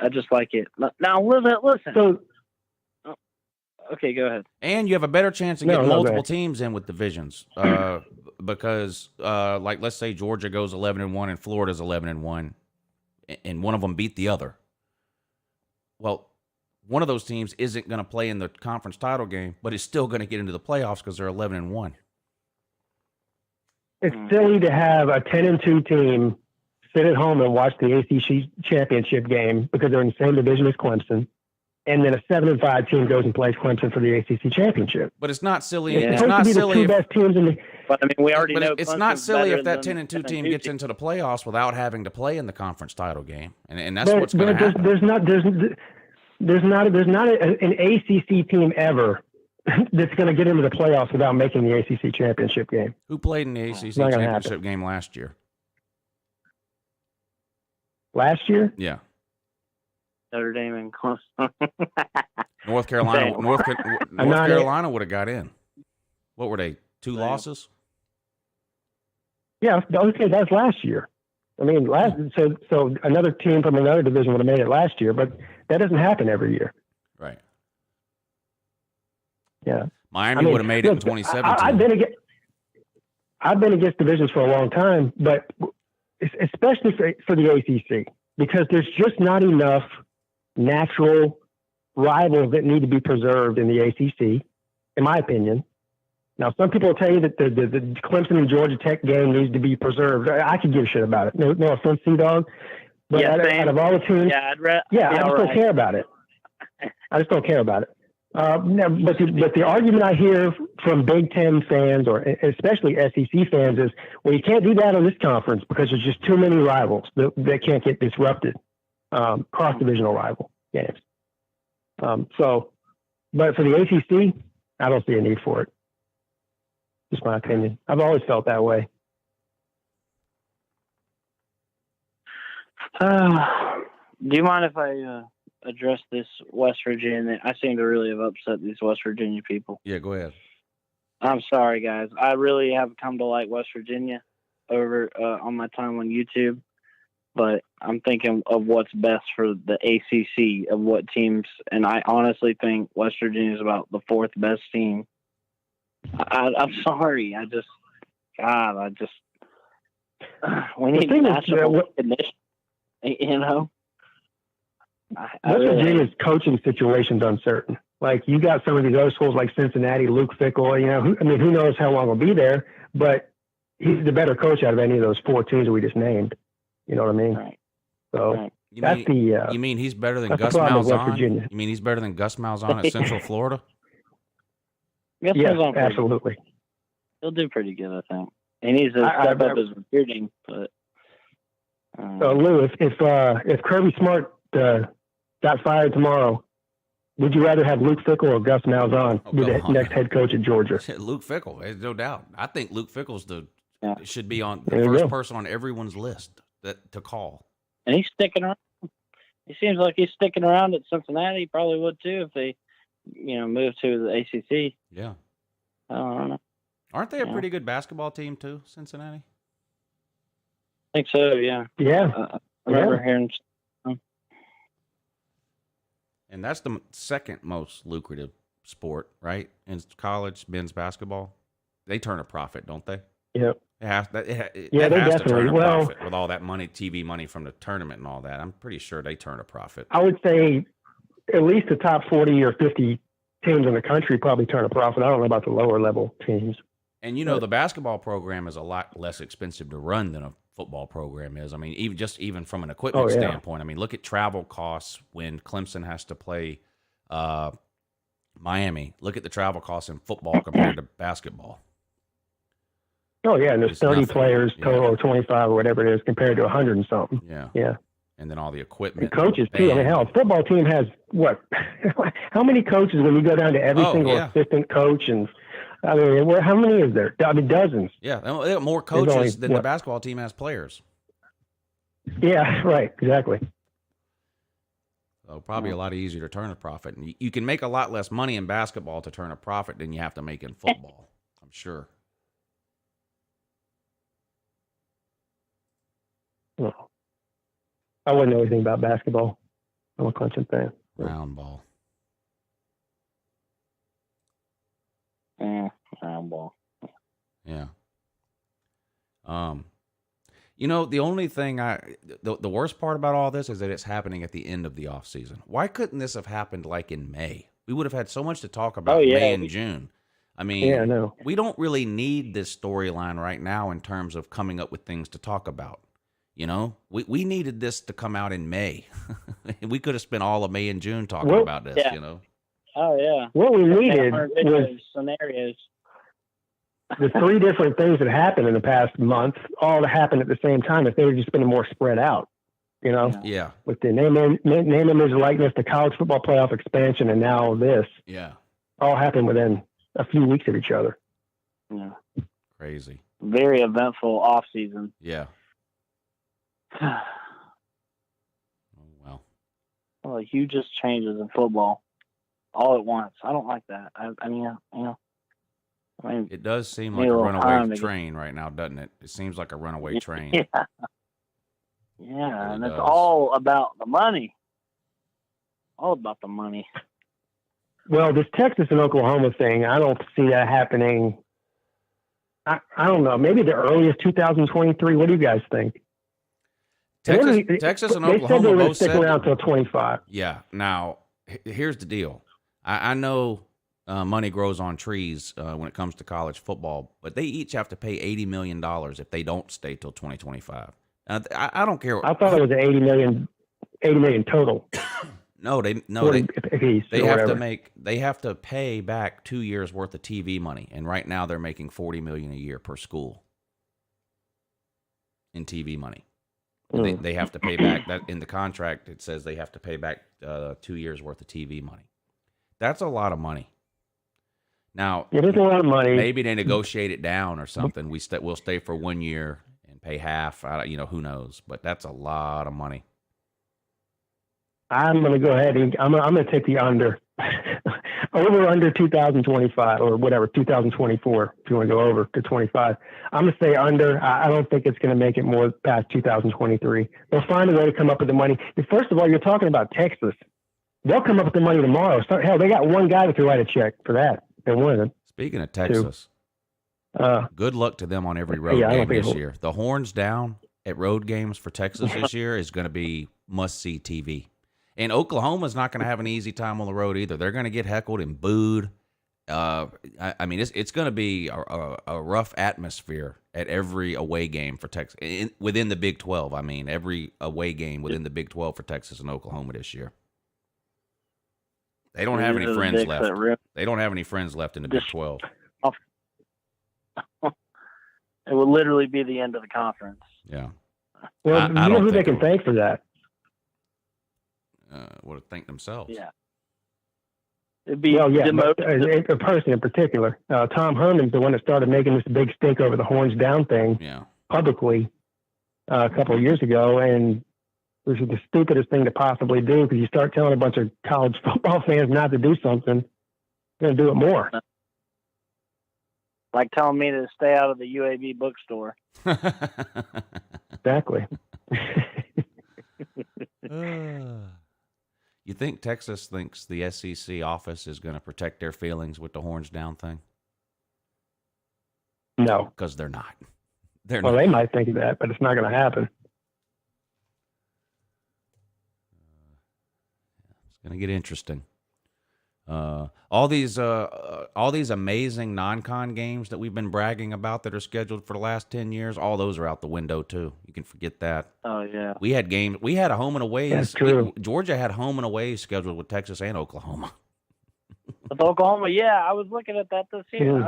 I just like it. Now, listen. So, okay, go ahead. And you have a better chance of getting multiple teams in with divisions, because, like, let's say Georgia goes 11-1 and Florida's 11-1, and one of them beat the other. Well, one of those teams isn't going to play in the conference title game, but is still going to get into the playoffs because they're 11-1. It's silly to have a 10-2 team sit at home and watch the ACC championship game because they're in the same division as Clemson, and then a 7-5 team goes and plays Clemson for the ACC championship. But it's not silly. Yeah. It's not silly. The 2 best teams in the. But I mean, we already know. It's Clemson's not silly if that better 10-2 team than gets into the playoffs without having to play in the conference title game, and that's what's going to happen. There's not an ACC team ever that's going to get into the playoffs without making the ACC championship game. Who played in the ACC championship game last year? Last year? Yeah. Notre Dame and Clemson. North Carolina. North Carolina would have got in. What were they? 2 losses? Yeah. Okay, that's last year. I mean, so another team from another division would have made it last year, but that doesn't happen every year. Right. Yeah. Miami would have made it in 2017. I've been against divisions for a long time, but especially for the ACC, because there's just not enough natural rivals that need to be preserved in the ACC, in my opinion. Now, some people will tell you that the Clemson and Georgia Tech game needs to be preserved. I could give a shit about it. No offense, Cdogg. But out of all the teams, I just don't care about it. I just don't care about it. But the argument I hear from Big Ten fans, or especially SEC fans, is, well, you can't do that on this conference because there's just too many rivals that can't get disrupted, cross-divisional rival games. But for the ACC, I don't see a need for it. Just my opinion. I've always felt that way. Do you mind if I address this West Virginia? I seem to really have upset these West Virginia people. Yeah, go ahead. I'm sorry, guys. I really have come to like West Virginia over on my time on YouTube, but I'm thinking of what's best for the ACC, of what teams, and I honestly think West Virginia is about the 4th best team. I'm sorry. We need national recognition. West Virginia's coaching situation's uncertain. Like, you got some of these other schools like Cincinnati, Luke Fickell, who knows how long he'll be there, but he's the better coach out of any of those 4 teams that we just named. You know what I mean? Right. So you mean he's better than Gus Malzahn? You mean he's better than Gus Malzahn at Central Florida? Yes, absolutely. He'll do pretty good, I think. He needs to step up his recruiting, but. So Lou, if Kirby Smart got fired tomorrow, Would you rather have Luke Fickell or Gus Malzahn be the next head coach at Georgia? Luke Fickell, there's no doubt. I think Luke Fickell's should be on the There you first go. person on everyone's list to call. And he's sticking around. He seems like he's sticking around at Cincinnati. He probably would too if they, move to the ACC. Yeah. I don't know. Aren't they a pretty good basketball team too, Cincinnati? I think so. Yeah. Yeah. I remember hearing. And that's the second most lucrative sport, right? In college, men's basketball. They turn a profit, don't they? Yep. It has, Yeah, it they has to definitely. turn a Well, profit with all that money, TV money from the tournament and all that. I'm pretty sure they turn a profit. I would say at least the top 40 or 50 teams in the country probably turn a profit. I don't know about the lower level teams. And the basketball program is a lot less expensive to run than a football program is. I mean, even from an equipment standpoint. I mean, look at travel costs when Clemson has to play Miami. Look at the travel costs in football compared to basketball. Oh yeah, and there's It's 30 nothing. players total or 25 or whatever it is compared to 100 and something. Yeah. Yeah. And then all the equipment. And coaches too. I mean, hell, a football team has what? How many coaches when you go down to every single assistant coach? And I mean, how many is there? I mean, dozens. Yeah, they got more coaches than the basketball team has players. Yeah, right. Exactly. So probably a lot easier to turn a profit. And you can make a lot less money in basketball to turn a profit than you have to make in football, I'm sure. No. I wouldn't know anything about basketball. I'm a Clemson fan. Round ball. Round ball. Yeah. The only thing the worst part about all this is that it's happening at the end of the off season. Why couldn't this have happened like in May? We would have had so much to talk about in May and June. I mean, yeah, I know. We don't really need this storyline right now in terms of coming up with things to talk about. We needed this to come out in May. We could have spent all of May and June talking about this, Oh, yeah. What we needed was scenarios. the three different things that happened in the past month all to happen at the same time if they were just been more spread out, Yeah. with the name, image, likeness, the college football playoff expansion, and now this. Yeah. All happened within a few weeks of each other. Yeah. Crazy. Very eventful off season. Yeah. Well. Well, the hugest changes in football all at once. I don't like that. I mean, It does seem like a runaway train right now, doesn't it? It seems like a runaway train. Yeah. Yeah, and it's all about the money. All about the money. Well, this Texas and Oklahoma thing, I don't see that happening. I don't know. Maybe the earliest 2023. What do you guys think? Texas and Oklahoma they said they would both stick said around till 25. Yeah. Now, here's the deal. I know money grows on trees when it comes to college football, but they each have to pay $80 million if they don't stay till 2025. I don't care. I thought it was 80 million total. They have to pay back 2 years worth of TV money, and right now they're making $40 million a year per school in TV money. They have to pay back that in the contract. It says they have to pay back 2 years worth of TV money. That's a lot of money. Now, it is a lot of money. Maybe they negotiate it down or something. We'll stay for 1 year and pay half. Who knows? But that's a lot of money. I'm going to go ahead and I'm going to take the under. Under 2025 or whatever, 2024, if you want to go over to 25. I'm going to say under. I don't think it's going to make it more past 2023. They'll find a way to come up with the money. First of all, you're talking about Texas. They'll come up with the money tomorrow. So, hell, they got one guy that can write a check for that. And one of them. Speaking of Texas, good luck to them on every road game this year. The horns down at road games for Texas this year is going to be must-see TV. And Oklahoma's not going to have an easy time on the road either. They're going to get heckled and booed. It's going to be a rough atmosphere at every away game for Texas within the Big 12. Every away game within the Big 12 for Texas and Oklahoma this year. They don't have any friends left. They don't have any friends left in the Big 12. It would literally be the end of the conference. Yeah. Well, you know who they can thank for that? Would thank themselves. Yeah. It'd be Well, yeah, demoted. but, a person in particular. Tom Herman's the one that started making this big stink over the horns down thing publicly a couple of years ago, and which is the stupidest thing to possibly do, because you start telling a bunch of college football fans not to do something, they're going to do it more. Like telling me to stay out of the UAB bookstore. Exactly. You think Texas thinks the SEC office is going to protect their feelings with the horns down thing? No. Because they're not. Well, they might think of that, but it's not going to happen. It's going to get interesting. All these amazing non-con games that we've been bragging about that are scheduled for the last 10 years, all those are out the window too. You can forget that. Oh yeah. We had a home and away. That's true. Georgia had home and away scheduled with Texas and Oklahoma. With Oklahoma, yeah, I was looking at that this year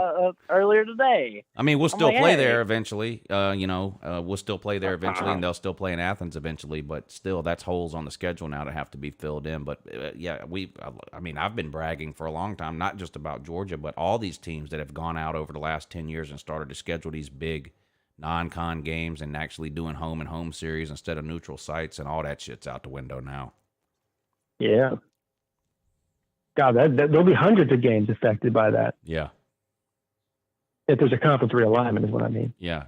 earlier today. I mean, we'll still play there eventually. We'll still play there eventually, and they'll still play in Athens eventually. But still, that's holes on the schedule now that have to be filled in. But I've been bragging for a long time, not just about Georgia, but all these teams that have gone out over the last 10 years and started to schedule these big non-con games and actually doing home and home series instead of neutral sites, and all that shit's out the window now. Yeah. God, there'll be hundreds of games affected by that. Yeah. If there's a conference realignment is what I mean. Yeah.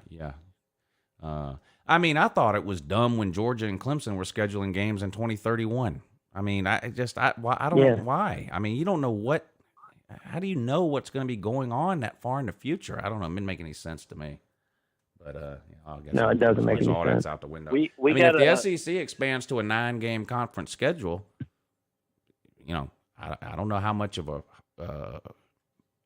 I thought it was dumb when Georgia and Clemson were scheduling games in 2031. I don't know why. I mean, you don't know how do you know what's going to be going on that far in the future? I don't know. It didn't make any sense to me. But I guess it doesn't make any all sense. That's out the window. If the SEC expands to a 9-game conference schedule, I don't know how much of a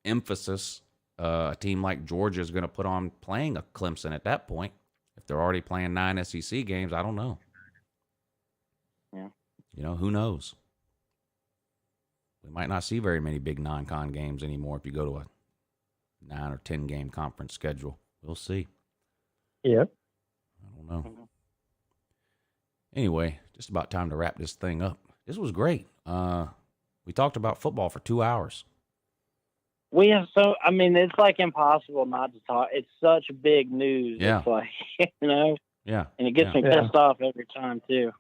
emphasis a team like Georgia is going to put on playing a Clemson at that point. If they're already playing 9 SEC games, I don't know. Yeah. Who knows? We might not see very many big non-con games anymore if you go to a 9 or 10 game conference schedule. We'll see. Yep. I don't know. Anyway, just about time to wrap this thing up. This was great. We talked about football for 2 hours. It's like impossible not to talk. It's such big news. Yeah. It's like, Yeah. And it gets me pissed off every time too.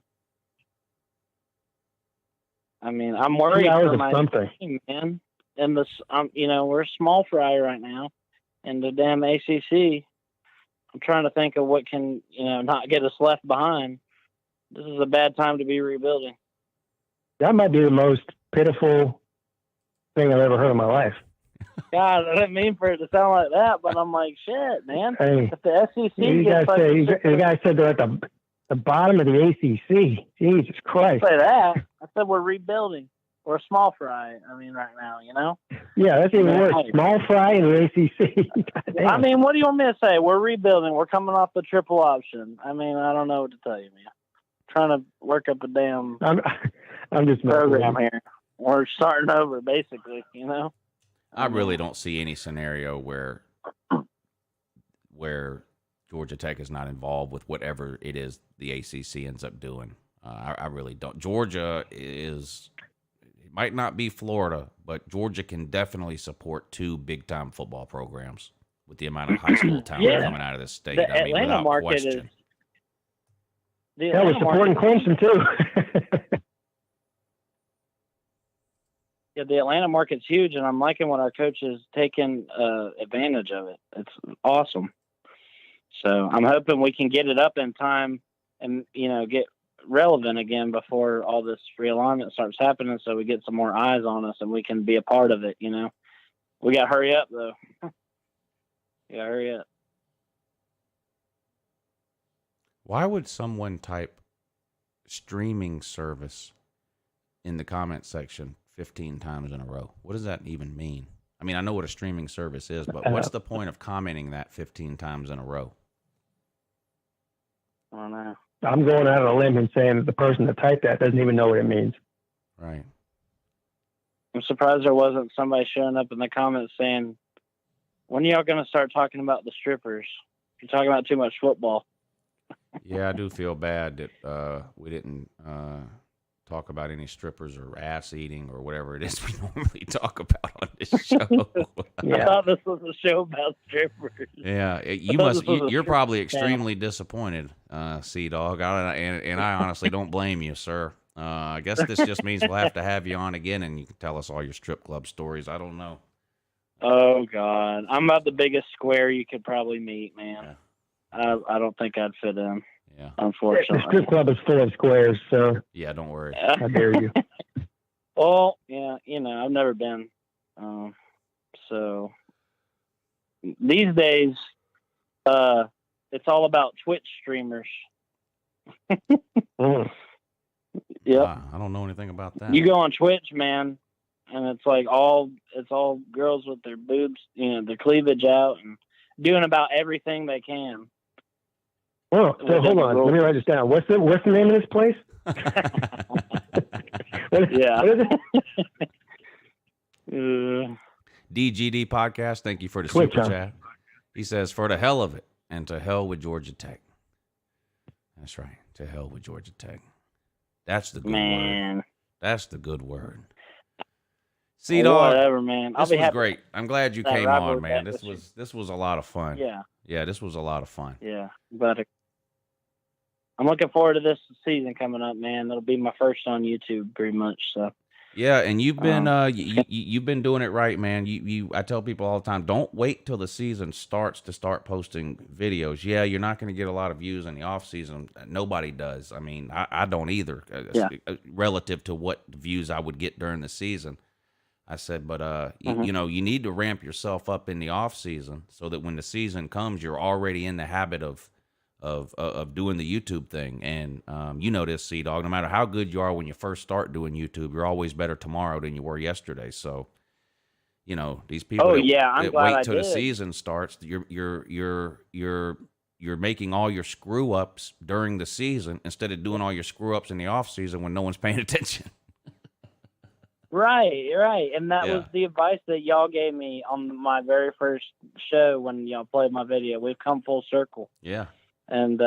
I mean, I'm worried for my team, man. And we're a small fry right now, and the damn ACC. I'm trying to think of what can, not get us left behind. This is a bad time to be rebuilding. That might be the most pitiful thing I've ever heard in my life. God, I didn't mean for it to sound like that, but I'm like, shit, man. Hey, if the SEC the guy said they're at the bottom of the ACC. Jesus Christ. I didn't say that. I said we're rebuilding. We're a small fry. Right now, Yeah, that's even worse. Small fry in the ACC. What do you want me to say? We're rebuilding. We're coming off the triple option. I don't know what to tell you, man. Trying to work up a damn I'm just program here. We're starting over, basically, I really don't see any scenario where Georgia Tech is not involved with whatever it is the ACC ends up doing. I really don't. Georgia it might not be Florida, but Georgia can definitely support 2 big-time football programs with the amount of high school talent coming out of this state. The Atlanta without market question. We're supporting Clemson, too. Yeah, the Atlanta market's huge, and I'm liking what our coach is taking advantage of it. It's awesome. So I'm hoping we can get it up in time and, get relevant again before all this realignment starts happening, so we get some more eyes on us and we can be a part of it, We got to hurry up, though. Hurry up. Why would someone type streaming service in the comment section 15 times in a row? What does that even mean? I know what a streaming service is, but what's the point of commenting that 15 times in a row? I don't know. I'm going out on a limb and saying that the person that typed that doesn't even know what it means. Right. I'm surprised there wasn't somebody showing up in the comments saying, when are y'all going to start talking about the strippers? You're talking about too much football. Yeah, I do feel bad that we didn't talk about any strippers or ass eating or whatever it is we normally talk about on this show. I thought this was a show about strippers. Yeah, you're probably extremely disappointed, Cdogg, and I honestly don't blame you, sir. I guess this just means we'll have to have you on again, and you can tell us all your strip club stories. I don't know. Oh God, I'm about the biggest square you could probably meet, man. Yeah. I don't think I'd fit in. Yeah, unfortunately. The strip club is full of squares, so yeah, don't worry. How dare you? Well, yeah, I've never been. So these days, it's all about Twitch streamers. Yep. I don't know anything about that. You go on Twitch, man, and it's like all girls with their boobs, their cleavage out and doing about everything they can. Oh, so hold on. Let me write this down. What's the name of this place? What is it? DGD Podcast, thank you for the super chat. He says, for the hell of it, and to hell with Georgia Tech. That's right. To hell with Georgia Tech. That's the good word. That's the good word. Cdogg, whatever, man. This was great. I'm glad you came on, man. This was a lot of fun. Yeah, this was a lot of fun. Yeah, but I'm looking forward to this season coming up, man. It'll be my first on YouTube, pretty much. So. Yeah, and you've been you've been doing it right, man. I tell people all the time, don't wait till the season starts to start posting videos. Yeah, you're not going to get a lot of views in the off season. Nobody does. I mean, I don't either. Relative to what views I would get during the season. I said, but you you need to ramp yourself up in the off season so that when the season comes, you're already in the habit of doing the YouTube thing. And you know this, Cdogg, no matter how good you are when you first start doing YouTube, you're always better tomorrow than you were yesterday. So, these people that wait till the season starts, you're making all your screw ups during the season instead of doing all your screw ups in the off season when no one's paying attention. Right. And that was the advice that y'all gave me on my very first show when y'all played my video. We've come full circle. Yeah. And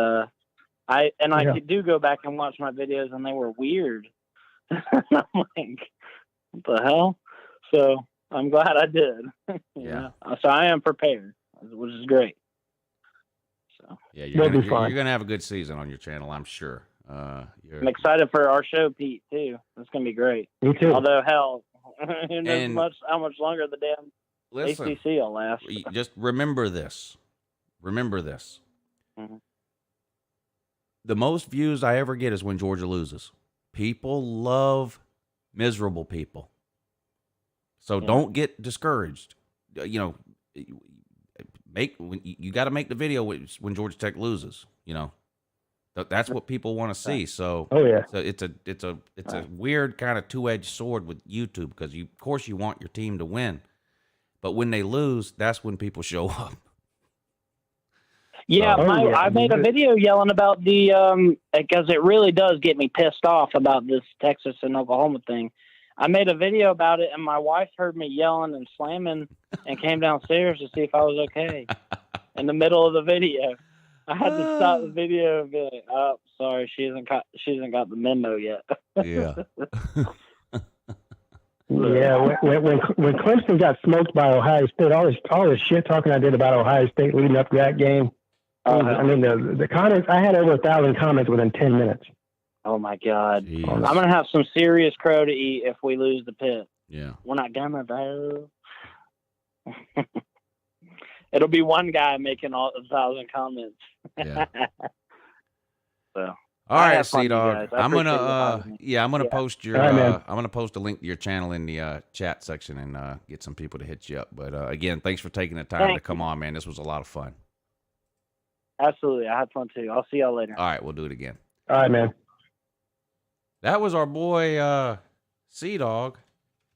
I do go back and watch my videos, and they were weird. I'm like, what the hell? So I'm glad I did. So I am prepared, which is great. So you're gonna have a good season on your channel, I'm sure. I'm excited for our show, Pete, too. It's gonna be great. Me too. Although hell, who knows how much longer the damn ACC will last. Just remember this. Mm-hmm. The most views I ever get is when Georgia loses. People love miserable people. So don't get discouraged. You got to make the video when Georgia Tech loses. That's what people want to see. So so it's a weird kind of two-edged sword with YouTube because of course you want your team to win, but when they lose, that's when people show up. Yeah, I made a video yelling about the because it really does get me pissed off about this Texas and Oklahoma thing. I made a video about it, and my wife heard me yelling and slamming, and came downstairs to see if I was okay. In the middle of the video, I had to stop the video and be like, "Oh, sorry, she hasn't got the memo yet." Yeah. Yeah, when Clemson got smoked by Ohio State, all this shit talking I did about Ohio State leading up to that game. I mean, the comments, I had over 1,000 comments within 10 minutes. Oh my God. Jeez. I'm going to have some serious crow to eat if we lose the pit. Yeah. We're not gonna though. It'll be one guy making all 1,000 comments. Yeah. So. All right, Cdogg. I'm gonna post your I'm gonna post a link to your channel in the chat section and get some people to hit you up. But again, thanks for taking the time to come on, man. This was a lot of fun. Absolutely, I had fun too. I'll see y'all later. All right, we'll do it again. All right, man. That was our boy Cdogg.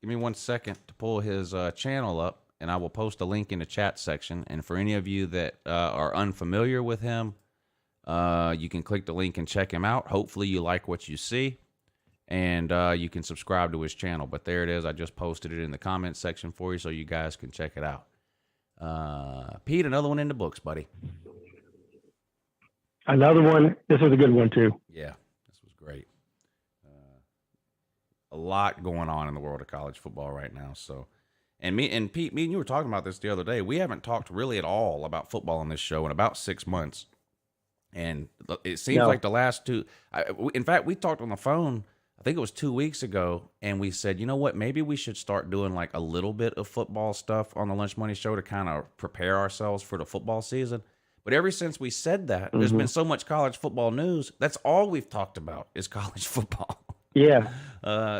Give me 1 second to pull his channel up, and I will post a link in the chat section. And for any of you that are unfamiliar with him, you can click the link and check him out. Hopefully you like what you see, and you can subscribe to his channel. But there it is. I just posted it in the comments section for you so you guys can check it out. Pete, another one in the books, buddy. Another one. This was a good one, too. Yeah, this was great. a lot going on in the world of college football right now. So, and Pete, me and you were talking about this the other day. We haven't talked really at all about football on this show in about 6 months. And it seems like the last two, in fact, we talked on the phone, I think it was 2 weeks ago, and we said, you know what, maybe we should start doing like a little bit of football stuff on the Lunch Money Show to kind of prepare ourselves for the football season. But ever since we said that, there's been so much college football news. That's all we've talked about is college football. Yeah.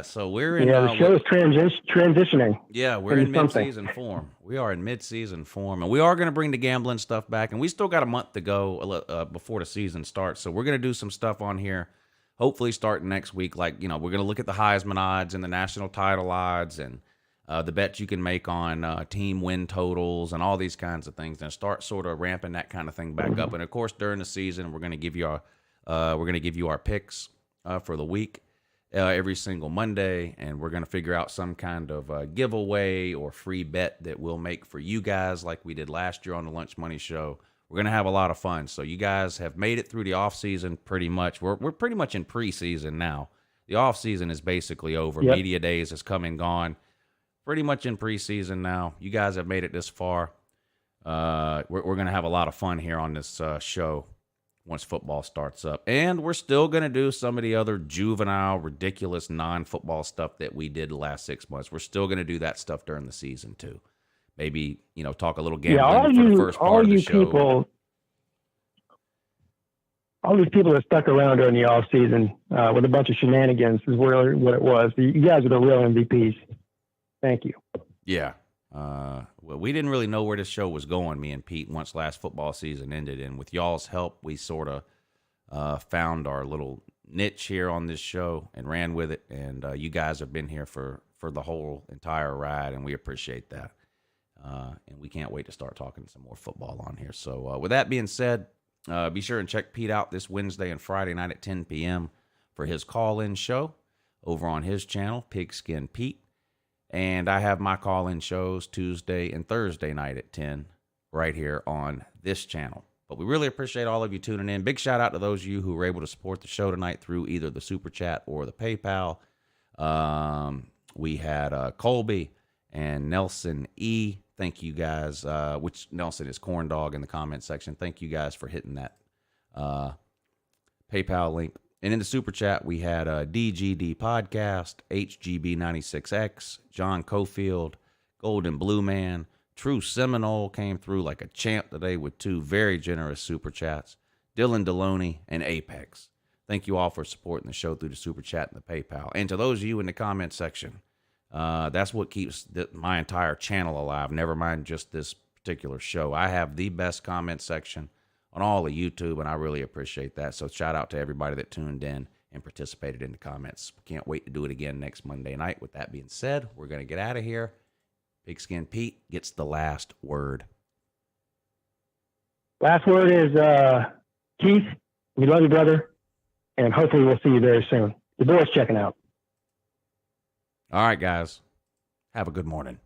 So we're in. The show is transitioning. Yeah, we're in mid-season form. We are in mid-season form, and we are going to bring the gambling stuff back. And we still got a month to go before the season starts. So we're going to do some stuff on here. Hopefully, starting next week. Like we're going to look at the Heisman odds and the national title odds and the bets you can make on team win totals and all these kinds of things, and start sort of ramping that kind of thing back up. And of course, during the season, we're going to give you our picks for the week every single Monday, and we're going to figure out some kind of giveaway or free bet that we'll make for you guys, like we did last year on the Lunch Money Show. We're going to have a lot of fun. So you guys have made it through the off season pretty much. We're pretty much in preseason now. The off season is basically over. Yep. Media days has come and gone. Pretty much in preseason now. You guys have made it this far. We're going to have a lot of fun here on this show once football starts up. And we're still going to do some of the other juvenile, ridiculous, non-football stuff that we did the last 6 months. We're still going to do that stuff during the season, too. Maybe, talk a little gambling for the first part of the show. All these people that stuck around during the off season with a bunch of shenanigans is really what it was. You guys are the real MVPs. Thank you. Yeah. Well, we didn't really know where this show was going, me and Pete, once last football season ended. And with y'all's help, we sort of found our little niche here on this show and ran with it. And you guys have been here for the whole entire ride, and we appreciate that. And we can't wait to start talking some more football on here. So with that being said, be sure and check Pete out this Wednesday and Friday night at 10 p.m. for his call-in show over on his channel, Pigskin Pete. And I have my call-in shows Tuesday and Thursday night at 10 right here on this channel. But we really appreciate all of you tuning in. Big shout out to those of you who were able to support the show tonight through either the Super Chat or the PayPal. We had Colby and Nelson E. Thank you guys, which Nelson is Corn Dog in the comment section. Thank you guys for hitting that PayPal link. And in the Super Chat, we had DGD Podcast, HGB96X, John Cofield, Golden Blue Man, True Seminole came through like a champ today with 2 very generous Super Chats, Dylan Deloney, and Apex. Thank you all for supporting the show through the Super Chat and the PayPal. And to those of you in the comment section, that's what keeps my entire channel alive, never mind just this particular show. I have the best comment section on all of YouTube, and I really appreciate that. So shout out to everybody that tuned in and participated in the comments. Can't wait to do it again next Monday night. With that being said, we're going to get out of here. Pigskin Pete gets the last word. Last word is, Keith, we love you, brother, and hopefully we'll see you very soon. The boys checking out. All right, guys. Have a good morning.